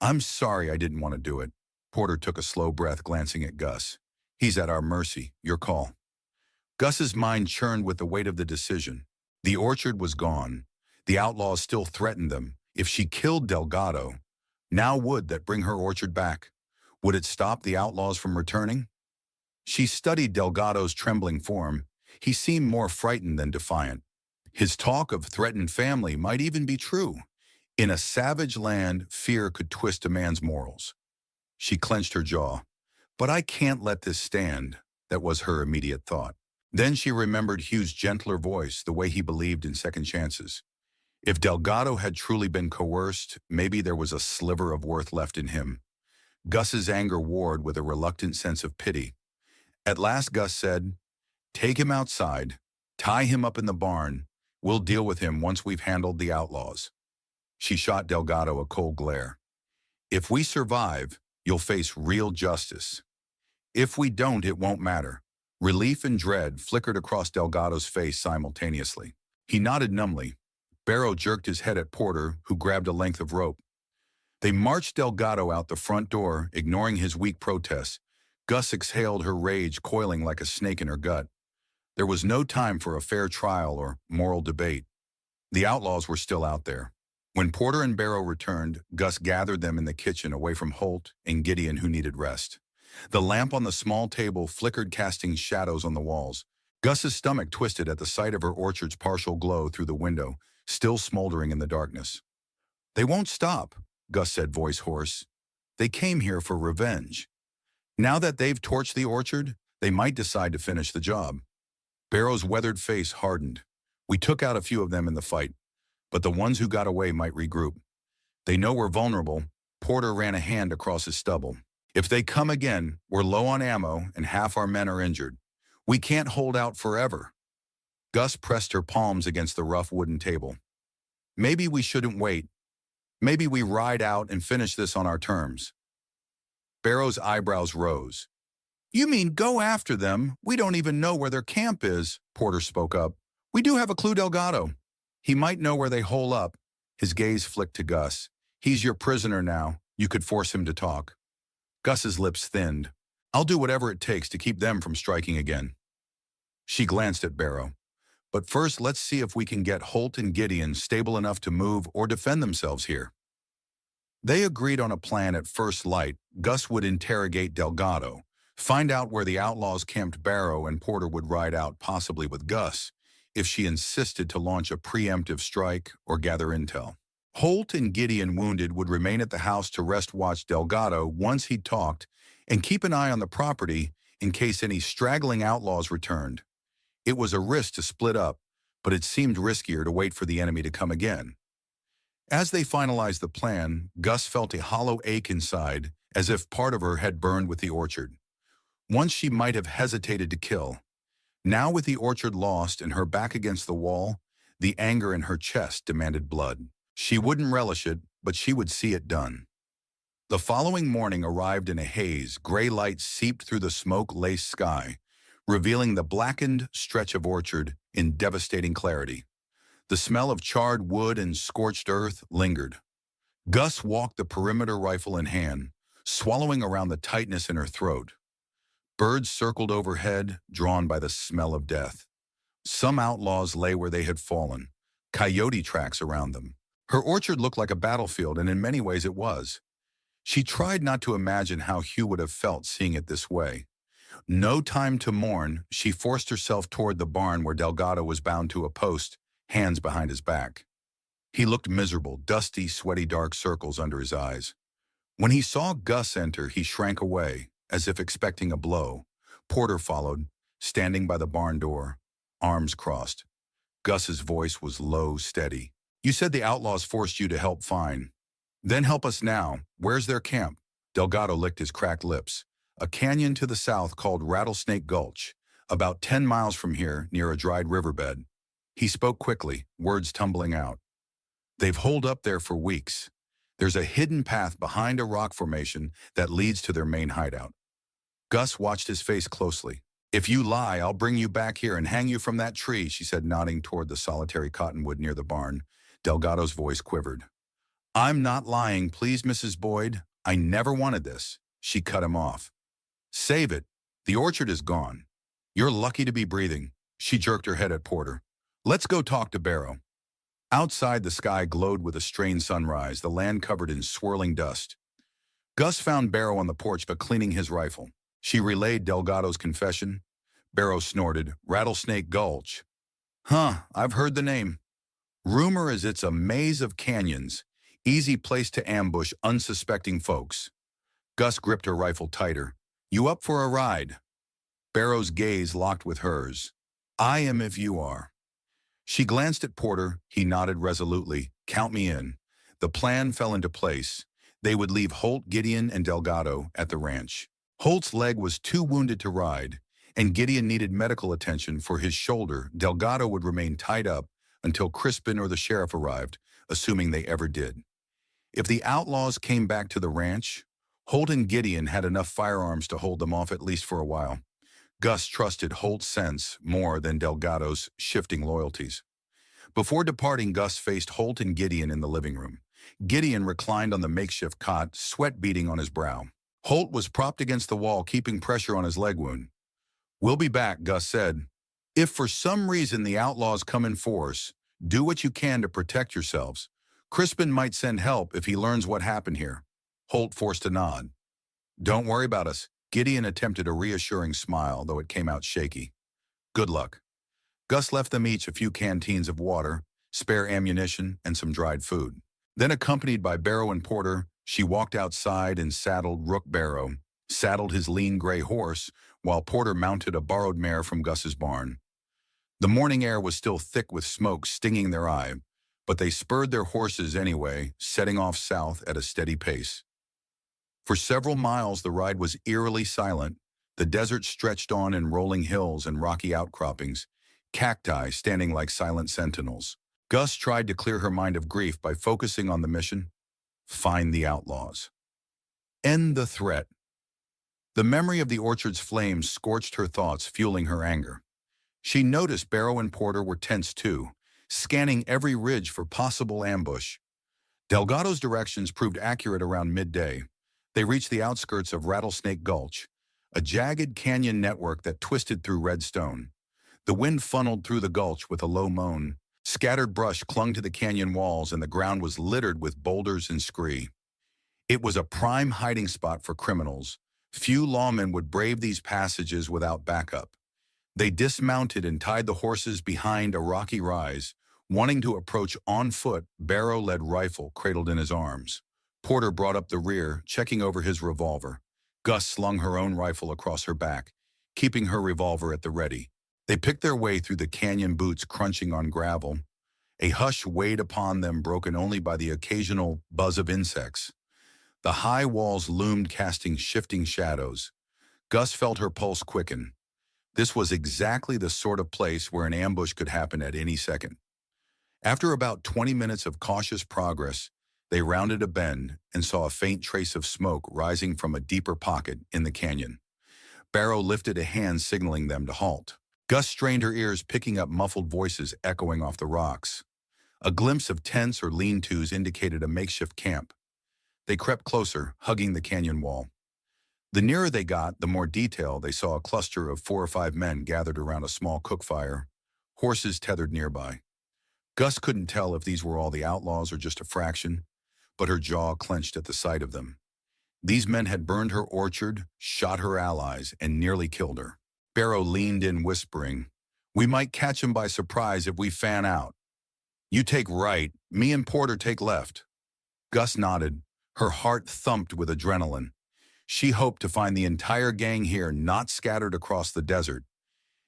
"I'm sorry, I didn't want to do it." Porter took a slow breath, glancing at Gus. He's at our mercy. Your call. Gus's mind churned with the weight of the decision. The orchard was gone. The outlaws still threatened them. If she killed Delgado, now would that bring her orchard back? Would it stop the outlaws from returning? She studied Delgado's trembling form. He seemed more frightened than defiant. His talk of threatened family might even be true. In a savage land, fear could twist a man's morals. She clenched her jaw. But I can't let this stand. That was her immediate thought. Then she remembered Hugh's gentler voice, the way he believed in second chances. If Delgado had truly been coerced, maybe there was a sliver of worth left in him. Gus's anger warred with a reluctant sense of pity. At last Gus said, "Take him outside. Tie him up in the barn. We'll deal with him once we've handled the outlaws." She shot Delgado a cold glare. "If we survive, you'll face real justice. If we don't, it won't matter." Relief and dread flickered across Delgado's face simultaneously. He nodded numbly. Barrow jerked his head at Porter, who grabbed a length of rope. They marched Delgado out the front door, ignoring his weak protests. Gus exhaled, her rage coiling like a snake in her gut. There was no time for a fair trial or moral debate. The outlaws were still out there. When Porter and Barrow returned, Gus gathered them in the kitchen away from Holt and Gideon, who needed rest. The lamp on the small table flickered, casting shadows on the walls. Gus's stomach twisted at the sight of her orchard's partial glow through the window, still smoldering in the darkness. "They won't stop," Gus said, voice hoarse. "They came here for revenge. Now that they've torched the orchard, they might decide to finish the job." Barrow's weathered face hardened. "We took out a few of them in the fight, but the ones who got away might regroup. They know we're vulnerable." Porter ran a hand across his stubble. "If they come again, we're low on ammo and half our men are injured. We can't hold out forever." Gus pressed her palms against the rough wooden table. "Maybe we shouldn't wait. Maybe we ride out and finish this on our terms." Barrow's eyebrows rose. "You mean go after them? We don't even know where their camp is," Porter spoke up. "We do have a clue, Delgado. He might know where they hole up." His gaze flicked to Gus. "He's your prisoner now. You could force him to talk." Gus's lips thinned. "I'll do whatever it takes to keep them from striking again." She glanced at Barrow. "But first, let's see if we can get Holt and Gideon stable enough to move or defend themselves here." They agreed on a plan at first light. Gus would interrogate Delgado, find out where the outlaws camped Barrow, and Porter would ride out, possibly with Gus, if she insisted to launch a preemptive strike or gather intel. Holt and Gideon, wounded, would remain at the house to watch Delgado once he'd talked, and keep an eye on the property in case any straggling outlaws returned. It was a risk to split up, but it seemed riskier to wait for the enemy to come again. As they finalized the plan, Gus felt a hollow ache inside, as if part of her had burned with the orchard. Once she might have hesitated to kill. Now, with the orchard lost and her back against the wall, the anger in her chest demanded blood. She wouldn't relish it, but she would see it done. The following morning arrived in a haze. Gray light seeped through the smoke-laced sky, revealing the blackened stretch of orchard in devastating clarity. The smell of charred wood and scorched earth lingered. Gus walked, the perimeter rifle in hand, swallowing around the tightness in her throat. Birds circled overhead, drawn by the smell of death. Some outlaws lay where they had fallen, coyote tracks around them. Her orchard looked like a battlefield, and in many ways it was. She tried not to imagine how Hugh would have felt seeing it this way. No time to mourn, she forced herself toward the barn where Delgado was bound to a post, hands behind his back. He looked miserable, dusty, sweaty, dark circles under his eyes. When he saw Gus enter, he shrank away, as if expecting a blow. Porter followed, standing by the barn door, arms crossed. Gus's voice was low, steady. "You said the outlaws forced you to help find. Then help us now. Where's their camp?" Delgado licked his cracked lips. "A canyon to the south called Rattlesnake Gulch, about 10 miles from here, near a dried riverbed." He spoke quickly, words tumbling out. "They've holed up there for weeks. There's a hidden path behind a rock formation that leads to their main hideout." Gus watched his face closely. "If you lie, I'll bring you back here and hang you from that tree," she said, nodding toward the solitary cottonwood near the barn. Delgado's voice quivered. "I'm not lying, please, Mrs. Boyd. I never wanted this." She cut him off. "Save it. The orchard is gone. You're lucky to be breathing. She jerked her head at Porter. Let's go talk to Barrow. Outside, the sky glowed with a strange sunrise, the land covered in swirling dust. Gus found Barrow on the porch but cleaning his rifle. She relayed Delgado's confession. Barrow snorted, Rattlesnake Gulch. Huh, I've heard the name. Rumor is it's a maze of canyons, easy place to ambush unsuspecting folks. Gus gripped her rifle tighter. You up for a ride? Barrow's gaze locked with hers. I am if you are. She glanced at Porter. He nodded resolutely. Count me in. The plan fell into place. They would leave Holt, Gideon, and Delgado at the ranch. Holt's leg was too wounded to ride, and Gideon needed medical attention for his shoulder. Delgado would remain tied up until Crispin or the sheriff arrived, assuming they ever did. If the outlaws came back to the ranch, Holt and Gideon had enough firearms to hold them off at least for a while. Gus trusted Holt's sense more than Delgado's shifting loyalties. Before departing, Gus faced Holt and Gideon in the living room. Gideon reclined on the makeshift cot, sweat beading on his brow. Holt was propped against the wall, keeping pressure on his leg wound. We'll be back, Gus said. If for some reason the outlaws come in force, do what you can to protect yourselves. Crispin might send help if he learns what happened here. Holt forced a nod. Don't worry about us. Gideon attempted a reassuring smile, though it came out shaky. Good luck. Gus left them each a few canteens of water, spare ammunition, and some dried food. Then, accompanied by Barrow and Porter, she walked outside and saddled Rook. Barrow saddled his lean gray horse, while Porter mounted a borrowed mare from Gus's barn. The morning air was still thick with smoke stinging their eye, but they spurred their horses anyway, setting off south at a steady pace. For several miles, the ride was eerily silent. The desert stretched on in rolling hills and rocky outcroppings, cacti standing like silent sentinels. Gus tried to clear her mind of grief by focusing on the mission: find the outlaws. End the threat. The memory of the orchard's flames scorched her thoughts, fueling her anger. She noticed Barrow and Porter were tense too, scanning every ridge for possible ambush. Delgado's directions proved accurate around midday. They reached the outskirts of Rattlesnake Gulch, a jagged canyon network that twisted through red stone. The wind funneled through the gulch with a low moan. Scattered brush clung to the canyon walls, and the ground was littered with boulders and scree. It was a prime hiding spot for criminals. Few lawmen would brave these passages without backup. They dismounted and tied the horses behind a rocky rise. Wanting to approach on foot, Barrow led rifle cradled in his arms. Porter brought up the rear, checking over his revolver. Gus slung her own rifle across her back, keeping her revolver at the ready. They picked their way through the canyon, boots crunching on gravel. A hush weighed upon them, broken only by the occasional buzz of insects. The high walls loomed, casting shifting shadows. Gus felt her pulse quicken. This was exactly the sort of place where an ambush could happen at any second. After about 20 minutes of cautious progress, they rounded a bend and saw a faint trace of smoke rising from a deeper pocket in the canyon. Barrow lifted a hand signaling them to halt. Gus strained her ears, picking up muffled voices echoing off the rocks. A glimpse of tents or lean-tos indicated a makeshift camp. They crept closer, hugging the canyon wall. The nearer they got, the more detail. They saw a cluster of 4 or 5 men gathered around a small cook fire, horses tethered nearby. Gus couldn't tell if these were all the outlaws or just a fraction, but her jaw clenched at the sight of them. These men had burned her orchard, shot her allies, and nearly killed her. Barrow leaned in, whispering, "We might catch him by surprise if we fan out. You take right, me and Porter take left." Gus nodded. Her heart thumped with adrenaline. She hoped to find the entire gang here, not scattered across the desert.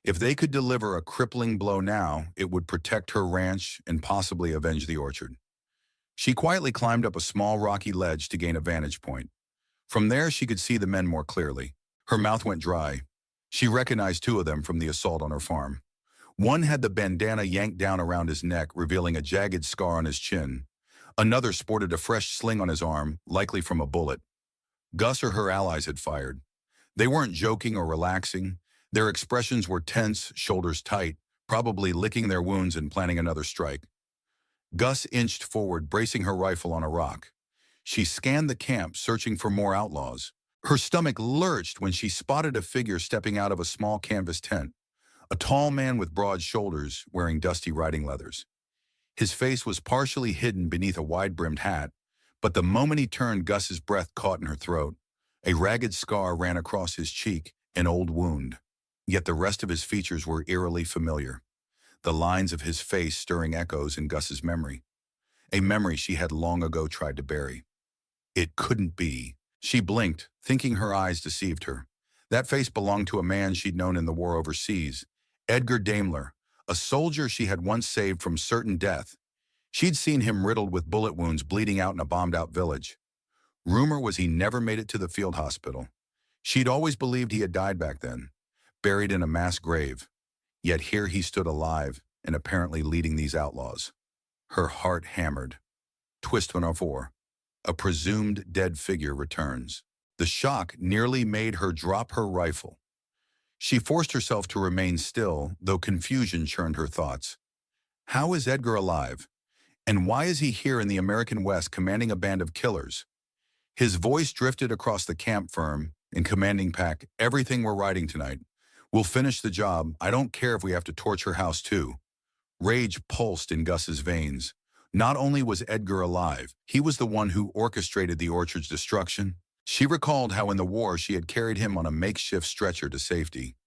If they could deliver a crippling blow now, it would protect her ranch and possibly avenge the orchard. She quietly climbed up a small rocky ledge to gain a vantage point. From there, she could see the men more clearly. Her mouth went dry. She recognized 2 of them from the assault on her farm. One had the bandana yanked down around his neck, revealing a jagged scar on his chin. Another sported a fresh sling on his arm, likely from a bullet. Gus or her allies had fired. They weren't joking or relaxing. Their expressions were tense, shoulders tight, probably licking their wounds and planning another strike. Gus inched forward, bracing her rifle on a rock. She scanned the camp, searching for more outlaws. Her stomach lurched when she spotted a figure stepping out of a small canvas tent, a tall man with broad shoulders wearing dusty riding leathers. His face was partially hidden beneath a wide-brimmed hat, but the moment he turned, Gus's breath caught in her throat. A ragged scar ran across his cheek, an old wound. Yet the rest of his features were eerily familiar, the lines of his face stirring echoes in Gus's memory, a memory she had long ago tried to bury. It couldn't be. She blinked, thinking her eyes deceived her. That face belonged to a man she'd known in the war overseas, Edgar Daimler, a soldier she had once saved from certain death. She'd seen him riddled with bullet wounds bleeding out in a bombed-out village. Rumor was he never made it to the field hospital. She'd always believed he had died back then, buried in a mass grave. Yet here he stood alive and apparently leading these outlaws. Her heart hammered. Twist 104. A presumed dead figure returns. The shock nearly made her drop her rifle. She forced herself to remain still, though confusion churned her thoughts. How is Edgar alive? And why is he here in the American West commanding a band of killers? His voice drifted across the camp firm in commanding pack, "Everything we're riding tonight. We'll finish the job. I don't care if we have to torch her house too." Rage pulsed in Gus's veins. Not only was Edgar alive, he was the one who orchestrated the orchard's destruction. She recalled how in the war she had carried him on a makeshift stretcher to safety.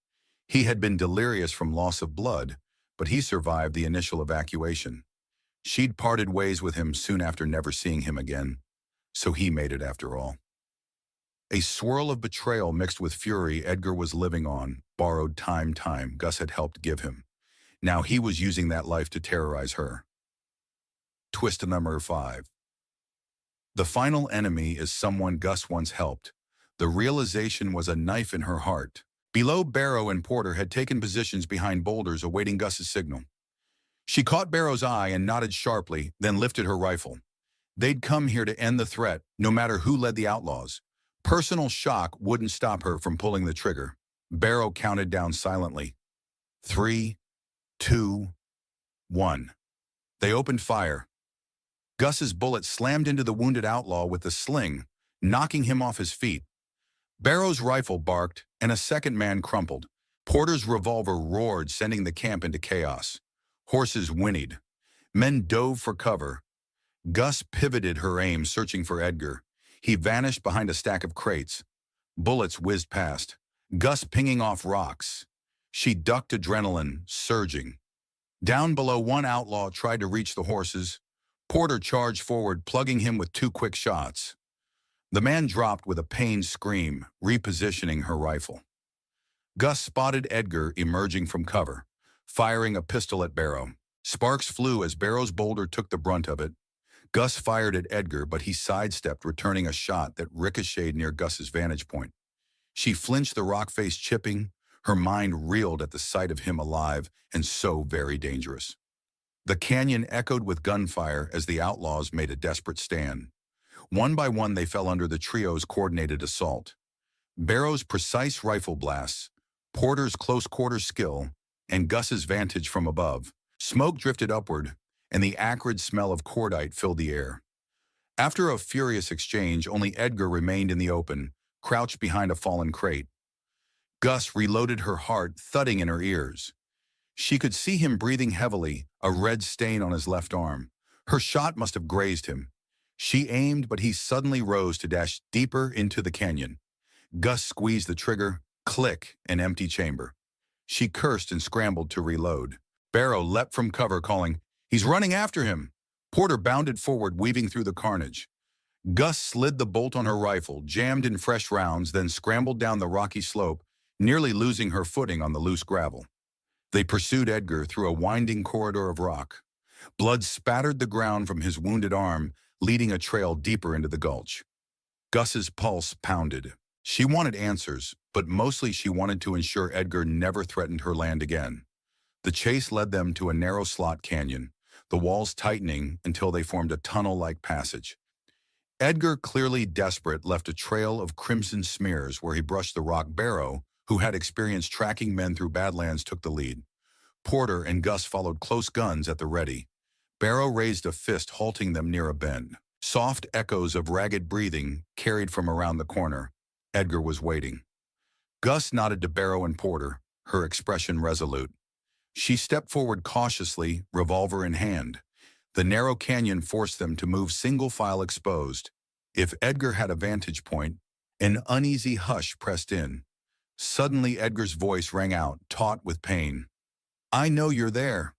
He had been delirious from loss of blood, but he survived the initial evacuation. She'd parted ways with him soon after never seeing him again. So he made it after all. A swirl of betrayal mixed with fury Edgar was living on, borrowed time Gus had helped give him. Now he was using that life to terrorize her. Twist number 5. The final enemy is someone Gus once helped. The realization was a knife in her heart. Below, Barrow and Porter had taken positions behind boulders awaiting Gus's signal. She caught Barrow's eye and nodded sharply, then lifted her rifle. They'd come here to end the threat, no matter who led the outlaws. Personal shock wouldn't stop her from pulling the trigger. Barrow counted down silently. 3, 2, 1. They opened fire. Gus's bullet slammed into the wounded outlaw with the sling, knocking him off his feet. Barrow's rifle barked, and a second man crumpled. Porter's revolver roared, sending the camp into chaos. Horses whinnied. Men dove for cover. Gus pivoted her aim, searching for Edgar. He vanished behind a stack of crates. Bullets whizzed past, Gus pinging off rocks. She ducked, adrenaline surging. Down below, one outlaw tried to reach the horses. Porter charged forward, plugging him with 2 quick shots. The man dropped with a pained scream, repositioning her rifle. Gus spotted Edgar emerging from cover, firing a pistol at Barrow. Sparks flew as Barrow's boulder took the brunt of it. Gus fired at Edgar, but he sidestepped, returning a shot that ricocheted near Gus's vantage point. She flinched, the rock face chipping. Her mind reeled at the sight of him alive and so very dangerous. The canyon echoed with gunfire as the outlaws made a desperate stand. One by one, they fell under the trio's coordinated assault. Barrow's precise rifle blasts, Porter's close-quarter skill, and Gus's vantage from above. Smoke drifted upward, and the acrid smell of cordite filled the air. After a furious exchange, only Edgar remained in the open, crouched behind a fallen crate. Gus reloaded, her heart thudding in her ears. She could see him breathing heavily, a red stain on his left arm. Her shot must have grazed him. She aimed, but he suddenly rose to dash deeper into the canyon. Gus squeezed the trigger, click, an empty chamber. She cursed and scrambled to reload. Barrow leapt from cover, calling, "He's running after him!" Porter bounded forward, weaving through the carnage. Gus slid the bolt on her rifle, jammed in fresh rounds, then scrambled down the rocky slope, nearly losing her footing on the loose gravel. They pursued Edgar through a winding corridor of rock. Blood spattered the ground from his wounded arm, leading a trail deeper into the gulch. Gus's pulse pounded. She wanted answers, but mostly she wanted to ensure Edgar never threatened her land again. The chase led them to a narrow slot canyon, the walls tightening until they formed a tunnel-like passage. Edgar, clearly desperate, left a trail of crimson smears where he brushed the rock. Barrow, who had experience tracking men through Badlands, took the lead. Porter and Gus followed, close, guns at the ready. Barrow raised a fist, halting them near a bend. Soft echoes of ragged breathing carried from around the corner. Edgar was waiting. Gus nodded to Barrow and Porter, her expression resolute. She stepped forward cautiously, revolver in hand. The narrow canyon forced them to move single file exposed. If Edgar had a vantage point, an uneasy hush pressed in. Suddenly Edgar's voice rang out, taut with pain. "I know you're there.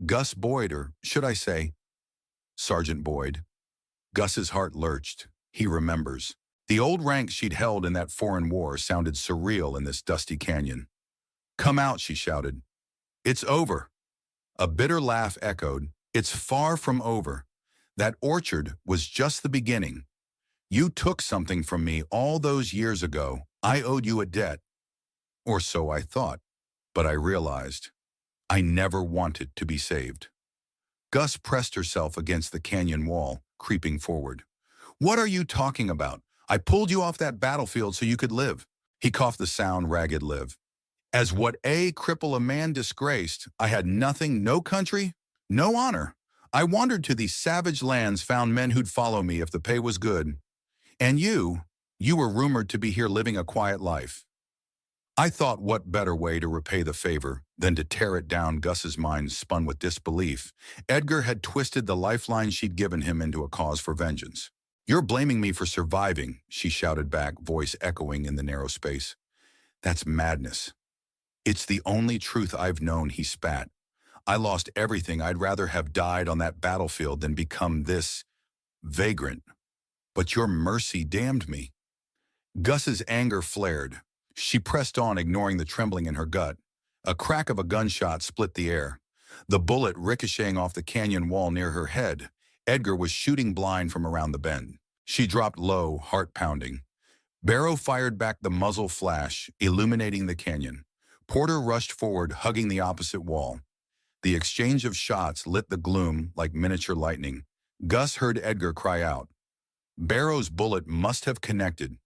Gus Boyd, or should I say, Sergeant Boyd." Gus's heart lurched. He remembers. The old rank she'd held in that foreign war sounded surreal in this dusty canyon. "Come out," she shouted. "It's over." A bitter laugh echoed. "It's far from over. That orchard was just the beginning. You took something from me all those years ago. I owed you a debt. Or so I thought. But I realized I never wanted to be saved." Gus pressed herself against the canyon wall, creeping forward. "What are you talking about? I pulled you off that battlefield so you could live." He coughed the sound, ragged live. "As what cripple a man disgraced, I had nothing, no country, no honor. I wandered to these savage lands, found men who'd follow me if the pay was good. And you were rumored to be here living a quiet life. I thought, what better way to repay the favor than to tear it down?" Gus's mind spun with disbelief. Edgar had twisted the lifeline she'd given him into a cause for vengeance. "You're blaming me for surviving," she shouted back, voice echoing in the narrow space. "That's madness." "It's the only truth I've known," he spat. "I lost everything. I'd rather have died on that battlefield than become this vagrant. But your mercy damned me." Gus's anger flared. She pressed on, ignoring the trembling in her gut. A crack of a gunshot split the air, the bullet ricocheting off the canyon wall near her head. Edgar was shooting blind from around the bend. She dropped low, heart pounding. Barrow fired back, the muzzle flash, illuminating the canyon. Porter rushed forward, hugging the opposite wall. The exchange of shots lit the gloom like miniature lightning. Gus heard Edgar cry out. Barrow's bullet must have connected.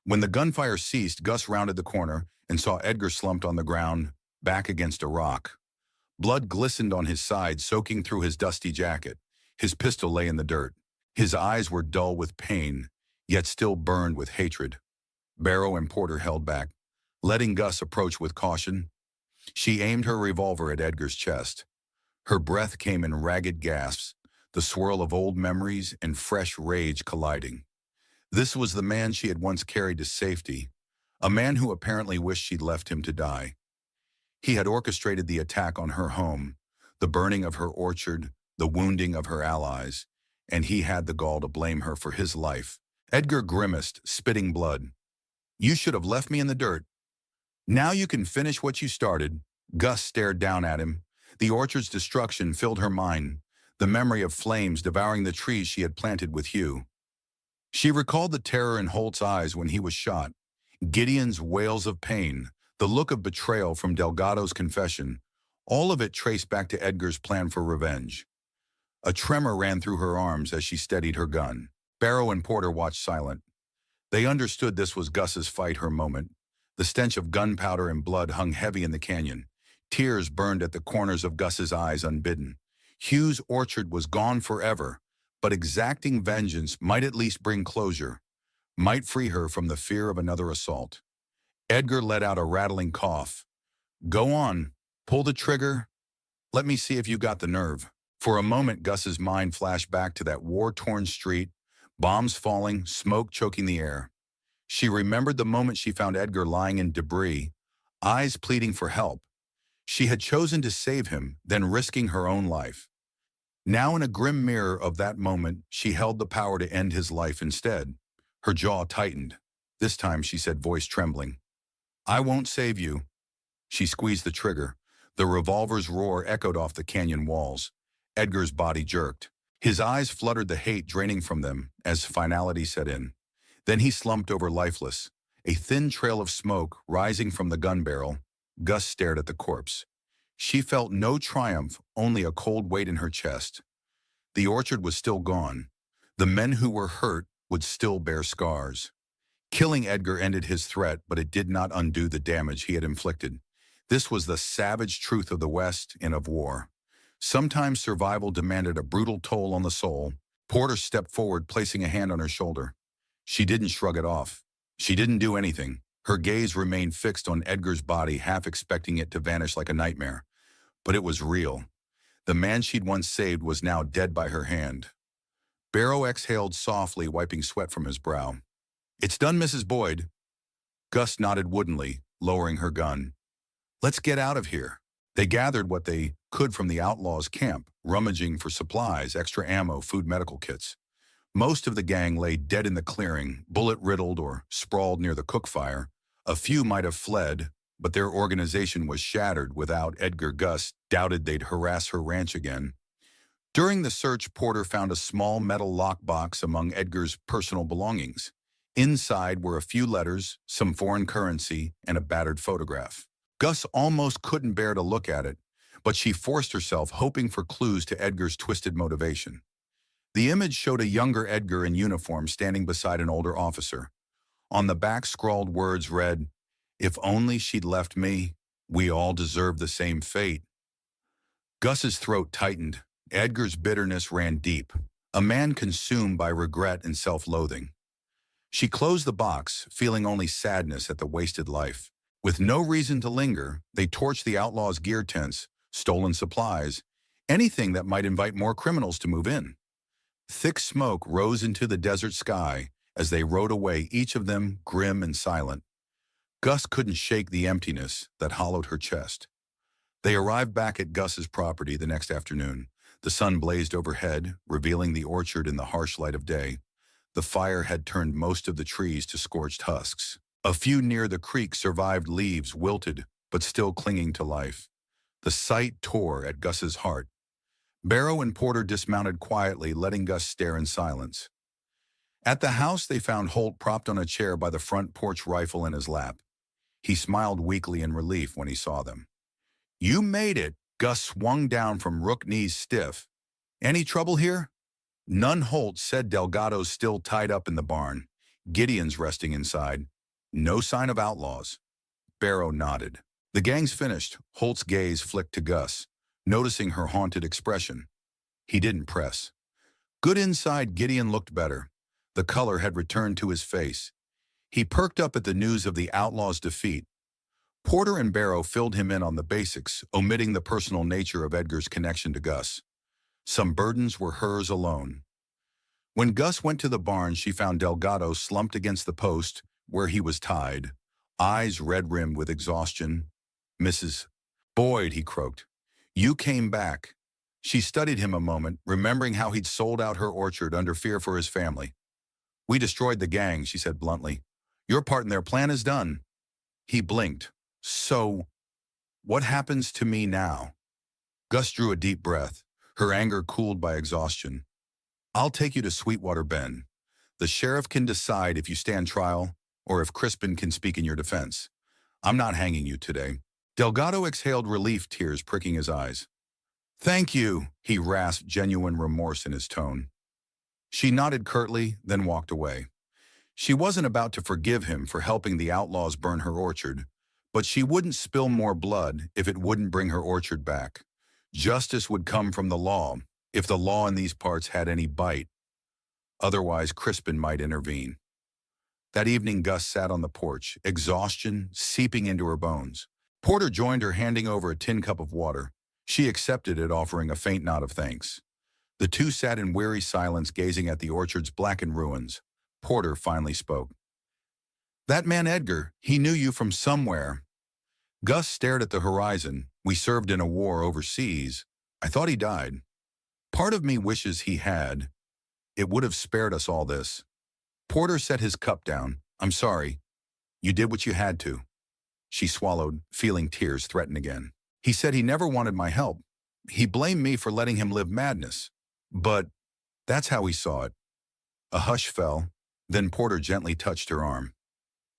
When the gunfire ceased, Gus rounded the corner and saw Edgar slumped on the ground, back against a rock. Blood glistened on his side, soaking through his dusty jacket. His pistol lay in the dirt. His eyes were dull with pain, yet still burned with hatred. Barrow and Porter held back, letting Gus approach with caution. She aimed her revolver at Edgar's chest. Her breath came in ragged gasps, the swirl of old memories and fresh rage colliding. This was the man she had once carried to safety, a man who apparently wished she'd left him to die. He had orchestrated the attack on her home, the burning of her orchard, the wounding of her allies, and he had the gall to blame her for his life. Edgar grimaced, spitting blood. "You should have left me in the dirt. Now you can finish what you started." Gus stared down at him. The orchard's destruction filled her mind, the memory of flames devouring the trees she had planted with Hugh. She recalled the terror in Holt's eyes when he was shot, Gideon's wails of pain, the look of betrayal from Delgado's confession, all of it traced back to Edgar's plan for revenge. A tremor ran through her arms as she steadied her gun. Barrow and Porter watched silent. They understood this was Gus's fight, her moment. The stench of gunpowder and blood hung heavy in the canyon. Tears burned at the corners of Gus's eyes unbidden. Hugh's orchard was gone forever, but exacting vengeance might at least bring closure, might free her from the fear of another assault. Edgar let out a rattling cough. "Go on, pull the trigger. Let me see if you got the nerve." For a moment, Gus's mind flashed back to that war-torn street, bombs falling, smoke choking the air. She remembered the moment she found Edgar lying in debris, eyes pleading for help. She had chosen to save him, then risking her own life. Now, in a grim mirror of that moment, she held the power to end his life instead. Her jaw tightened. This time, she said, voice trembling, "I won't save you." She squeezed the trigger. The revolver's roar echoed off the canyon walls. Edgar's body jerked. His eyes fluttered, the hate draining from them as finality set in. Then he slumped over lifeless, a thin trail of smoke rising from the gun barrel. Gus stared at the corpse. She felt no triumph, only a cold weight in her chest. The orchard was still gone. The men who were hurt would still bear scars. Killing Edgar ended his threat, but it did not undo the damage he had inflicted. This was the savage truth of the West and of war. Sometimes survival demanded a brutal toll on the soul. Porter stepped forward, placing a hand on her shoulder. She didn't shrug it off. She didn't do anything. Her gaze remained fixed on Edgar's body, half expecting it to vanish like a nightmare. But it was real. The man she'd once saved was now dead by her hand. Barrow exhaled softly, wiping sweat from his brow. "It's done, Mrs. Boyd." Gus nodded woodenly, lowering her gun. "Let's get out of here." They gathered what they could from the Outlaws' camp, rummaging for supplies, extra ammo, food, medical kits. Most of the gang lay dead in the clearing, bullet-riddled or sprawled near the cook fire. A few might have fled, but their organization was shattered. Without Edgar, Gus doubted they'd harass her ranch again. During the search, Porter found a small metal lockbox among Edgar's personal belongings. Inside were a few letters, some foreign currency, and a battered photograph. Gus almost couldn't bear to look at it, but she forced herself, hoping for clues to Edgar's twisted motivation. The image showed a younger Edgar in uniform standing beside an older officer. On the back, scrawled words read, "If only she'd left me, we all deserve the same fate." Gus's throat tightened. Edgar's bitterness ran deep, a man consumed by regret and self-loathing. She closed the box, feeling only sadness at the wasted life. With no reason to linger, they torched the Outlaws' gear tents, stolen supplies, anything that might invite more criminals to move in. Thick smoke rose into the desert sky as they rode away, each of them grim and silent. Gus couldn't shake the emptiness that hollowed her chest. They arrived back at Gus's property the next afternoon. The sun blazed overhead, revealing the orchard in the harsh light of day. The fire had turned most of the trees to scorched husks. A few near the creek survived, leaves wilted but still clinging to life. The sight tore at Gus's heart. Barrow and Porter dismounted quietly, letting Gus stare in silence. At the house, they found Holt propped on a chair by the front porch, rifle in his lap. He smiled weakly in relief when he saw them. "You made it." Gus swung down from Rook, knees stiff. "Any trouble here?" "None," Holt said. "Delgado's still tied up in the barn. Gideon's resting inside. No sign of Outlaws." Barrow nodded. "The gang's finished." Holt's gaze flicked to Gus, noticing her haunted expression. He didn't press. "Good inside." Gideon looked better. The color had returned to his face. He perked up at the news of the Outlaws' defeat. Porter and Barrow filled him in on the basics, omitting the personal nature of Edgar's connection to Gus. Some burdens were hers alone. When Gus went to the barn, she found Delgado slumped against the post where he was tied, eyes red-rimmed with exhaustion. "Mrs. Boyd," he croaked, "you came back." She studied him a moment, remembering how he'd sold out her orchard under fear for his family. "We destroyed the gang," she said bluntly. "Your part in their plan is done." He blinked. "So, what happens to me now?" Gus drew a deep breath, her anger cooled by exhaustion. "I'll take you to Sweetwater Bend. The sheriff can decide if you stand trial or if Crispin can speak in your defense. I'm not hanging you today." Delgado exhaled relief, tears pricking his eyes. "Thank you," he rasped, genuine remorse in his tone. She nodded curtly, then walked away. She wasn't about to forgive him for helping the Outlaws burn her orchard, but she wouldn't spill more blood if it wouldn't bring her orchard back. Justice would come from the law, if the law in these parts had any bite. Otherwise, Crispin might intervene. That evening, Gus sat on the porch, exhaustion seeping into her bones. Porter joined her, handing over a tin cup of water. She accepted it, offering a faint nod of thanks. The two sat in weary silence, gazing at the orchard's blackened ruins. Porter finally spoke. "That man Edgar, he knew you from somewhere." Gus stared at the horizon. "We served in a war overseas. I thought he died. Part of me wishes he had. It would have spared us all this." Porter set his cup down. "I'm sorry. You did what you had to." She swallowed, feeling tears threaten again. "He said he never wanted my help. He blamed me for letting him live madness. But that's how he saw it." A hush fell. Then Porter gently touched her arm.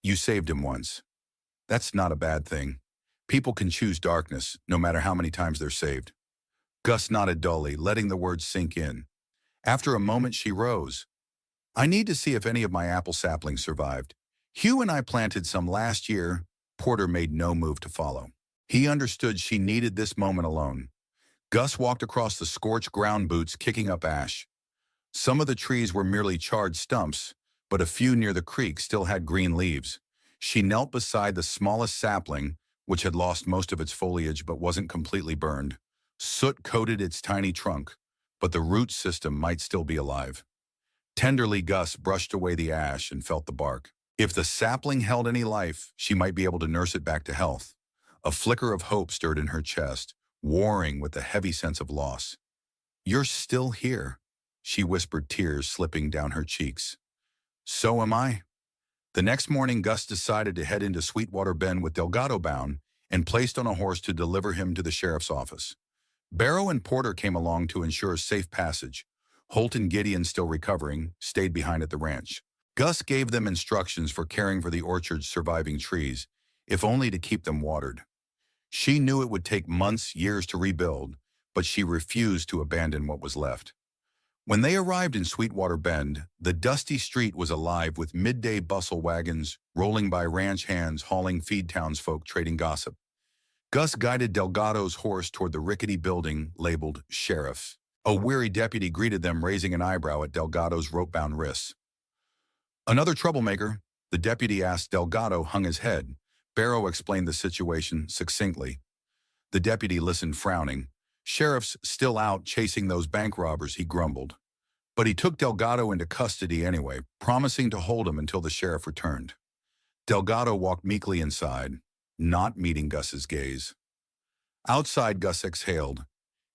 "You saved him once. That's not a bad thing. People can choose darkness, no matter how many times they're saved." Gus nodded dully, letting the words sink in. After a moment, she rose. "I need to see if any of my apple saplings survived. Hugh and I planted some last year." Porter made no move to follow. He understood she needed this moment alone. Gus walked across the scorched ground, boots kicking up ash. Some of the trees were merely charred stumps, but a few near the creek still had green leaves. She knelt beside the smallest sapling, which had lost most of its foliage but wasn't completely burned. Soot coated its tiny trunk, but the root system might still be alive. Tenderly, Gus brushed away the ash and felt the bark. If the sapling held any life, she might be able to nurse it back to health. A flicker of hope stirred in her chest, warring with a heavy sense of loss. "You're still here," she whispered, tears slipping down her cheeks. "So am I." The next morning, Gus decided to head into Sweetwater Bend with Delgado bound and placed on a horse to deliver him to the sheriff's office. Barrow and Porter came along to ensure safe passage. Holt and Gideon, still recovering, stayed behind at the ranch. Gus gave them instructions for caring for the orchard's surviving trees, if only to keep them watered. She knew it would take months, years to rebuild, but she refused to abandon what was left. When they arrived in Sweetwater Bend, the dusty street was alive with midday bustle wagons rolling by, ranch hands hauling feed townsfolk trading gossip. Gus guided Delgado's horse toward the rickety building labeled Sheriff. A weary deputy greeted them, raising an eyebrow at Delgado's rope-bound wrists. "Another troublemaker?" The deputy asked. Delgado hung his head. Barrow explained the situation succinctly. The deputy listened, frowning. "Sheriff's still out chasing those bank robbers," he grumbled. But he took Delgado into custody anyway, promising to hold him until the sheriff returned. Delgado walked meekly inside, not meeting Gus's gaze. Outside, Gus exhaled.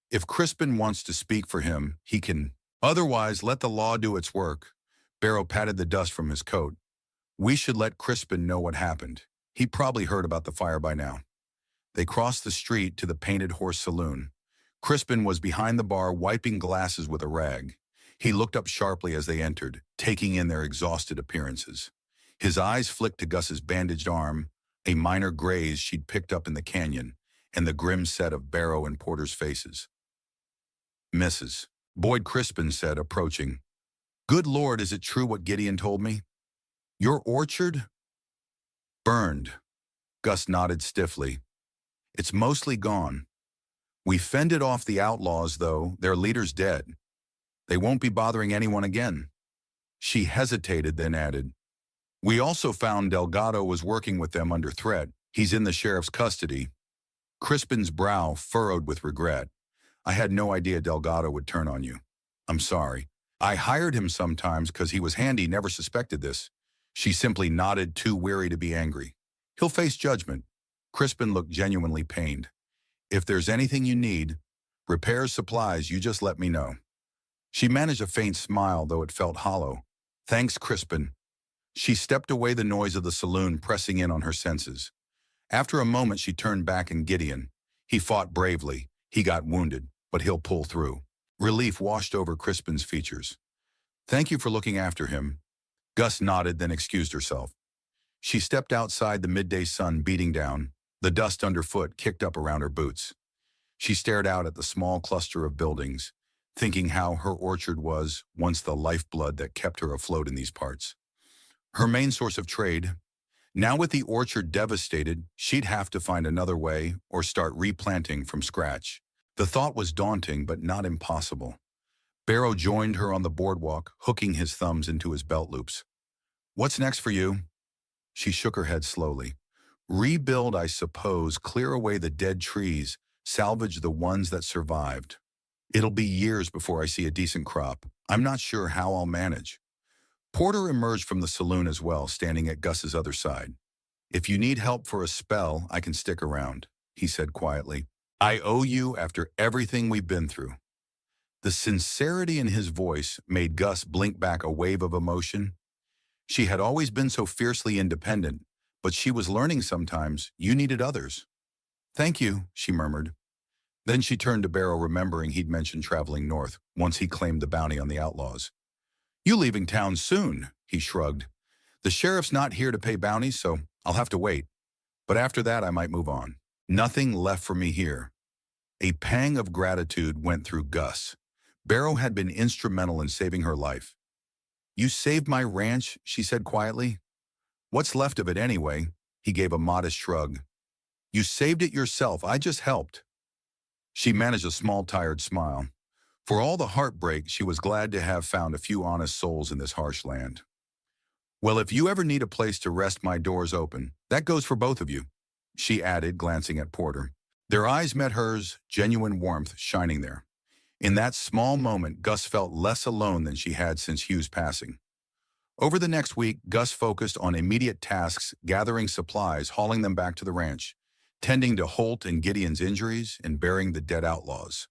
If Crispin wants to speak for him, he can. Otherwise, let the law do its work. Barrow patted the dust from his coat. "We should let Crispin know what happened. He probably heard about the fire by now." They crossed the street to the Painted Horse Saloon. Crispin was behind the bar, wiping glasses with a rag. He looked up sharply as they entered, taking in their exhausted appearances. His eyes flicked to Gus's bandaged arm, a minor graze she'd picked up in the canyon, and the grim set of Barrow and Porter's faces. "Mrs. Boyd," Crispin said, approaching. "Good Lord, is it true what Gideon told me? Your orchard?" "Burned." Gus nodded stiffly. "It's mostly gone. We fended off the outlaws, though. Their leader's dead. They won't be bothering anyone again." She hesitated, then added, "We also found Delgado was working with them under threat. He's in the sheriff's custody." Crispin's brow furrowed with regret. "I had no idea Delgado would turn on you. I'm sorry. I hired him sometimes because he was handy, never suspected this." She simply nodded, too weary to be angry. "He'll face judgment." Crispin looked genuinely pained. "If there's anything you need, repairs, supplies, you just let me know." She managed a faint smile, though it felt hollow. "Thanks, Crispin." She stepped away, the noise of the saloon pressing in on her senses. After a moment, she turned back on Gideon. He fought bravely. He got wounded, but he'll pull through. Relief washed over Crispin's features. "Thank you for looking after him." Gus nodded, then excused herself. She stepped outside, the midday sun beating down. The dust underfoot kicked up around her boots. She stared out at the small cluster of buildings, thinking how her orchard was once the lifeblood that kept her afloat in these parts. Her main source of trade. Now with the orchard devastated, she'd have to find another way or start replanting from scratch. The thought was daunting, but not impossible. Barrow joined her on the boardwalk, hooking his thumbs into his belt loops. "What's next for you?" She shook her head slowly. "Rebuild, I suppose, clear away the dead trees, salvage the ones that survived. It'll be years before I see a decent crop. I'm not sure how I'll manage." Porter emerged from the saloon as well, standing at Gus's other side. "If you need help for a spell, I can stick around," he said quietly. "I owe you after everything we've been through." The sincerity in his voice made Gus blink back a wave of emotion. She had always been so fiercely independent, but she was learning sometimes you needed others. "Thank you," she murmured. Then she turned to Barrow, remembering he'd mentioned traveling north once he claimed the bounty on the outlaws. "You leaving town soon?" he shrugged. "The sheriff's not here to pay bounties, so I'll have to wait. But after that, I might move on. Nothing left for me here." A pang of gratitude went through Gus. Barrow had been instrumental in saving her life. "You saved my ranch," she said quietly. "What's left of it anyway?" He gave a modest shrug. "You saved it yourself. I just helped." She managed a small, tired smile. For all the heartbreak, she was glad to have found a few honest souls in this harsh land. Well, if you ever need a place to rest, my door's open. That goes for both of you, she added, glancing at Porter. Their eyes met hers, genuine warmth shining there. In that small moment, Gus felt less alone than she had since Hugh's passing. Over the next week, Gus focused on immediate tasks, gathering supplies, hauling them back to the ranch, tending to Holt and Gideon's injuries, and burying the dead outlaws.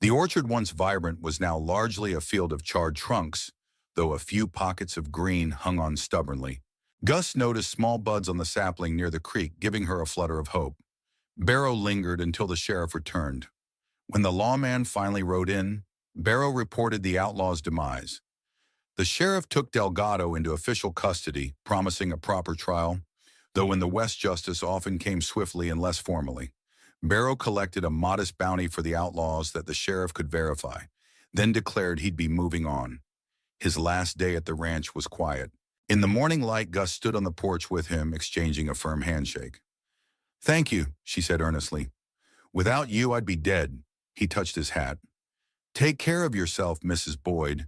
The orchard, once vibrant, was now largely a field of charred trunks, though a few pockets of green hung on stubbornly. Gus noticed small buds on the sapling near the creek, giving her a flutter of hope. Barrow lingered until the sheriff returned. When the lawman finally rode in, Barrow reported the outlaw's demise. The sheriff took Delgado into official custody, promising a proper trial, though in the West justice often came swiftly and less formally. Barrow collected a modest bounty for the outlaws that the sheriff could verify, then declared he'd be moving on. His last day at the ranch was quiet. In the morning light, Gus stood on the porch with him, exchanging a firm handshake. "Thank you," she said earnestly. "Without you, I'd be dead." He touched his hat. "Take care of yourself, Mrs. Boyd.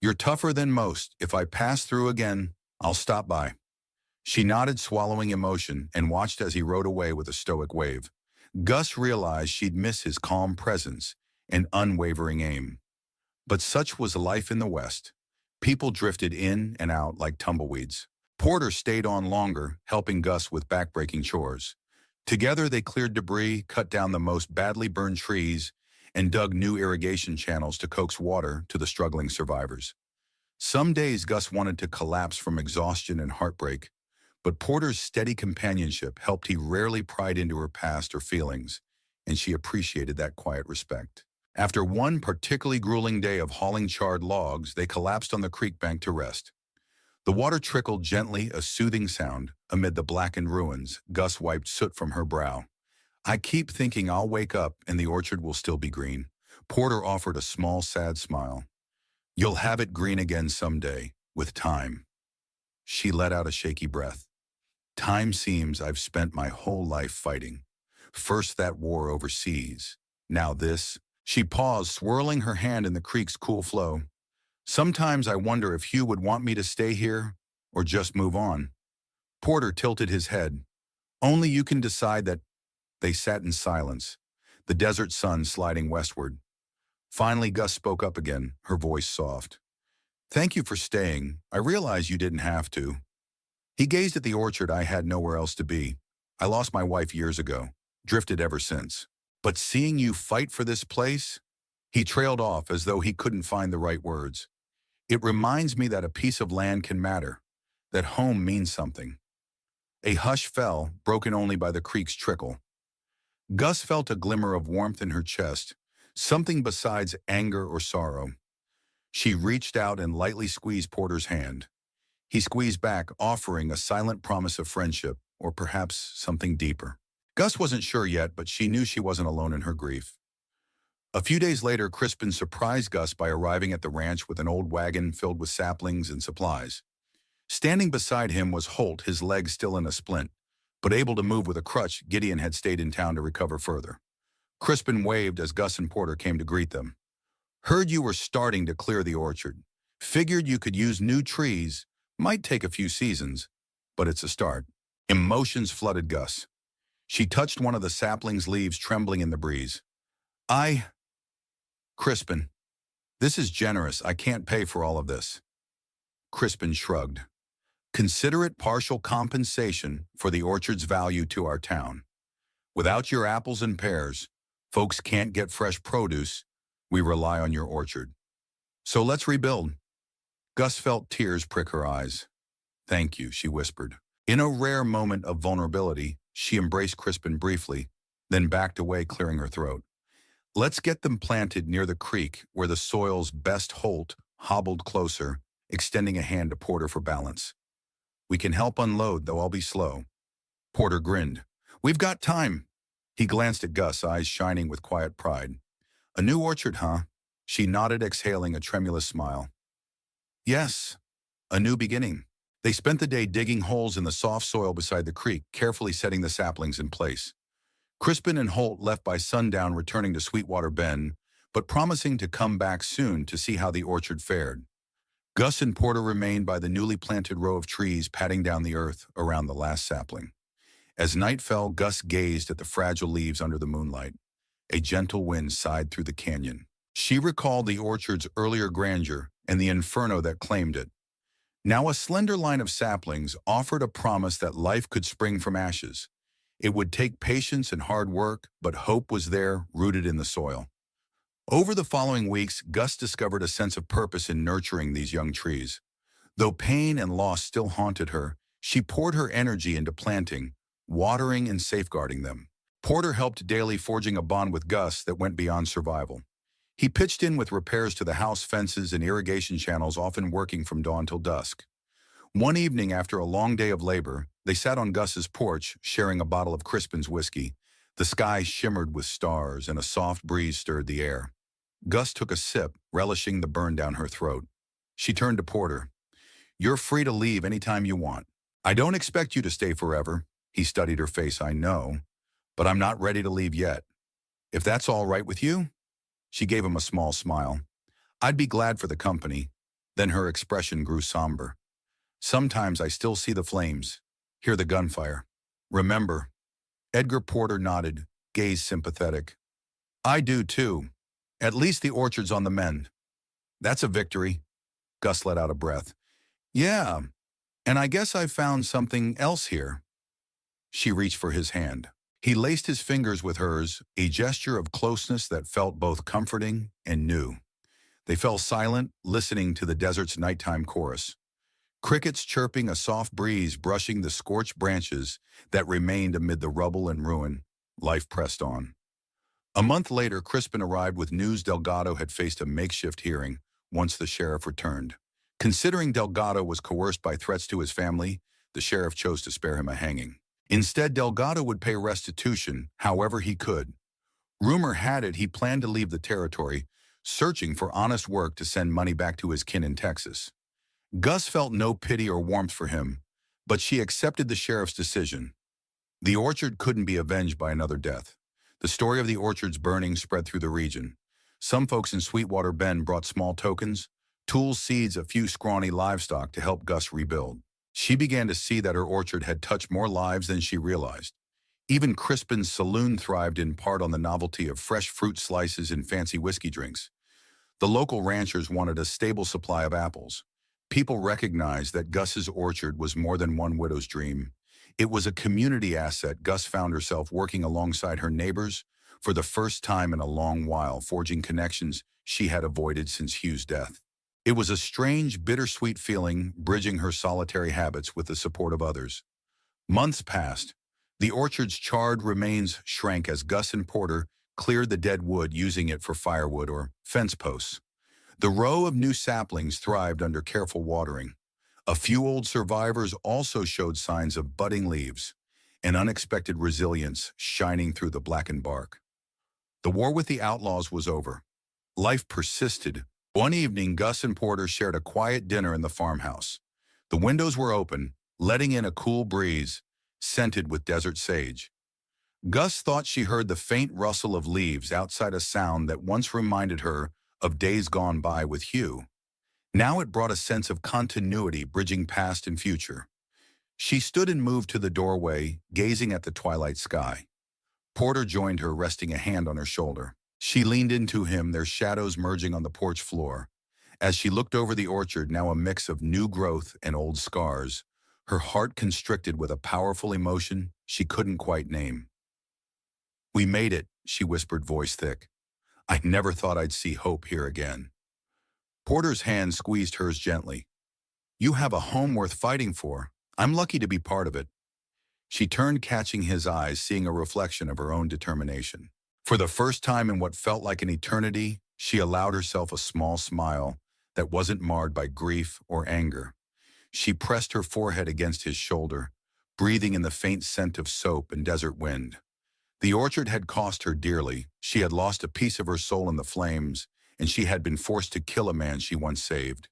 You're tougher than most. If I pass through again, I'll stop by." She nodded, swallowing emotion, and watched as he rode away with a stoic wave. Gus realized she'd miss his calm presence and unwavering aim. But such was life in the West. People drifted in and out like tumbleweeds. Porter stayed on longer, helping Gus with backbreaking chores. Together they cleared debris, cut down the most badly burned trees, and dug new irrigation channels to coax water to the struggling survivors. Some days Gus wanted to collapse from exhaustion and heartbreak, but Porter's steady companionship helped. He rarely pried into her past or feelings, and she appreciated that quiet respect. After one particularly grueling day of hauling charred logs, they collapsed on the creek bank to rest. The water trickled gently, a soothing sound. Amid the blackened ruins, Gus wiped soot from her brow. "I keep thinking I'll wake up and the orchard will still be green." Porter offered a small, sad smile. "You'll have it green again someday, with time." She let out a shaky breath. "Time seems I've spent my whole life fighting. First that war overseas, now this." She paused, swirling her hand in the creek's cool flow. "Sometimes I wonder if Hugh would want me to stay here or just move on." Porter tilted his head. "Only you can decide that." They sat in silence, the desert sun sliding westward. Finally, Gus spoke up again, her voice soft. "Thank you for staying. I realize you didn't have to." He gazed at the orchard. "I had nowhere else to be. I lost my wife years ago, drifted ever since. But seeing you fight for this place," he trailed off as though he couldn't find the right words. "It reminds me that a piece of land can matter, that home means something." A hush fell, broken only by the creek's trickle. Gus felt a glimmer of warmth in her chest, something besides anger or sorrow. She reached out and lightly squeezed Porter's hand. He squeezed back, offering a silent promise of friendship, or perhaps something deeper. Gus wasn't sure yet, but she knew she wasn't alone in her grief. A few days later, Crispin surprised Gus by arriving at the ranch with an old wagon filled with saplings and supplies. Standing beside him was Holt, his leg still in a splint, but able to move with a crutch. Gideon had stayed in town to recover further. Crispin waved as Gus and Porter came to greet them. "Heard you were starting to clear the orchard. Figured you could use new trees. Might take a few seasons, but it's a start." Emotions flooded Gus. She touched one of the sapling's leaves, trembling in the breeze. Crispin, this is generous. I can't pay for all of this." Crispin shrugged. "Consider it partial compensation for the orchard's value to our town. Without your apples and pears, folks can't get fresh produce. We rely on your orchard. So let's rebuild." Gus felt tears prick her eyes. "Thank you," she whispered. In a rare moment of vulnerability, she embraced Crispin briefly, then backed away, clearing her throat. "Let's get them planted near the creek where the soil's best." Holt hobbled closer, extending a hand to Porter for balance. "We can help unload, though I'll be slow." Porter grinned. "We've got time." He glanced at Gus, eyes shining with quiet pride. "A new orchard, huh?" She nodded, exhaling a tremulous smile. "Yes, a new beginning." They spent the day digging holes in the soft soil beside the creek, carefully setting the saplings in place. Crispin and Holt left by sundown, returning to Sweetwater Bend, but promising to come back soon to see how the orchard fared. Gus and Porter remained by the newly planted row of trees, patting down the earth around the last sapling. As night fell, Gus gazed at the fragile leaves under the moonlight. A gentle wind sighed through the canyon. She recalled the orchard's earlier grandeur and the inferno that claimed it. Now a slender line of saplings offered a promise that life could spring from ashes. It would take patience and hard work, but hope was there, rooted in the soil. Over the following weeks, Gus discovered a sense of purpose in nurturing these young trees. Though pain and loss still haunted her, she poured her energy into planting, watering, and safeguarding them. Porter helped daily, forging a bond with Gus that went beyond survival. He pitched in with repairs to the house fences and irrigation channels, often working from dawn till dusk. One evening after a long day of labor, they sat on Gus's porch, sharing a bottle of Crispin's whiskey. The sky shimmered with stars, and a soft breeze stirred the air. Gus took a sip, relishing the burn down her throat. She turned to Porter. "You're free to leave anytime you want. I don't expect you to stay forever." He studied her face. "I know, but I'm not ready to leave yet. If that's all right with you?" She gave him a small smile. "I'd be glad for the company." Then her expression grew somber. "Sometimes I still see the flames, hear the gunfire. Remember?" Edgar Porter nodded, gaze sympathetic. "I do too. At least the orchard's on the mend." "That's a victory." Gus let out a breath. "Yeah, and I guess I found something else here." She reached for his hand. He laced his fingers with hers, a gesture of closeness that felt both comforting and new. They fell silent, listening to the desert's nighttime chorus. Crickets chirping, a soft breeze brushing the scorched branches that remained amid the rubble and ruin. Life pressed on. A month later, Crispin arrived with news Delgado had faced a makeshift hearing once the sheriff returned. Considering Delgado was coerced by threats to his family, the sheriff chose to spare him a hanging. Instead, Delgado would pay restitution however he could. Rumor had it he planned to leave the territory, searching for honest work to send money back to his kin in Texas. Gus felt no pity or warmth for him, but she accepted the sheriff's decision. The orchard couldn't be avenged by another death. The story of the orchard's burning spread through the region. Some folks in Sweetwater Bend brought small tokens, tools, seeds, a few scrawny livestock to help Gus rebuild. She began to see that her orchard had touched more lives than she realized. Even Crispin's saloon thrived in part on the novelty of fresh fruit slices and fancy whiskey drinks. The local ranchers wanted a stable supply of apples. People recognized that Gus's orchard was more than one widow's dream. It was a community asset. Gus found herself working alongside her neighbors for the first time in a long while, forging connections she had avoided since Hugh's death. It was a strange, bittersweet feeling, bridging her solitary habits with the support of others. Months passed. The orchard's charred remains shrank as Gus and Porter cleared the dead wood, using it for firewood or fence posts. The row of new saplings thrived under careful watering. A few old survivors also showed signs of budding leaves, an unexpected resilience shining through the blackened bark. The war with the Outlaws was over. Life persisted. One evening, Gus and Porter shared a quiet dinner in the farmhouse. The windows were open, letting in a cool breeze, scented with desert sage. Gus thought she heard the faint rustle of leaves outside, a sound that once reminded her of days gone by with Hugh. Now it brought a sense of continuity, bridging past and future. She stood and moved to the doorway, gazing at the twilight sky. Porter joined her, resting a hand on her shoulder. She leaned into him, their shadows merging on the porch floor. As she looked over the orchard, now a mix of new growth and old scars, her heart constricted with a powerful emotion she couldn't quite name. "We made it," she whispered, voice thick. "I never thought I'd see hope here again." Porter's hand squeezed hers gently. "You have a home worth fighting for. I'm lucky to be part of it." She turned, catching his eyes, seeing a reflection of her own determination. For the first time in what felt like an eternity, she allowed herself a small smile that wasn't marred by grief or anger. She pressed her forehead against his shoulder, breathing in the faint scent of soap and desert wind. The orchard had cost her dearly. She had lost a piece of her soul in the flames, and she had been forced to kill a man she once saved.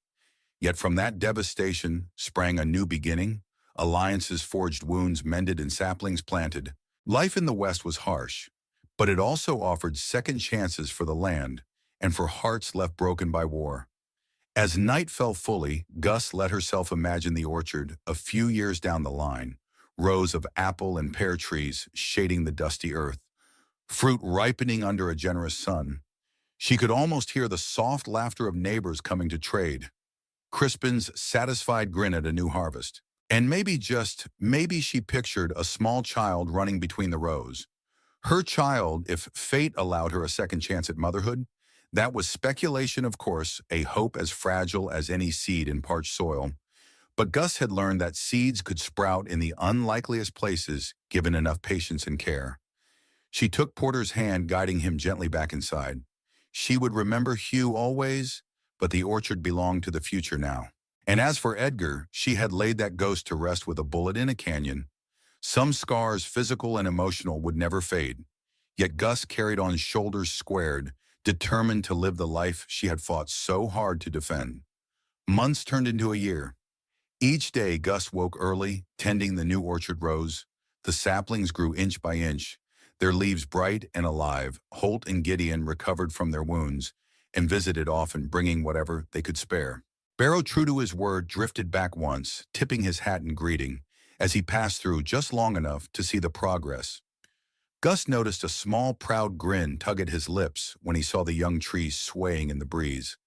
Yet from that devastation sprang a new beginning, alliances forged, wounds mended, and saplings planted. Life in the West was harsh, but it also offered second chances for the land and for hearts left broken by war. As night fell fully, Gus let herself imagine the orchard a few years down the line, rows of apple and pear trees shading the dusty earth, fruit ripening under a generous sun. She could almost hear the soft laughter of neighbors coming to trade, Crispin's satisfied grin at a new harvest. And maybe just maybe she pictured a small child running between the rows. Her child, if fate allowed her a second chance at motherhood. That was speculation, of course, a hope as fragile as any seed in parched soil. But Gus had learned that seeds could sprout in the unlikeliest places given enough patience and care. She took Porter's hand, guiding him gently back inside. She would remember Hugh always, but the orchard belonged to the future now. And as for Edgar, she had laid that ghost to rest with a bullet in a canyon. Some scars, physical and emotional, would never fade. Yet Gus carried on shoulders squared, determined to live the life she had fought so hard to defend. Months turned into a year. Each day, Gus woke early, tending the new orchard rows. The saplings grew inch by inch, their leaves bright and alive. Holt and Gideon recovered from their wounds and visited often, bringing whatever they could spare. Barrow, true to his word, drifted back once, tipping his hat in greeting, as he passed through just long enough to see the progress. Gus noticed a small, proud grin tug at his lips when he saw the young trees swaying in the breeze.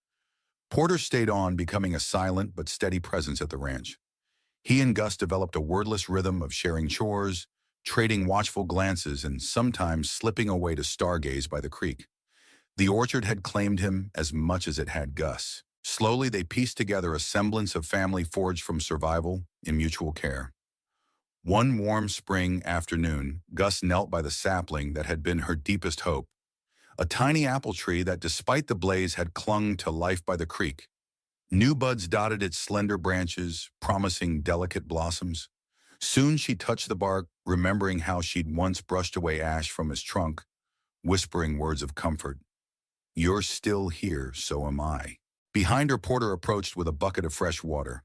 Porter stayed on, becoming a silent but steady presence at the ranch. He and Gus developed a wordless rhythm of sharing chores, trading watchful glances, and sometimes slipping away to stargaze by the creek. The orchard had claimed him as much as it had Gus. Slowly, they pieced together a semblance of family forged from survival and mutual care. One warm spring afternoon, Gus knelt by the sapling that had been her deepest hope, a tiny apple tree that, despite the blaze, had clung to life by the creek. New buds dotted its slender branches, promising delicate blossoms. Soon she touched the bark, remembering how she'd once brushed away ash from his trunk, whispering words of comfort. "You're still here, so am I." Behind her, Porter approached with a bucket of fresh water.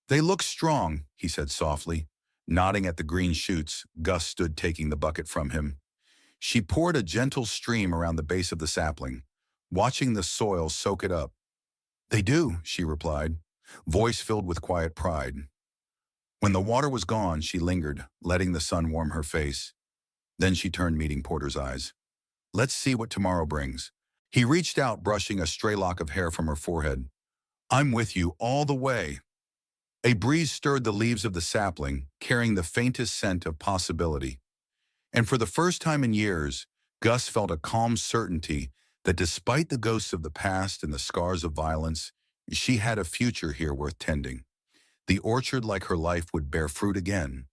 "They look strong," he said softly. Nodding at the green shoots, Gus stood taking the bucket from him. She poured a gentle stream around the base of the sapling, watching the soil soak it up. "They do," she replied, voice filled with quiet pride. When the water was gone, she lingered, letting the sun warm her face. Then she turned, meeting Porter's eyes. "Let's see what tomorrow brings." He reached out, brushing a stray lock of hair from her forehead. "I'm with you all the way." A breeze stirred the leaves of the sapling, carrying the faintest scent of possibility. And for the first time in years, Gus felt a calm certainty that despite the ghosts of the past and the scars of violence, she had a future here worth tending. The orchard, like her life, would bear fruit again,